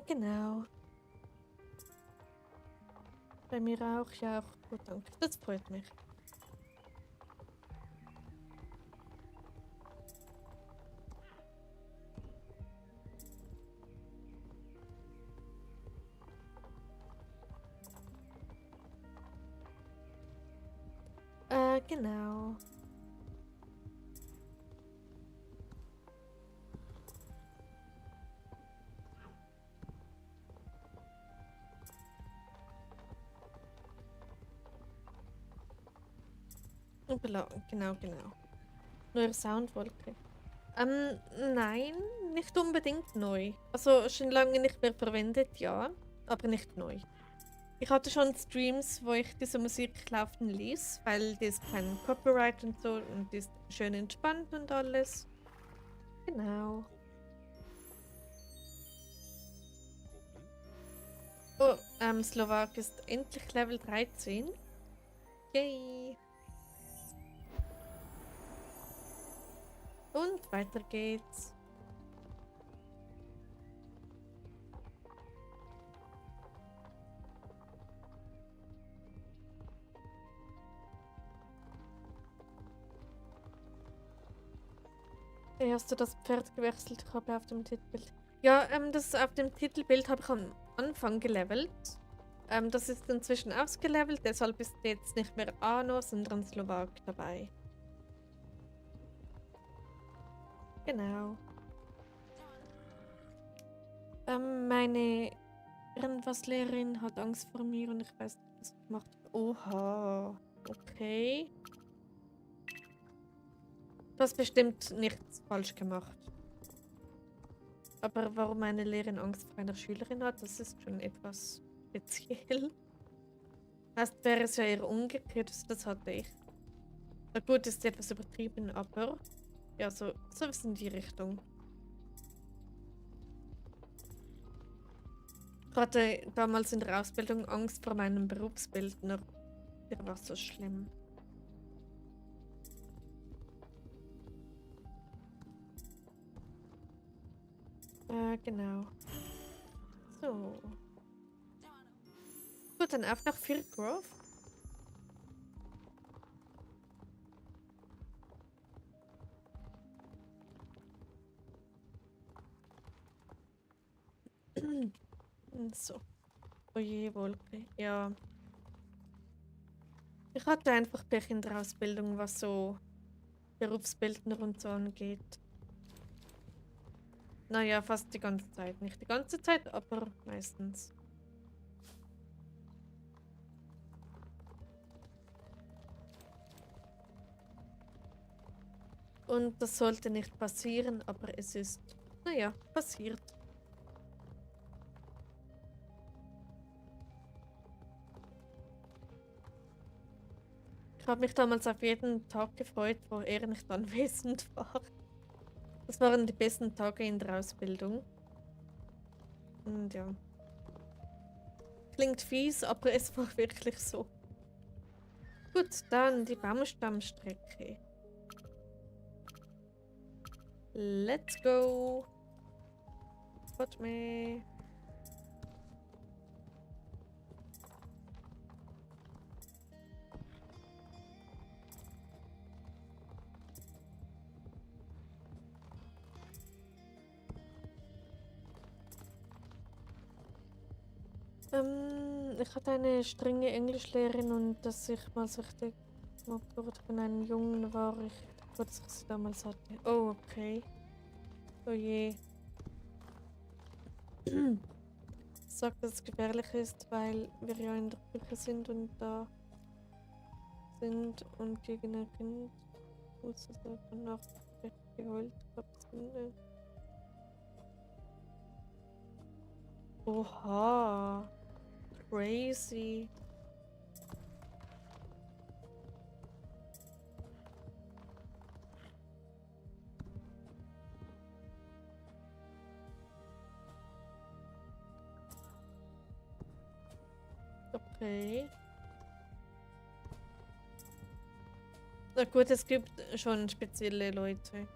Genau. Bei mir auch, ja auch gut, danke. Das freut mich. Genau. Genau, genau. Neue Soundwolke. Nein, nicht unbedingt neu. Also schon lange nicht mehr verwendet, ja, aber nicht neu. Ich hatte schon Streams, wo ich diese Musik laufen ließ, weil die ist kein Copyright und so und die ist schön entspannt und alles. Genau. Oh, Slowak ist endlich Level 13. Yay. Und weiter geht's. Hey, hast du das Pferd gewechselt? Ich habe auf dem Titelbild. Ja, das auf dem Titelbild habe ich am Anfang gelevelt. Das ist inzwischen ausgelevelt, deshalb ist jetzt nicht mehr Arno, sondern Slowak dabei. Genau. Meine Irgendwas-Lehrerin hat Angst vor mir und ich weiß nicht, was ich gemacht habe. Oha. Okay. Du hast bestimmt nichts falsch gemacht. Aber warum meine Lehrerin Angst vor einer Schülerin hat, das ist schon etwas speziell. Erst wäre es ja eher umgekehrt, also das hatte ich. Na gut, ist etwas übertrieben, aber ja, so was in die Richtung. Ich hatte damals in der Ausbildung Angst vor meinem Berufsbildner. Der war so schlimm. Genau. So. Gut, dann auf nach Firgrove. So. Oje, Wolke. Ja. Ich hatte einfach Pech in der Ausbildung, was so Berufsbildner und so angeht. Naja, fast die ganze Zeit. Nicht die ganze Zeit, aber meistens. Und das sollte nicht passieren, aber es ist, naja, passiert. Ich habe mich damals auf jeden Tag gefreut, wo er nicht anwesend war. Das waren die besten Tage in der Ausbildung. Und ja. Klingt fies, aber es war wirklich so. Gut, dann die Baumstammstrecke. Let's go. sofort mehr. Ich hatte eine strenge Englischlehrerin und dass ich mal so richtig gemobbt wurde von einem Jungen war ich, als ich sie damals hatte. Oh, okay. Oh je. Sagt, dass es gefährlich ist, weil wir ja in der Küche sind und da sind und gegen ein Kind muss es davon nach geholt. Oha. Crazy. Okay. Na gut, es gibt schon spezielle Leute.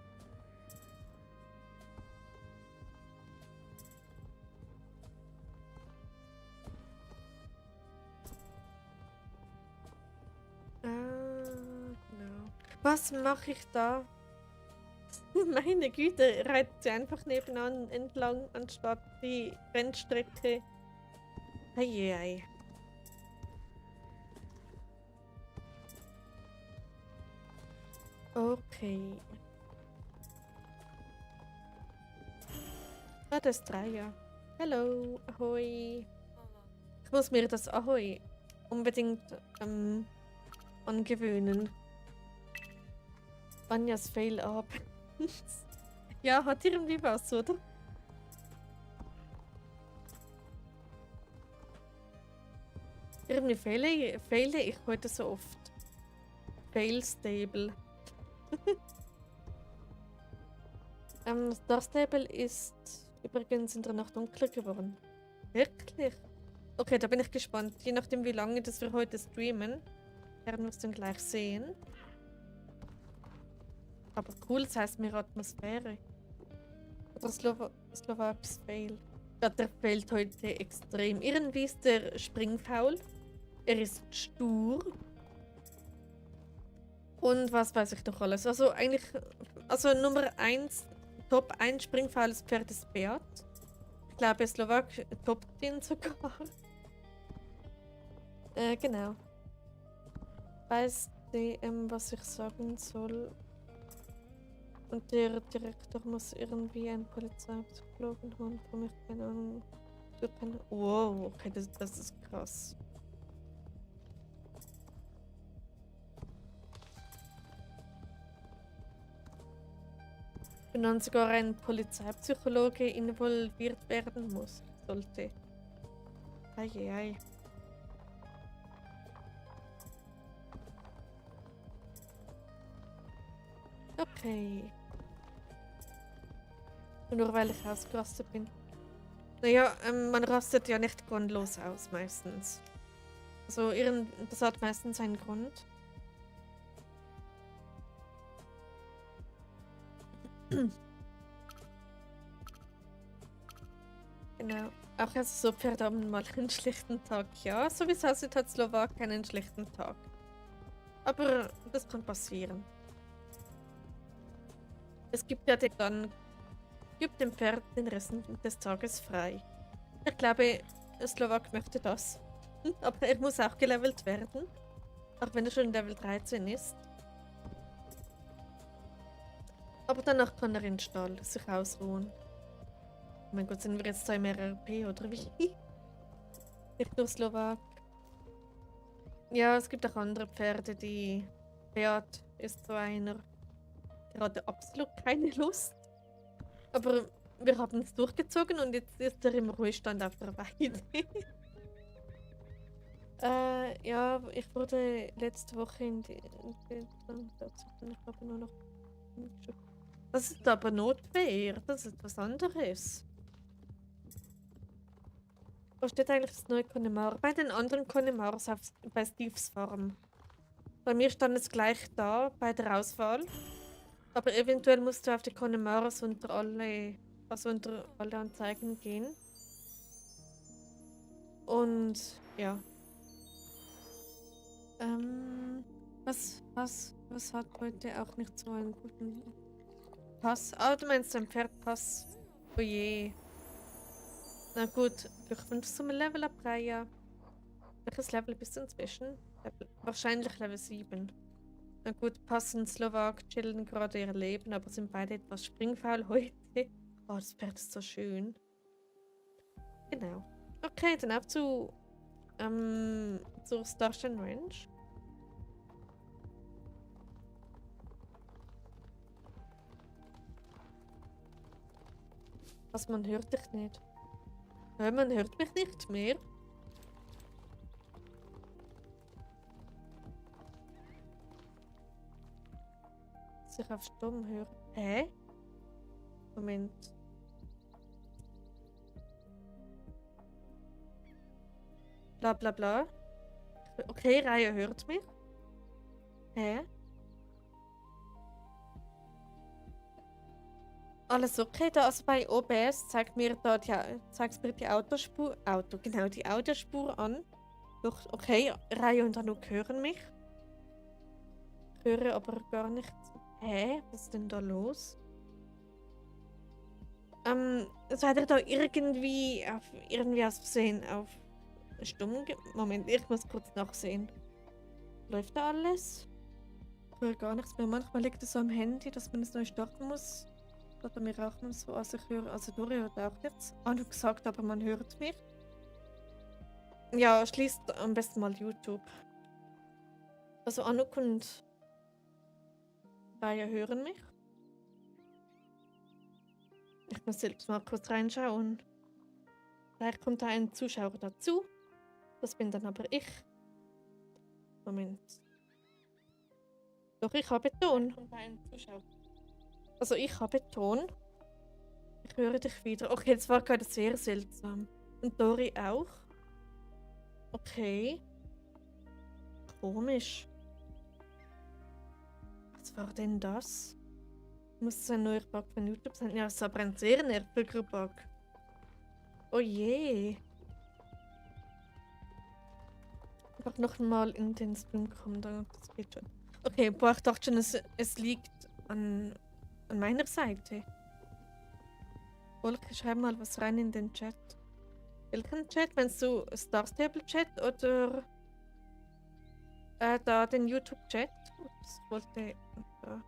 Genau. Was mache ich da? Meine Güte, reitet sie einfach nebenan entlang, anstatt die Rennstrecke. Eieiei. Okay. Ah, das ist Dreier. Hallo, ahoi. Ich muss mir das Ahoi unbedingt angewöhnen. Anjas Fail ab. Ja, hat irgendwie was, oder? Irgendwie fehle ich heute so oft. Fail Stable. Star Stable ist übrigens in der Nacht dunkler geworden. Wirklich? Okay, da bin ich gespannt. Je nachdem, wie lange das wir heute streamen, werden wir es dann gleich sehen. Aber cool, das heißt mehr Atmosphäre. Oder Slowaks Fail. Ja, der fehlt heute extrem. Irgendwie ist der springfaul. Er ist stur. Und was weiß ich noch alles. Also eigentlich, also Nummer 1, Top 1 springfaules Pferd ist Beat. Ich glaube, Slowak toppt ihn sogar. Genau. Weiß DM, was ich sagen soll. Und der Direktor muss irgendwie einen Polizeipsychologen holen, für mich keine Ahnung. Wow, okay, das ist krass. Wenn dann sogar ein Polizeipsychologe involviert werden muss, sollte. Eieiei. Okay. Nur weil ich ausgerastet bin. Naja, man rastet ja nicht grundlos aus meistens. Also das hat meistens einen Grund. Genau. Auch also so Pferde haben mal einen schlechten Tag. Ja, sowieso hat Slowak einen schlechten Tag. Aber das kann passieren. Es gibt ja dann gibt dem Pferd den Rest des Tages frei. Ich glaube, Slowak möchte das. Aber er muss auch gelevelt werden. Auch wenn er schon Level 13 ist. Aber danach kann er in den Stall sich ausruhen. Oh mein Gott, sind wir jetzt da im RRP oder wie? Nicht nur Slowak. Ja, es gibt auch andere Pferde, die... Beat ist so einer. Der hatte absolut keine Lust. Aber wir haben es durchgezogen und jetzt ist er im Ruhestand auf der Weide. Ja, ich wurde letzte Woche in die... Ich habe nur noch... Das ist aber Notwehr. Das ist was anderes. Wo steht eigentlich das neue Connemara? Bei den anderen Connemaras bei Steves Farm. Bei mir stand es gleich da, bei der Auswahl. Aber eventuell musst du auf die Connemaras unter alle also unter alle Anzeigen gehen. Und ja. Was hat heute auch nicht so einen guten Pass? Ah, du meinst ein Pferdpass. Oh je. Na gut, durch 5 zum Level up Raya. Welches Level bist du inzwischen? Wahrscheinlich Level 7. Na gut, Pass und Slowak chillen gerade ihr Leben, aber sind beide etwas springfaul heute. Oh, das Pferd ist so schön. Genau. Okay, dann ab zur Starstein Ranch. Was, man hört dich nicht. Ja, man hört mich nicht mehr. Sich auf Stumm hören. Hä? Moment. Bla bla bla. Okay, Raya hört mich. Hä? Alles okay da, also bei OBS zeigt mir da zeigt mir die Autospur, genau, die Audiospur an. Doch, okay, Raya und Anouk hören mich. Ich höre aber gar nichts. Hä? Was ist denn da los? Seid ihr da irgendwie aus Versehen auf Stumm? Moment, ich muss kurz nachsehen. Läuft da alles? Ich höre gar nichts mehr. Manchmal liegt es so am Handy, dass man es neu starten muss. Oder mir auch noch so, also ich höre, also Dori hört auch jetzt. Anouk gesagt, aber man hört mich. Ja, schließt am besten mal YouTube. Also Anouk und Raya hören mich. Ich muss selbst mal kurz reinschauen. Vielleicht kommt da ein Zuschauer dazu. Das bin dann aber ich. Moment. Doch, ich habe Ton. Also ich habe Ton. Ich höre dich wieder. Okay, das war gerade sehr seltsam. Und Dori auch. Okay. Komisch. Was war denn das? Muss es ein neuer Bug von YouTube sein? Ja, es ist aber ein sehr nerviger Bug. Oh je. Einfach noch mal in den Stream kommen, das geht schon. Okay, boah, ich dachte schon, es liegt an meiner Seite. Volker, schreib mal was rein in den Chat. Welchen Chat? Meinst du Star Stable Chat oder da den YouTube-Chat? Ups, wollte da.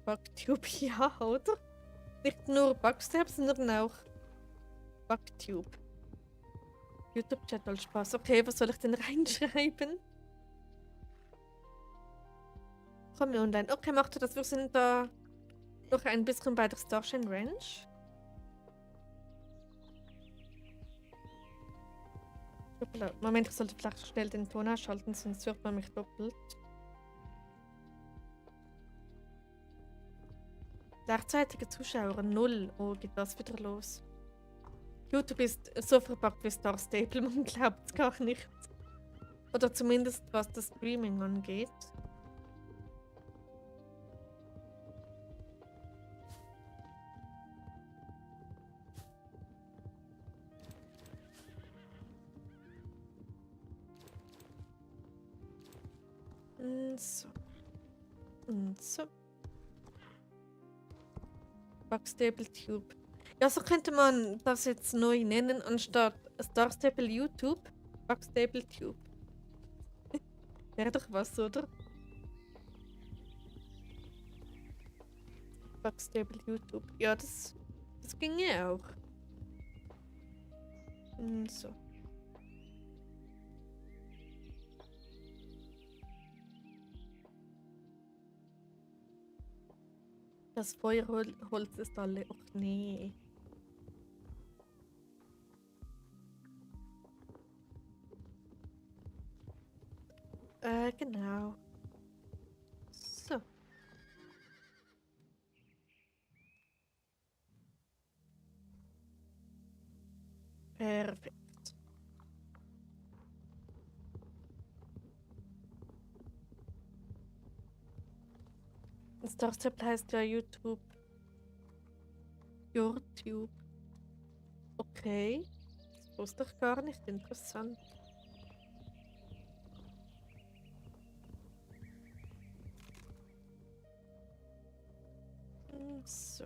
Bugtube, ja, oder? Nicht nur Bugstep, sondern auch Bugtube. YouTube-Chat als Spaß. Okay, was soll ich denn reinschreiben? Komm mir online. Okay, macht ihr das? Wir sind da noch ein bisschen bei der Starshine Ranch. Moment, ich sollte vielleicht schnell den Ton ausschalten, sonst hört man mich doppelt. Gleichzeitige Zuschauer 0. Oh, geht das wieder los? YouTube ist so verpackt wie Star Stable, man glaubt es gar nicht. Oder zumindest was das Streaming angeht. So. Und so. Bugstable Tube. Ja, so könnte man das jetzt neu nennen, anstatt Star Stable YouTube. Bugstable Tube. Wäre doch was, oder? Bugstable YouTube. Ja, das ginge auch. So. Das Feuerholz ist alle. Och nee. Genau. So. Perfekt. Star Stable heißt ja YouTube. YouTube. Okay. Das wusste ich gar nicht. Interessant. So.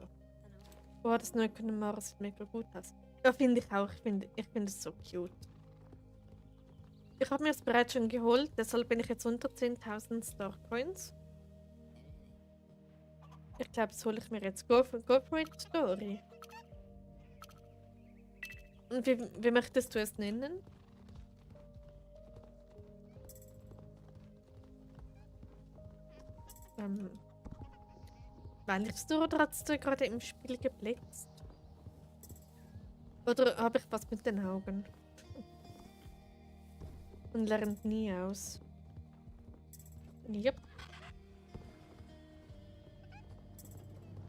Boah, das neue Connemara sieht mega gut aus. Ja, finde ich auch. Ich finde es so cute. Ich habe mir es bereits schon geholt, deshalb bin ich jetzt unter 10.000 Star Coins. Ich glaube, das hole ich mir jetzt. Go for it, Story. Und wie möchtest du es nennen? Weinst du oder hast du gerade im Spiel geblitzt? Oder habe ich was mit den Augen? Und lernt nie aus. Yep.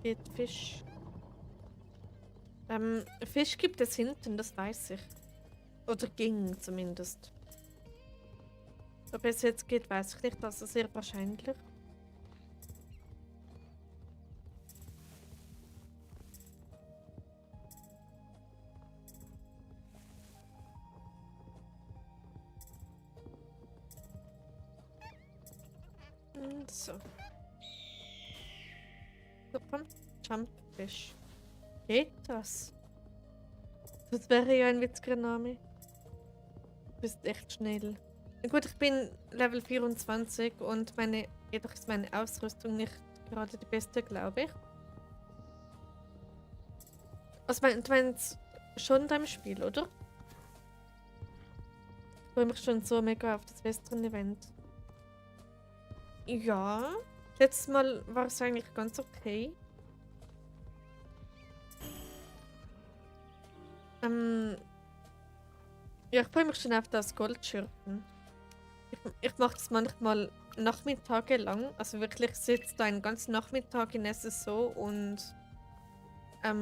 Geht Fisch. Fisch gibt es hinten, das weiß ich. Oder ging zumindest. Ob es jetzt geht, weiß ich nicht. Also sehr wahrscheinlich. Und so. Super. Jumpfish. Geht das? Das wäre ja ein witziger Name. Du bist echt schnell. Na gut, ich bin Level 24 und jedoch ist meine Ausrüstung nicht gerade die beste, glaube ich. Du meinst schon dein Spiel, oder? Ich freue mich schon so mega auf das Western-Event. Ja, letztes Mal war es eigentlich ganz okay. Ja, ich freue mich schon auf das Goldschürfen. Ich mache das manchmal Nachmittage lang. Also wirklich sitze da einen ganzen Nachmittag in SSO und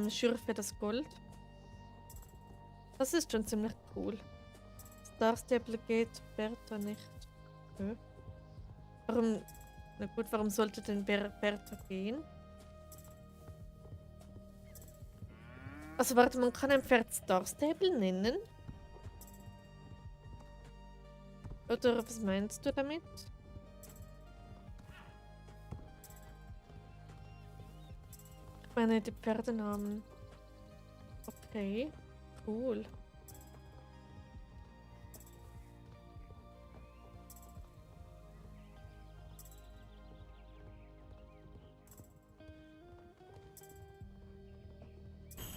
schürfe das Gold. Das ist schon ziemlich cool. Star Stable geht, Bertha nicht. Hm? Warum? Na gut, warum sollte denn Bertha gehen? Also warte, man kann ein Pferd Star Stable nennen? Oder was meinst du damit? Ich meine die Pferdenamen. Okay, cool.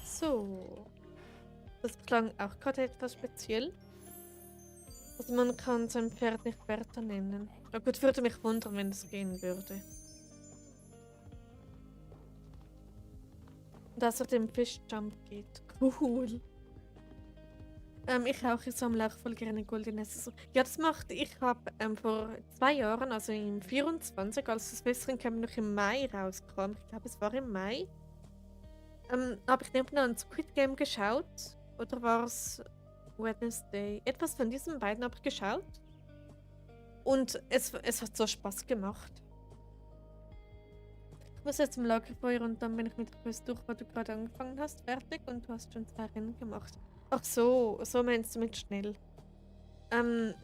So. Das klang auch gerade etwas speziell. Also man kann sein Pferd nicht Bertha nennen. Na gut, würde mich wundern, wenn es gehen würde. Dass er dem Fischjump geht. Cool. Ich auch, ich sammle auch voll gerne Goldene Saison. Ja, das macht, ich habe vor 2 Jahren, also im 24, als das Western Camp noch im Mai rauskam, ich glaube es war im Mai, habe ich nebenan Squid Game geschaut. Oder war es Wednesday? Etwas von diesen beiden habe ich geschaut. Und es hat so Spaß gemacht. Ich muss jetzt zum Lagerfeuer und dann bin ich mit der Quest durch, wo du gerade angefangen hast, fertig. Und du hast schon 2 Rennen gemacht. Ach so, so meinst du mit schnell.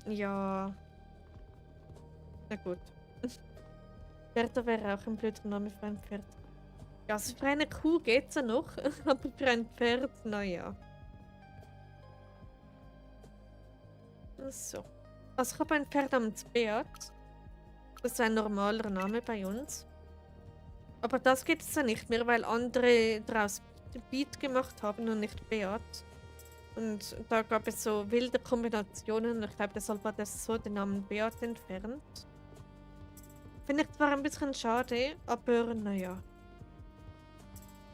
Ja. Na gut. Bertha wäre auch ein blöder Name für ein Pferd. Ja, also für eine Kuh geht's ja noch, aber für ein Pferd, naja. So. Also ich habe ein Pferd namens Beat. Das ist ein normaler Name bei uns. Aber das geht es ja nicht mehr, weil andere daraus Beat gemacht haben und nicht Beat. Und da gab es so wilde Kombinationen und ich glaube, deshalb hat das so den Namen Beat entfernt. Finde ich zwar ein bisschen schade, aber naja.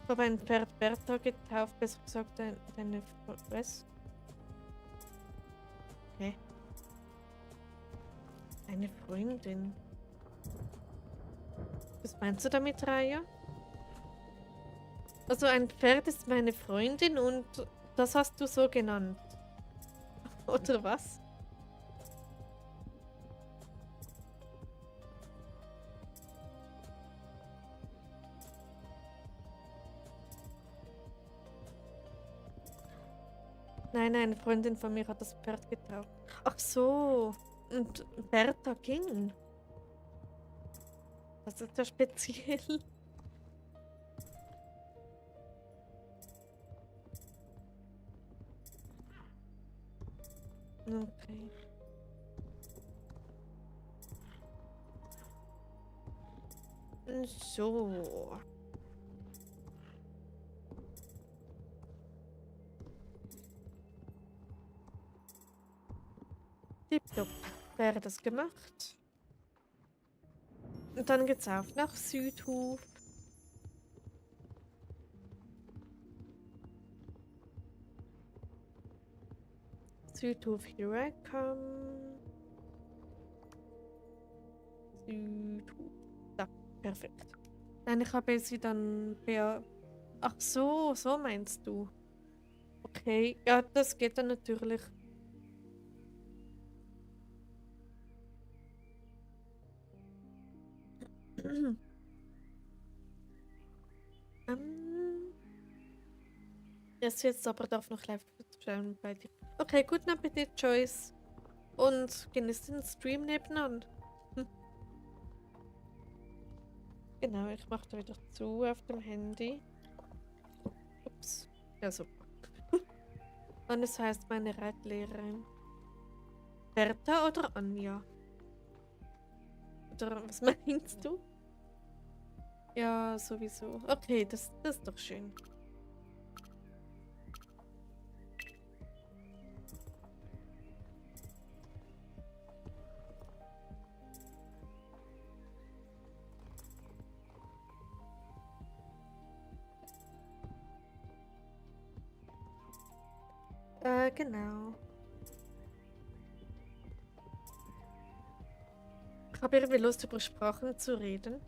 Ich habe ein Pferd Bertha getauft, besser gesagt deine was? Okay. Eine Freundin. Was meinst du damit, Raya? Also ein Pferd ist meine Freundin und das hast du so genannt. Oder was? Nein, eine Freundin von mir hat das Pferd getauft. Ach so. Und Bertha ging. Das ist ja speziell. Okay. So. Tipptopp. Wäre das gemacht. Und dann geht's auf nach Südhof. Südhof, here I come. Südhof. Da, perfekt. Nein, ich habe sie dann per... Ach so, so meinst du. Okay, ja, das geht dann natürlich. Jetzt aber darf noch live schauen bei dir. Okay, guten Appetit, Joyce. Und genießt den Stream nebenan. Genau, ich mache da wieder zu auf dem Handy. Ups. Ja, super. Und es heißt meine Reitlehrerin. Bertha oder Anja? Oder was meinst du? Ja, sowieso. Okay, das ist doch schön. Genau. Ich habe irgendwie Lust, über Sprachen zu reden.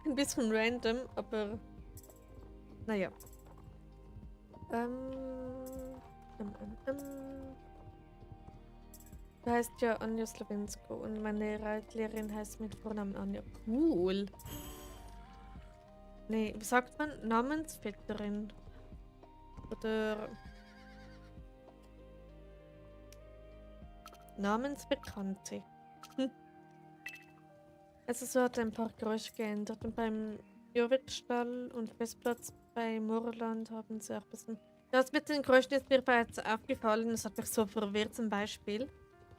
Ein bisschen random, aber naja. Du heißt ja Anja Slawensko und meine Reitlehrerin heißt mit Vornamen Anja. Cool. Nee, wie sagt man? Namensvetterin. Oder Namensbekannte. Also so hat ein paar Geräusche geändert und beim Jurwitstall und Festplatz bei Moorland haben sie auch ein bisschen... Das mit den Geräuschen ist mir bereits aufgefallen, das hat mich so verwirrt zum Beispiel.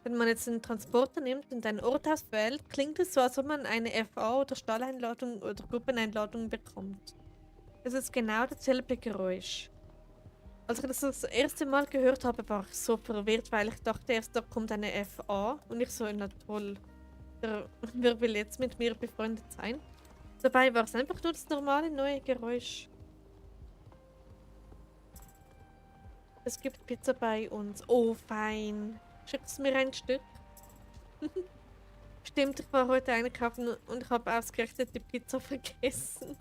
Wenn man jetzt einen Transporter nimmt und einen Ort auswählt, klingt es so, als ob man eine FA oder Stalleinladung oder Gruppeneinladung bekommt. Es ist genau dasselbe Geräusch. Als ich das erste Mal gehört habe, war ich so verwirrt, weil ich dachte erst, da kommt eine FA und ich so, na toll. Wer will jetzt mit mir befreundet sein? Dabei war es einfach nur das normale neue Geräusch. Es gibt Pizza bei uns. Oh, fein. Schickst du mir ein Stück? Stimmt, ich war heute einkaufen und ich habe ausgerechnet die Pizza vergessen.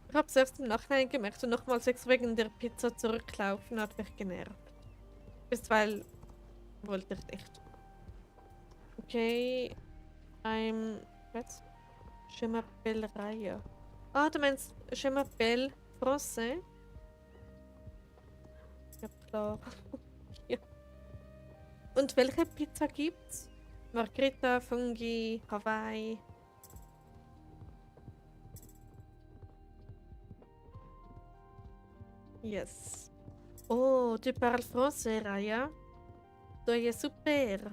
Ich habe es erst im Nachhinein gemerkt und nochmals wegen der Pizza zurücklaufen hat mich genervt. Bisweilen wollte ich nicht. Okay, was? Je m'appelle Raya. Ah, du meinst Je m'appelle Français? Ja, klar. Ja. Und welche Pizza gibt's? Margherita, Fungi, Hawaii. Yes. Oh, tu parles français, Raya? Toi, super.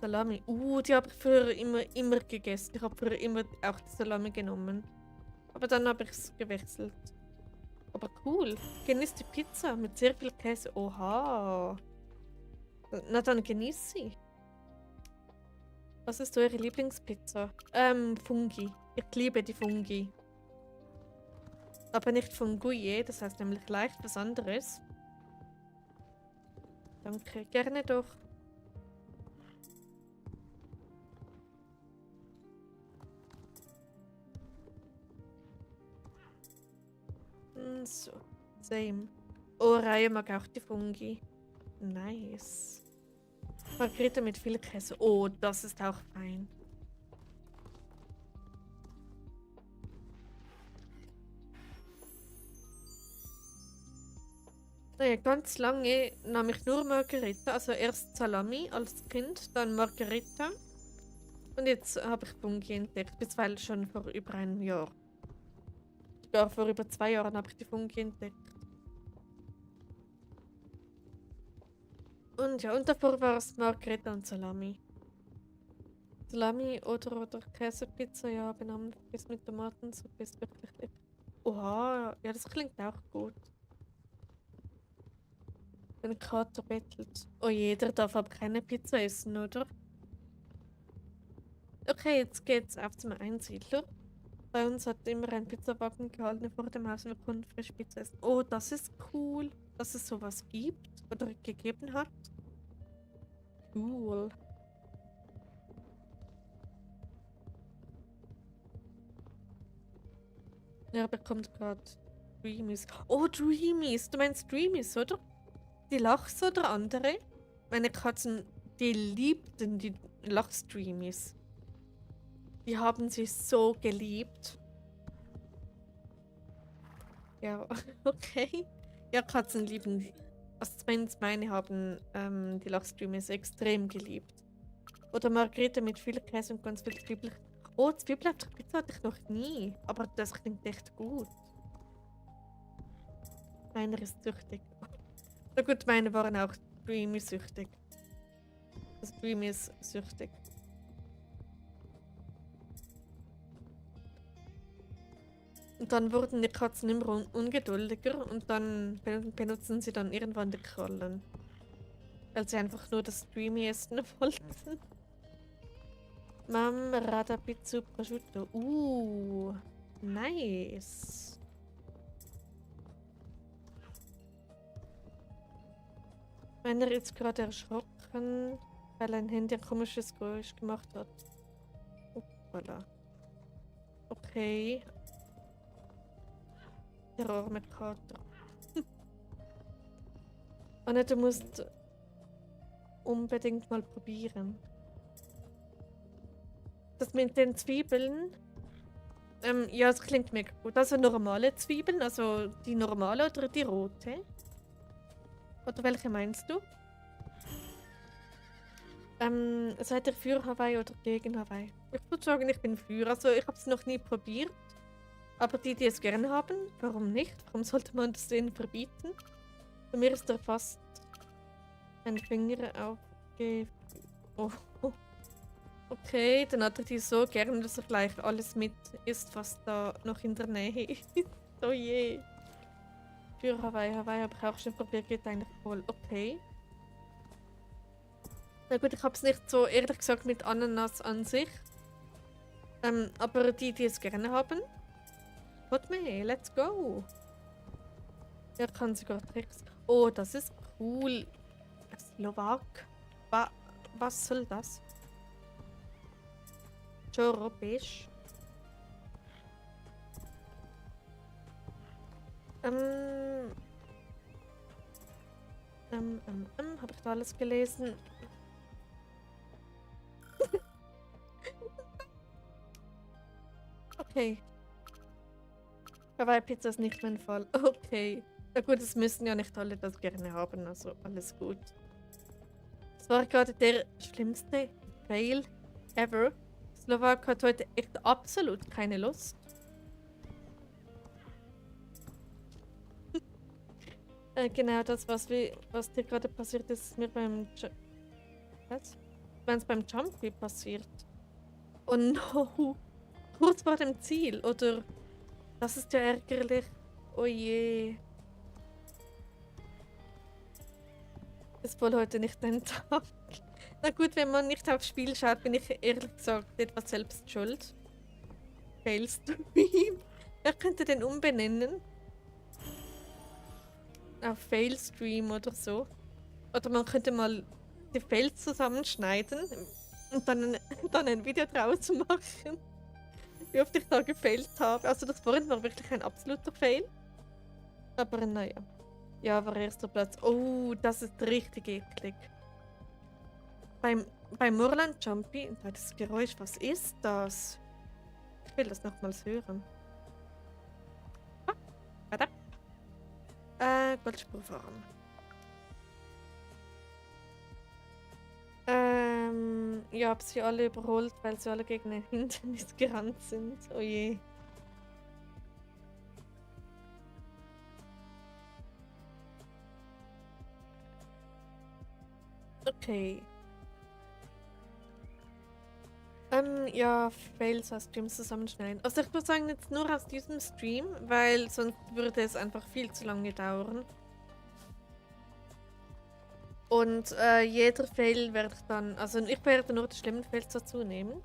Salami. Die habe ich früher immer gegessen. Ich habe früher immer auch die Salami genommen. Aber dann habe ich es gewechselt. Aber cool. Genieß die Pizza mit sehr viel Käse. Oha. Na dann genieß sie. Was ist eure Lieblingspizza? Fungi. Ich liebe die Fungi. Aber nicht Funguye, das heißt nämlich leicht was anderes. Danke, gerne doch. So, same. Oh, Raya mag auch die Fungi. Nice. Margarita mit viel Käse. Oh, das ist auch fein. Ganz lange nahm ich nur Margarita, also erst Salami als Kind, dann Margarita und jetzt habe ich Fungi entdeckt, bisweilen schon vor über einem Jahr. Ja, vor über 2 Jahren habe ich die Fungi entdeckt. Und ja, und davor war es Margarita und Salami. Salami oder Käsepizza, ja, benannt ist mit Tomatensuppe ist wirklich lecker. Oha, ja, das klingt auch gut. Wenn Kater bettelt. Oh je, der darf aber keine Pizza essen, oder? Okay, jetzt geht's auf zum Einsiedler. Bei uns hat immer ein Pizzawagen gehalten vor dem Haus und wir konnten frisch Pizza essen. Oh, das ist cool, dass es sowas gibt oder gegeben hat. Cool. Er bekommt gerade Dreamies. Oh, Dreamies. Du meinst Dreamies, oder? Die Lachs oder andere? Meine Katzen, die liebten die Lachs-Dreamies. Die haben sie so geliebt. Ja, okay. Ja, Katzen lieben. Also zumindest meine haben die Lachs-Dreamies extrem geliebt. Oder Margarita mit viel Käse und ganz viel Zwiebeln. Oh, Zwiebeln auf der Pizza hatte ich noch nie. Aber das klingt echt gut. Meiner ist süchtig. Na gut, meine waren auch Dreamy süchtig. Das Dreamy ist süchtig. Und dann wurden die Katzen immer ungeduldiger und dann benutzen sie dann irgendwann die Krallen. Weil sie einfach nur das Dreamy essen wollten. Mam Rada Pizza Prosciutto. Nice. Meiner ist gerade erschrocken, weil ein Handy ein komisches Geräusch gemacht hat. Voilà. Okay. Der arme Kater. Anne, du musst unbedingt mal probieren. Das mit den Zwiebeln. Ja, es klingt mega gut. Also normale Zwiebeln, also die normale oder die rote? Oder welche meinst du? Seid ihr für Hawaii oder gegen Hawaii? Ich würde sagen, ich bin für. Also ich habe es noch nie probiert. Aber die es gerne haben, warum nicht? Warum sollte man das denen verbieten? Bei mir ist da fast ein Finger aufge... Oh. Okay, dann hat er die so gern, dass er gleich alles mit isst, was da noch in der Nähe ist. Oh je. Für Hawaii. Hawaii habe ich auch schon probiert, geht eigentlich voll. Okay. Na gut, ich habe es nicht so ehrlich gesagt mit Ananas an sich. Aber die es gerne haben. Put me, let's go. Er kann sogar Tricks. Oh, das ist cool. Slowak. Was soll das? Chorobisch. Habe ich da alles gelesen? Okay. Hawaii-Pizza ist nicht mein Fall. Okay. Na gut, es müssen ja nicht alle das gerne haben, also alles gut. Das war gerade der schlimmste Fail ever. Slowak hat heute echt absolut keine Lust. Genau das, was dir gerade passiert ist, ist mir beim was? Wenn es beim Jumpy passiert. Oh no. Kurz vor dem Ziel, oder? Das ist ja ärgerlich. Oh je. Ist wohl heute nicht dein Tag. Na gut, wenn man nicht aufs Spiel schaut, bin ich ehrlich gesagt etwas selbst schuld. Failstream. Wer könnte den umbenennen? Auf Failstream oder so. Oder man könnte mal die Fails zusammenschneiden und dann ein Video draus machen. Wie oft ich da gefailt habe. Also das vorhin war wirklich ein absoluter Fail. Aber naja. Ja, war erster Platz. Oh, das ist richtig eklig. Beim Moorland Jumpy, das Geräusch, was ist das? Ich will das nochmals hören. Goldspur fahren. Ich habe sie alle überholt, weil sie alle gegen ein Hindernis gerannt sind. Oh je. Okay. Ja, Fails aus Streams zusammenschneiden. Also ich würde sagen, jetzt nur aus diesem Stream, weil sonst würde es einfach viel zu lange dauern. Und jeder Fail werde ich dann, also ich werde nur die schlimmen Fails dazu nehmen.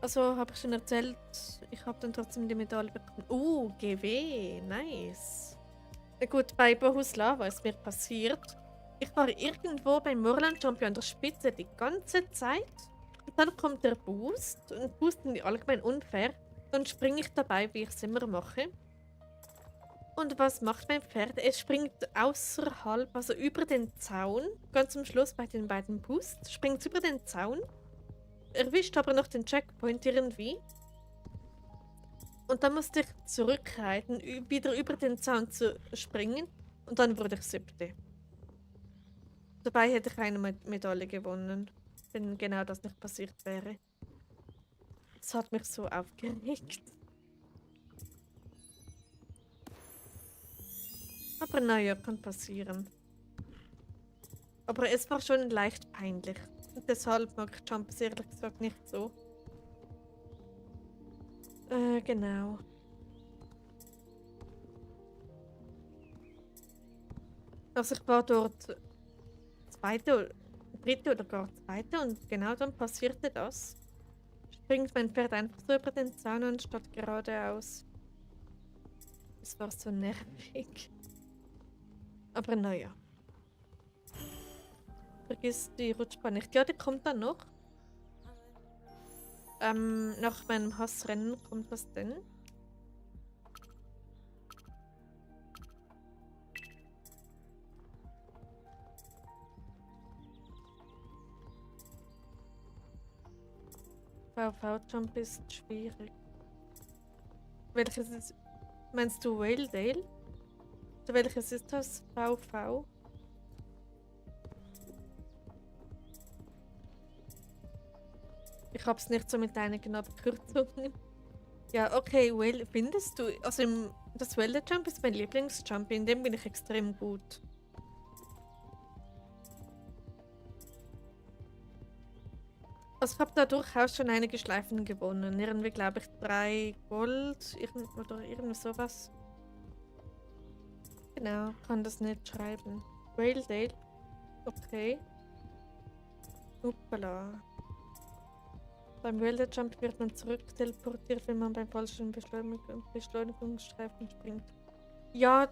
Also habe ich schon erzählt, ich habe dann trotzdem die Medaille bekommen. GW, nice. Na gut, bei Bohuslava ist mir passiert. Ich war irgendwo beim Moorland Champion an der Spitze die ganze Zeit. Und dann kommt der Boost und Boosten allgemein unfair. Dann springe ich dabei, wie ich es immer mache. Und was macht mein Pferd? Es springt außerhalb, also über den Zaun. Ganz am Schluss bei den beiden Boosts springt es über den Zaun. Erwischt aber noch den Checkpoint irgendwie. Und dann musste ich zurückreiten, wieder über den Zaun zu springen. Und dann wurde ich 7. Dabei hätte ich eine Medaille gewonnen, wenn genau das nicht passiert wäre. Das hat mich so aufgeregt. Aber naja, kann passieren. Aber es war schon leicht peinlich. Und deshalb mag ich Jumpers ehrlich gesagt nicht so. Genau. Also ich war dort dritte oder gar zweite und genau dann passierte das. Springt mein Pferd einfach so über den Zaun anstatt geradeaus. Es war so nervig. Aber naja. Vergiss die Rutschbahn nicht. Ja, die kommt dann noch. Nach meinem Hassrennen kommt das denn. VV-Jump ist schwierig. Welches ist... Meinst du Whaledale? Oder welches ist das? VV? Ich hab's nicht so mit einigen Abkürzungen. Ja, okay, findest du... Also das Whaler-Jump ist mein Lieblingsjump, in dem bin ich extrem gut. Also ich habe da durchaus schon einige Schleifen gewonnen. Irgendwie glaube ich 3 Gold oder irgendwie sowas. Genau, kann das nicht schreiben. Whaledale. Okay. Uppala. Beim Whaler Jump wird man zurück teleportiert, wenn man beim falschen Beschleunigungsstreifen springt. Ja,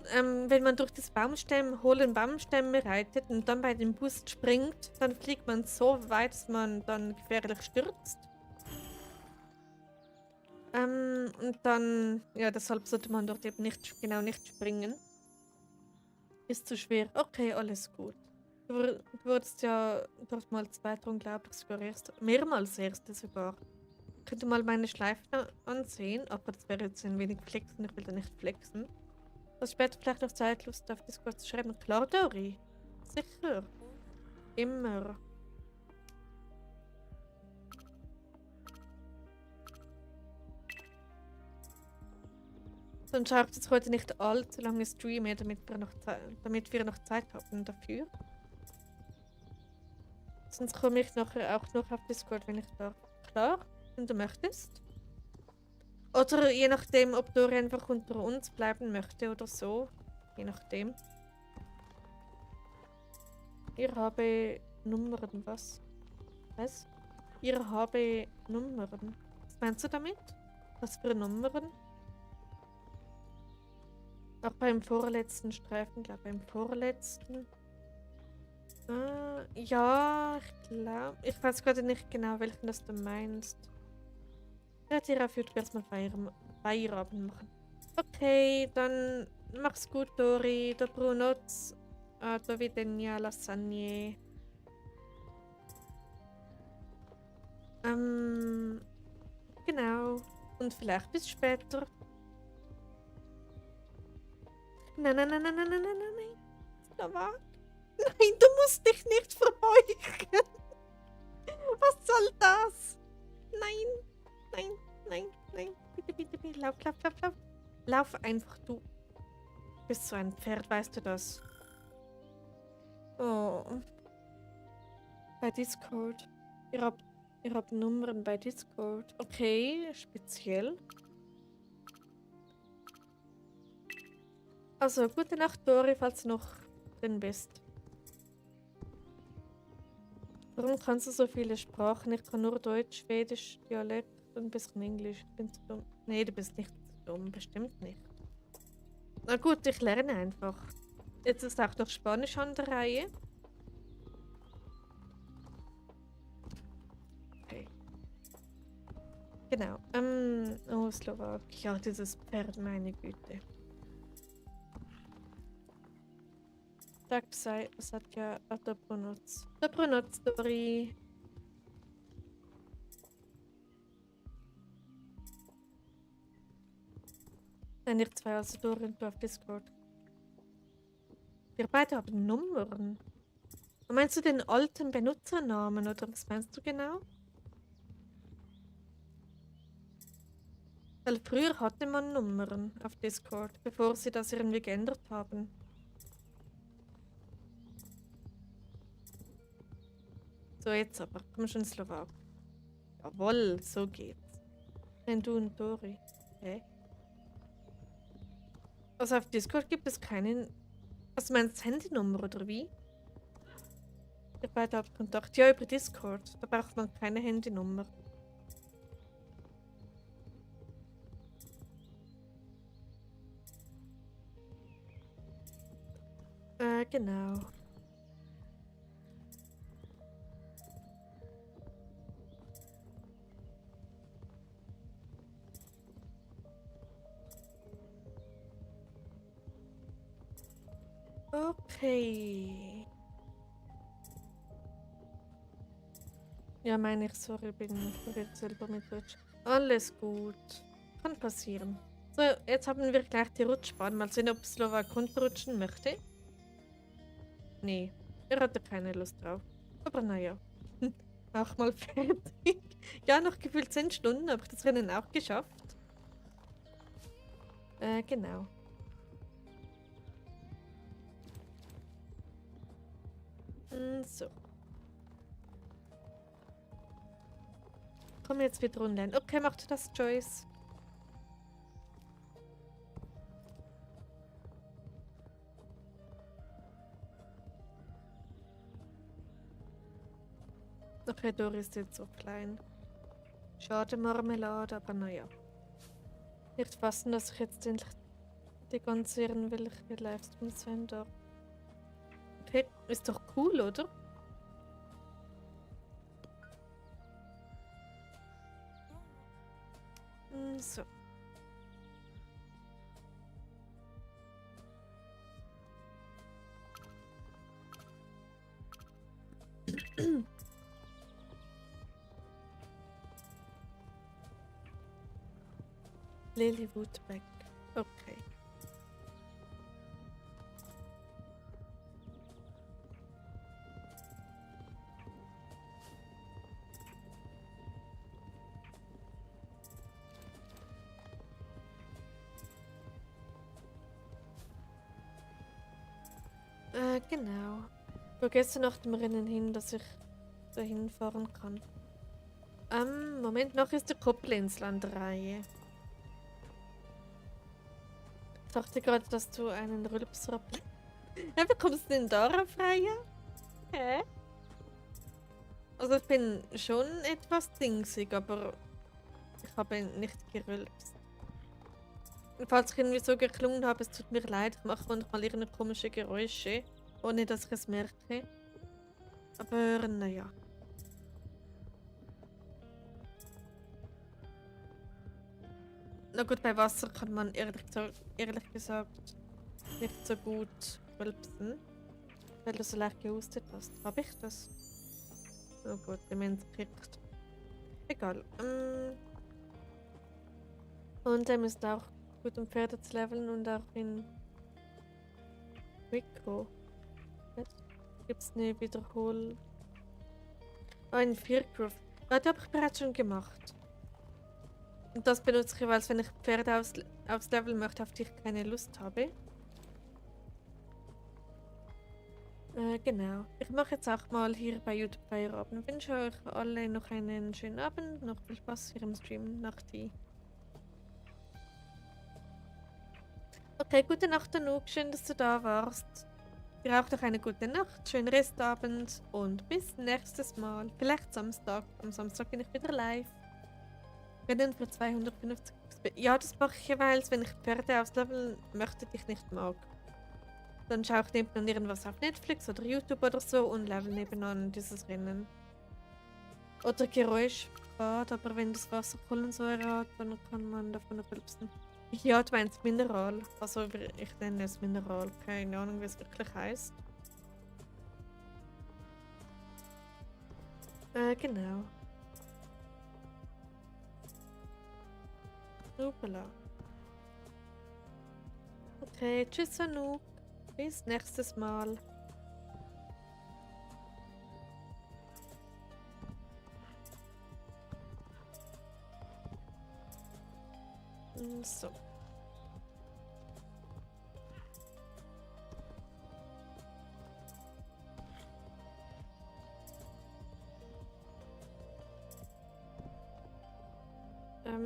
wenn man durch das hohlen Baumstämme reitet und dann bei dem Boost springt, dann fliegt man so weit, dass man dann gefährlich stürzt. Und dann, ja, deshalb sollte man dort eben nicht springen. Ist zu schwer. Okay, alles gut. Du wurdest ja dort mal Zweiter und glaube ich sogar mehrmals Erste sogar. Ich könnte mal meine Schleifen ansehen, aber das wäre jetzt ein wenig flexen. Ich will da nicht flexen. Hast später vielleicht noch Zeit, Lust auf Discord zu schreiben? Klar, Dori. Sicher. Immer. Dann schaue ich jetzt heute nicht allzu lange streamen, damit wir noch Zeit haben dafür. Sonst komme ich nachher auch noch auf Discord, wenn ich darf. Klar, wenn du möchtest. Oder je nachdem, ob Dori einfach unter uns bleiben möchte oder so. Je nachdem. Ihr habe Nummern, was? Was? Ihr habe Nummern. Was meinst du damit? Was für Nummern? Auch beim vorletzten Streifen, glaube ich, beim vorletzten. Ja, ich glaube. Ich weiß gerade nicht genau, welchen das du meinst. Ja, Tira würde erstmal Feierabend machen. Okay, dann mach's gut, Dori. Dobrou noc. Do widzenia, lasagne. Genau. Und vielleicht bis später. Nein, nein, nein, nein, nein, nein, nein, nein, nein. Slowak. Nein, du musst dich nicht verbeugen. Was soll das? Nein, nein, nein, nein. Bitte, bitte, bitte. Lauf, lauf, lauf, lauf. Lauf einfach, du bist so ein Pferd, weißt du das? Oh. Bei Discord. Ihr habt Nummern bei Discord. Okay, speziell. Also, gute Nacht, Dori, falls du noch drin bist. Warum kannst du so viele Sprachen? Ich kann nur Deutsch, Schwedisch, Dialekt und ein bisschen Englisch. Ich bin zu dumm. Nee, du bist nicht zu dumm. Bestimmt nicht. Na gut, ich lerne einfach. Jetzt ist auch noch Spanisch an der Reihe. Okay. Genau. Oh, Slowak. Ja, dieses Pferd, meine Güte. Tak psaj, Satya a Dobronoc. Dobronoc, Dori. Nein, ihr zwei, also Dori und du auf Discord. Wir beide haben Nummern. Meinst du den alten Benutzernamen oder was meinst du genau? Weil früher hatte man Nummern auf Discord, bevor sie das irgendwie geändert haben. So, jetzt aber. Komm schon, Slowak. Jawohl, so geht's. Nein, du und Dori. Hä? Also auf Discord gibt es keinen... Also meinst du Handynummer oder wie? Ihr beide habt Kontakt. Ja, über Discord. Da braucht man keine Handynummer. Genau. Okay. Ja, meine ich, sorry, bin verwirrt selber mit Deutsch. Alles gut. Kann passieren. So, jetzt haben wir gleich die Rutschbahn. Mal sehen, ob Slowak runterrutschen möchte. Nee, er hatte keine Lust drauf. Aber naja. Auch mal fertig. Ja, noch gefühlt 10 Stunden habe ich das Rennen auch geschafft. Genau. So. Komm jetzt wieder online. Okay, macht das, Joyce. Okay, Dori ist jetzt so klein. Schade Marmelade, aber naja. Nicht fassen, dass ich jetzt endlich die ganze irgendwelche Livestreams sehen darf. Okay, ist doch cool, oder? So. Lily Woodbeck. Okay. Genau. Wo gehst du nach dem Rennen hin, dass ich dahin fahren kann? Moment, noch ist der Koppelinsel an der Reihe. Ich dachte gerade, dass du einen Rülpser... Ja, wie kommst du denn darauf, Reihe? Hä? Also ich bin schon etwas dingsig, aber ich habe nicht gerülpst. Falls ich irgendwie so geklungen habe, es tut mir leid, ich mache manchmal irgendeine komische Geräusche, ohne dass ich es merke. Aber naja. Na gut, bei Wasser kann man ehrlich gesagt nicht so gut rülpsen, weil du so leicht gehustet hast. Habe ich das? Oh gut, der Mensch kriegt. Egal. Und er ist auch gut, um Pferde zu leveln und auch in Rico. Gibt es eine Wiederhol... Ein Feargroove. Ja, die habe ich bereits schon gemacht. Und das benutze ich jeweils, wenn ich Pferde aufs Level möchte, auf die ich keine Lust habe. Genau. Ich mache jetzt auch mal hier bei YouTube Feierabend. Wünsche euch alle noch einen schönen Abend, noch viel Spaß hier im Stream. Nachti. Okay, gute Nacht, Anouk. Schön, dass du da warst. Dir auch noch eine gute Nacht, schönen Restabend und bis nächstes Mal. Vielleicht Samstag. Am Samstag bin ich wieder live. Rennen für 250 XP. Ja, das mache ich jeweils, wenn ich Pferde aufs Level möchte, die ich nicht mag. Dann schaue ich nebenan irgendwas auf Netflix oder YouTube oder so und level nebenan dieses Rennen. Oder Geräuschbad, aber wenn das Wasser Kohlensäure hat, dann kann man davon rülpsen. Ja, du meinst Mineral. Also ich nenne es Mineral. Keine Ahnung, wie es wirklich heißt. Genau. Upala. Okay, tschüss Anouk. Bis nächstes Mal. So.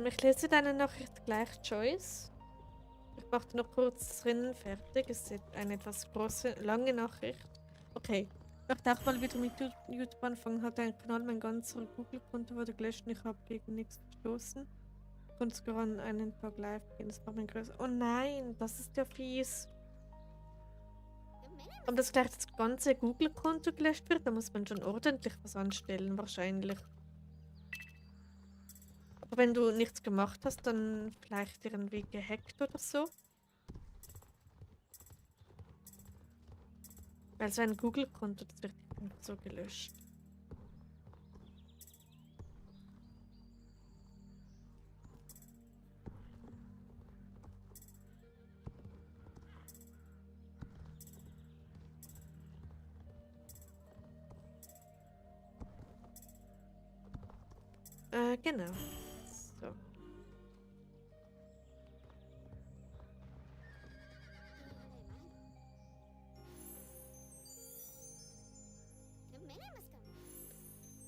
Ich lese deine Nachricht gleich, Joyce. Ich mache noch kurz das Rennen fertig. Es ist eine etwas große, lange Nachricht. Okay. Ich möchte auch mal wieder mit YouTube anfangen. Hat ein Kanal, mein ganzer Google-Konto wurde gelöscht und ich habe gegen nichts verstoßen. Ich konnte sogar an einen Tag live gehen. Das war mein größter. Oh nein, das ist ja fies. Aber dass gleich das ganze Google-Konto gelöscht wird, da muss man schon ordentlich was anstellen, wahrscheinlich. Aber wenn du nichts gemacht hast, dann vielleicht irgendwie gehackt oder so. Weil so ein Google-Konto, das wird einfach so gelöscht. Genau. So.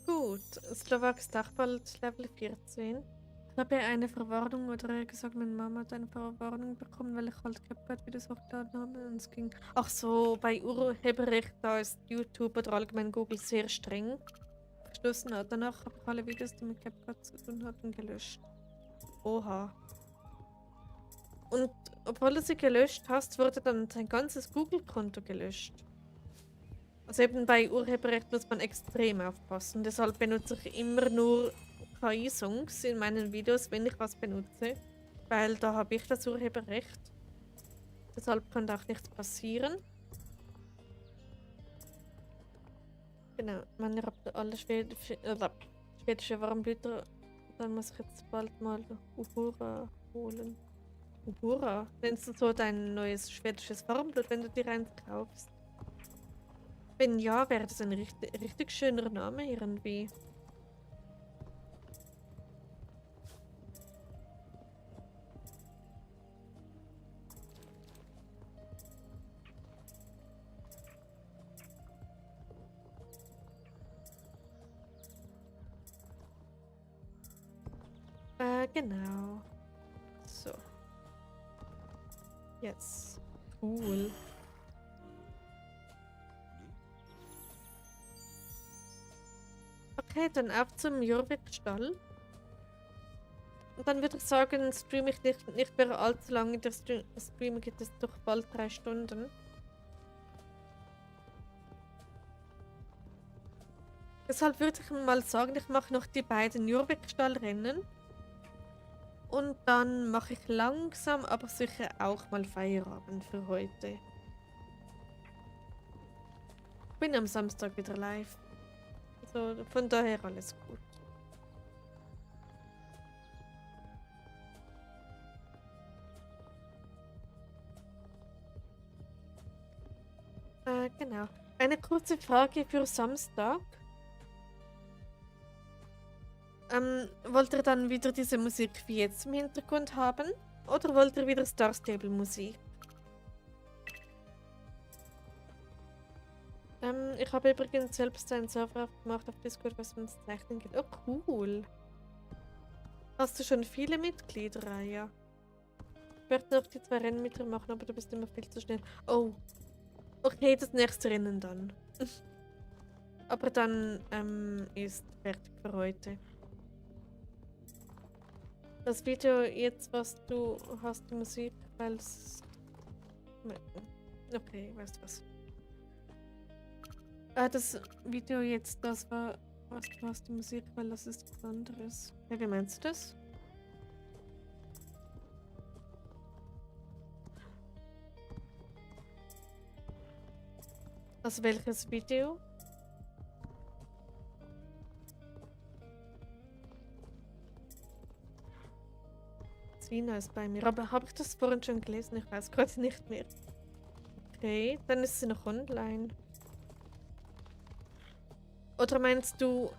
Gut, Slowak ist auch bald Level 14. Ich habe ja eine Verwarnung oder gesagt, meine Mama hat eine Verwarnung bekommen, weil ich halt CapCut-Videos hochgeladen habe und es ging... Ach so, bei Urheberrecht, da ist YouTube oder allgemein Google sehr streng geschlossen hat. Danach habe ich alle Videos, die mit CapCut zu tun hatten, gelöscht. Oha. Und obwohl du sie gelöscht hast, wurde dann dein ganzes Google-Konto gelöscht. Also eben bei Urheberrecht muss man extrem aufpassen. Deshalb benutze ich immer nur KI-Songs in meinen Videos, wenn ich was benutze. Weil da habe ich das Urheberrecht. Deshalb kann da auch nichts passieren. Genau, meine alle schwedische Warmblüter. Dann muss ich jetzt bald mal Uhura holen. Uhura? Nennst du so dein neues schwedisches Warmblut, wenn du dir eins kaufst? Wenn ja, wäre das ein richtig schöner Name irgendwie. Genau. So. Jetzt. Cool. Okay, dann auf zum Jorvik-Stall. Und dann würde ich sagen, streame ich nicht mehr allzu lange. Der Stream geht es doch bald 3 Stunden. Deshalb würde ich mal sagen, ich mache noch die beiden Jorvik-Stall-Rennen. Und dann mache ich langsam, aber sicher auch mal Feierabend für heute. Bin am Samstag wieder live. Also von daher alles gut. Genau. Eine kurze Frage für Samstag. Wollt ihr dann wieder diese Musik wie jetzt im Hintergrund haben? Oder wollt ihr wieder Star Stable Musik? Ich habe übrigens selbst einen Server aufgemacht auf Discord, was ums Zeichnen geht. Oh, cool. Hast du schon viele Mitglieder, Raya? Ich werde noch die 2 Rennen mit dir machen, aber du bist immer viel zu schnell. Oh. Okay, das nächste Rennen dann. Aber dann ist fertig für heute. Das Video jetzt, was du hast, die Musik, weil es... Okay, weißt du was. Das Video jetzt, das war, was du hast, die Musik, weil das ist was anderes. Ja, wie meinst du das? Also welches Video? Svina ist bei mir. Aber habe ich das vorhin schon gelesen? Ich weiß gerade nicht mehr. Okay, dann ist sie noch online. Oder meinst du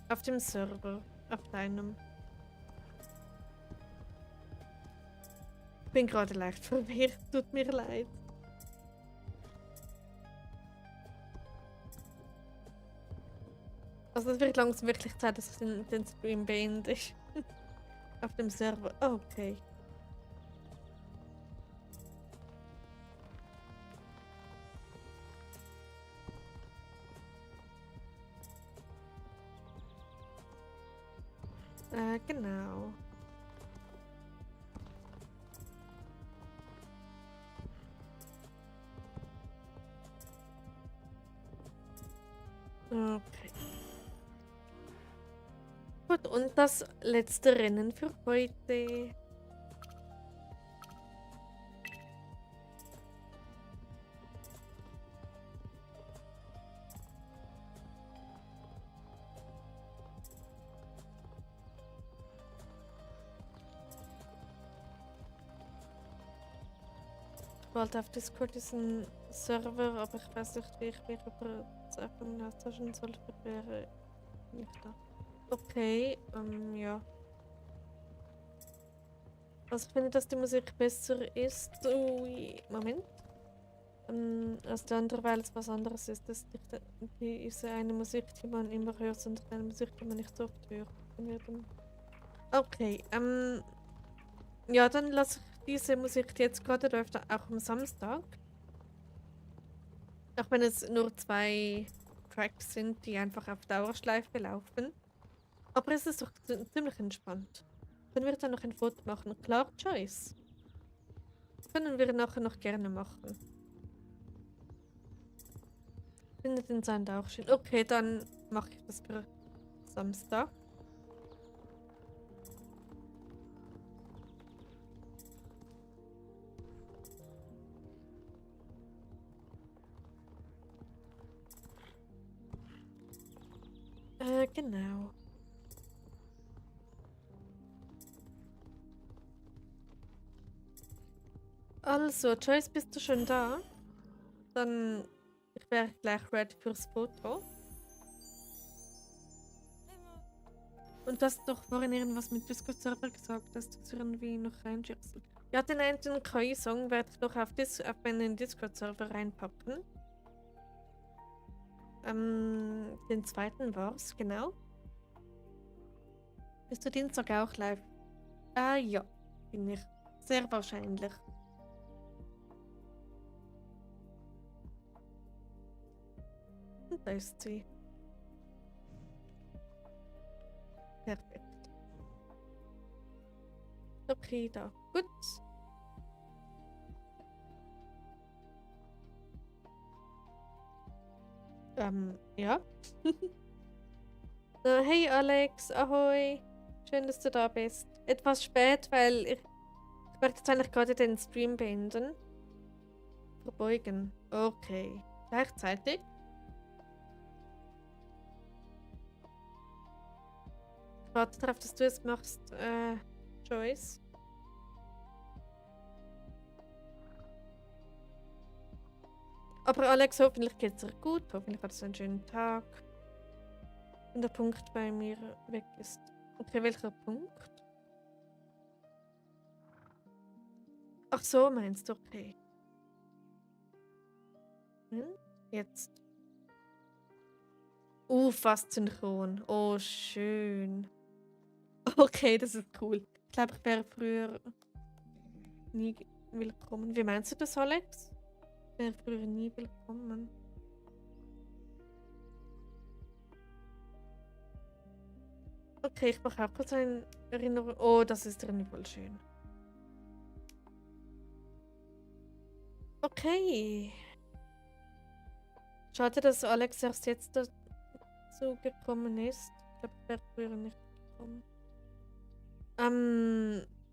auf dem Server? Auf deinem? Bin gerade leicht verwirrt. Tut mir leid. Also es wird langsam wirklich Zeit, dass ich den Stream beende. Auf dem Server. Okay. Genau. Okay. Gut, und das letzte Rennen für heute. Ich wollte auf Discord diesen Server, aber ich weiß nicht, wie ich mich über das Öffnen austauschen soll. Ich wäre nicht da. Okay, ja. Also ich finde, dass die Musik besser ist. Ui, Moment. Als die andere, weil es was anderes ist. Das die ist eine Musik, die man immer hört, sondern eine Musik, die man nicht so oft hört. Okay, ja, dann lasse ich diese Musik, die jetzt gerade läuft, auch am Samstag. Auch wenn es nur 2 Tracks sind, die einfach auf Dauerschleife laufen. Aber es ist doch ziemlich entspannt. Können wir dann noch ein Foto machen? Klar, Choice. Können wir nachher noch gerne machen. Ich finde den Sound auch schön. Okay, dann mache ich das für Samstag. Genau. Also, Joyce, bist du schon da? Dann ich wäre gleich ready fürs Foto. Und du hast doch vorhin irgendwas mit Discord-Server gesagt, dass du es irgendwie noch reinschickst. Ja, den einen KI-Song werde ich noch auf meinen Discord-Server reinpacken. Den zweiten war's, genau. Bist du Dienstag auch live? Ja, bin ich. Sehr wahrscheinlich. Und da ist sie. Perfekt. Okay, da. Gut. Ja. Hey Alex, ahoi. Schön, dass du da bist. Etwas spät, weil ich werde jetzt eigentlich gerade den Stream beenden. Verbeugen. Okay. Gleichzeitig. Ich warte darauf, dass du es machst, Joyce. Aber Alex, hoffentlich geht es dir gut. Hoffentlich hat es einen schönen Tag. Wenn der Punkt bei mir weg ist. Okay, welcher Punkt? Ach so, meinst du, okay. Jetzt. Fast synchron. Oh, schön. Okay, das ist cool. Ich glaube, ich wäre früher nie willkommen. Wie meinst du das, Alex? Ich wäre früher nie willkommen. Okay, ich mache auch kurz eine Erinnerung. Oh, das ist drin voll schön. Okay. Schade, dass Alex erst jetzt dazu gekommen ist. Ich glaube, ich wäre früher nicht gekommen.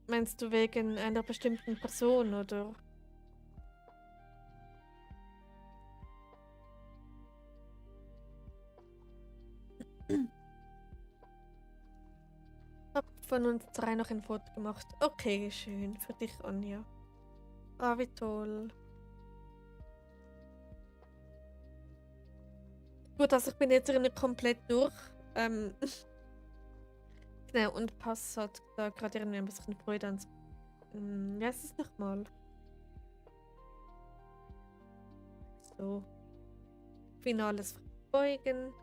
Meinst du wegen einer bestimmten Person, oder? Ich hab von uns drei noch ein Foto gemacht. Okay, schön. Für dich, Anja. Ah, wie toll. Gut, also ich bin jetzt nicht komplett durch. Genau, und Pass hat da gerade irgendwie ein bisschen Freude an. Wie heißt es nochmal? So. Finales Verbeugen.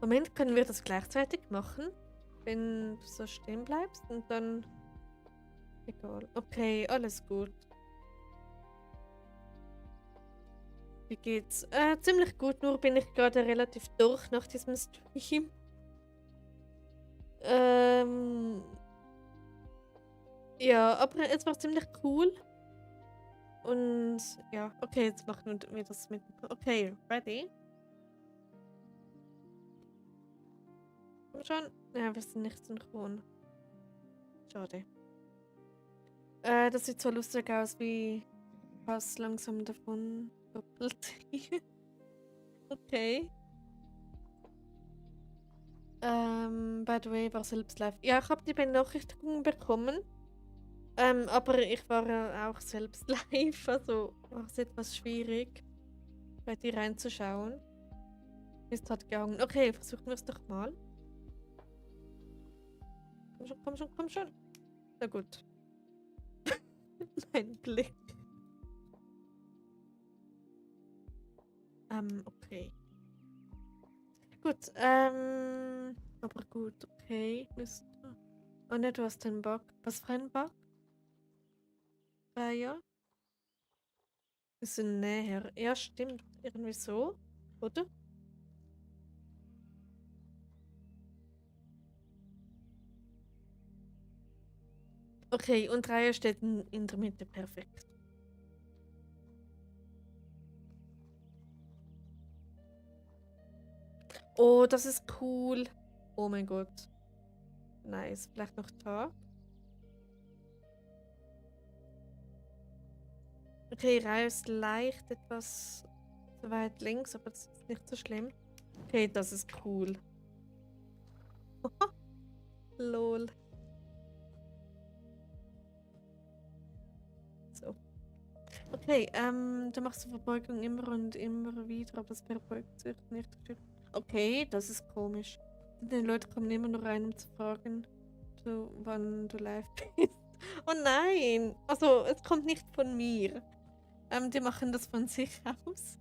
Moment, können wir das gleichzeitig machen? Wenn du so stehen bleibst und dann... Egal. Okay, alles gut. Wie geht's? Ziemlich gut, nur bin ich gerade relativ durch nach diesem Stream. Ja, aber es war ziemlich cool. Und ja, okay, jetzt machen wir das mit... Okay, ready? Komm schon. Ja, wir sind nicht synchron. Schade. Das sieht so lustig aus, wie Pass langsam davon doppelt. Okay. By the way, war selbst live. Ja, ich habe die Benachrichtigungen bekommen. Aber ich war auch selbst live, also war es etwas schwierig, bei dir reinzuschauen. Mist hat gehangen. Okay, versuchen wir es doch mal. Komm schon, komm schon, komm schon. Na gut. Mein Blick. Okay. Gut, aber gut, okay. Oh ne, du hast einen Bug. Was für ein Bug? Ja. Wir sind näher. Ja, stimmt. Irgendwie so, oder? Okay, und Reihe steht in der Mitte. Perfekt. Oh, das ist cool. Oh mein Gott. Nice. Vielleicht noch da. Okay, Reihe ist leicht etwas zu weit links, aber das ist nicht so schlimm. Okay, das ist cool. Lol. So. Okay, du machst die Verbeugung immer und immer wieder, aber es verbeugt sich nicht. Okay, das ist komisch. Die Leute kommen immer nur rein, um zu fragen, wann du live bist. Oh nein! Also, es kommt nicht von mir. Die machen das von sich aus.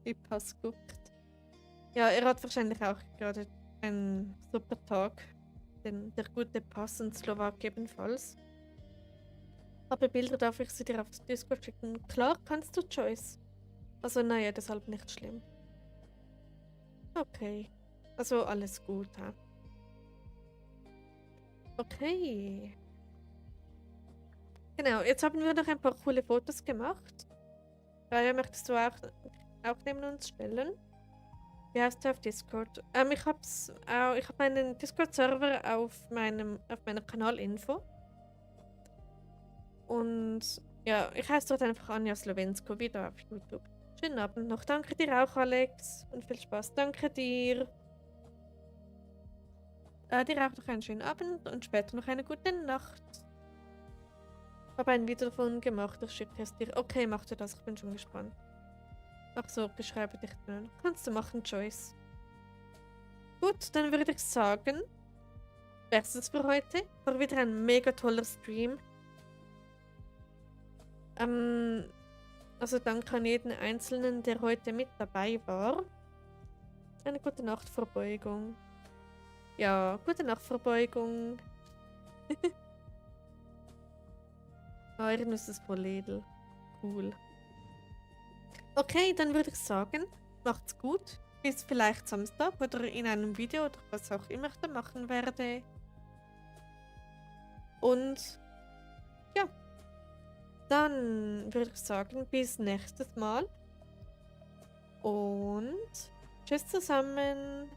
Wie Pass guckt. Ja, er hat wahrscheinlich auch gerade einen super Tag. Denn der gute Pass in Slowak ebenfalls. Aber Bilder darf ich sie dir auf Discord schicken. Klar, kannst du, Joyce. Also, naja, deshalb nicht schlimm. Okay. Also, alles gut, ha? Okay. Genau, jetzt haben wir noch ein paar coole Fotos gemacht. Raya, möchtest du auch neben uns stellen? Wie heißt du auf Discord? Ich habe meinen Discord-Server auf meiner Kanalinfo. Und ja, ich heiße dort einfach Anja Slowensko, wieder auf YouTube. Schönen Abend noch. Danke dir auch, Alex. Und viel Spaß. Danke dir. Dir auch noch einen schönen Abend und später noch eine gute Nacht. Habe ein Video davon gemacht, ich schicke es dir. Okay, mach dir das, ich bin schon gespannt. Ach so, beschreibe dich dann. Kannst du machen, Joyce. Gut, dann würde ich sagen, wär's es für heute. War wieder ein mega toller Stream. Also danke an jeden Einzelnen, der heute mit dabei war. Eine gute Nachtverbeugung. Ja, gute Nachtverbeugung. Euren ist es voll edel. Cool. Okay, dann würde ich sagen, macht's gut. Bis vielleicht Samstag oder in einem Video oder was auch immer ich da machen werde. Und ja, dann würde ich sagen, bis nächstes Mal. Und tschüss zusammen.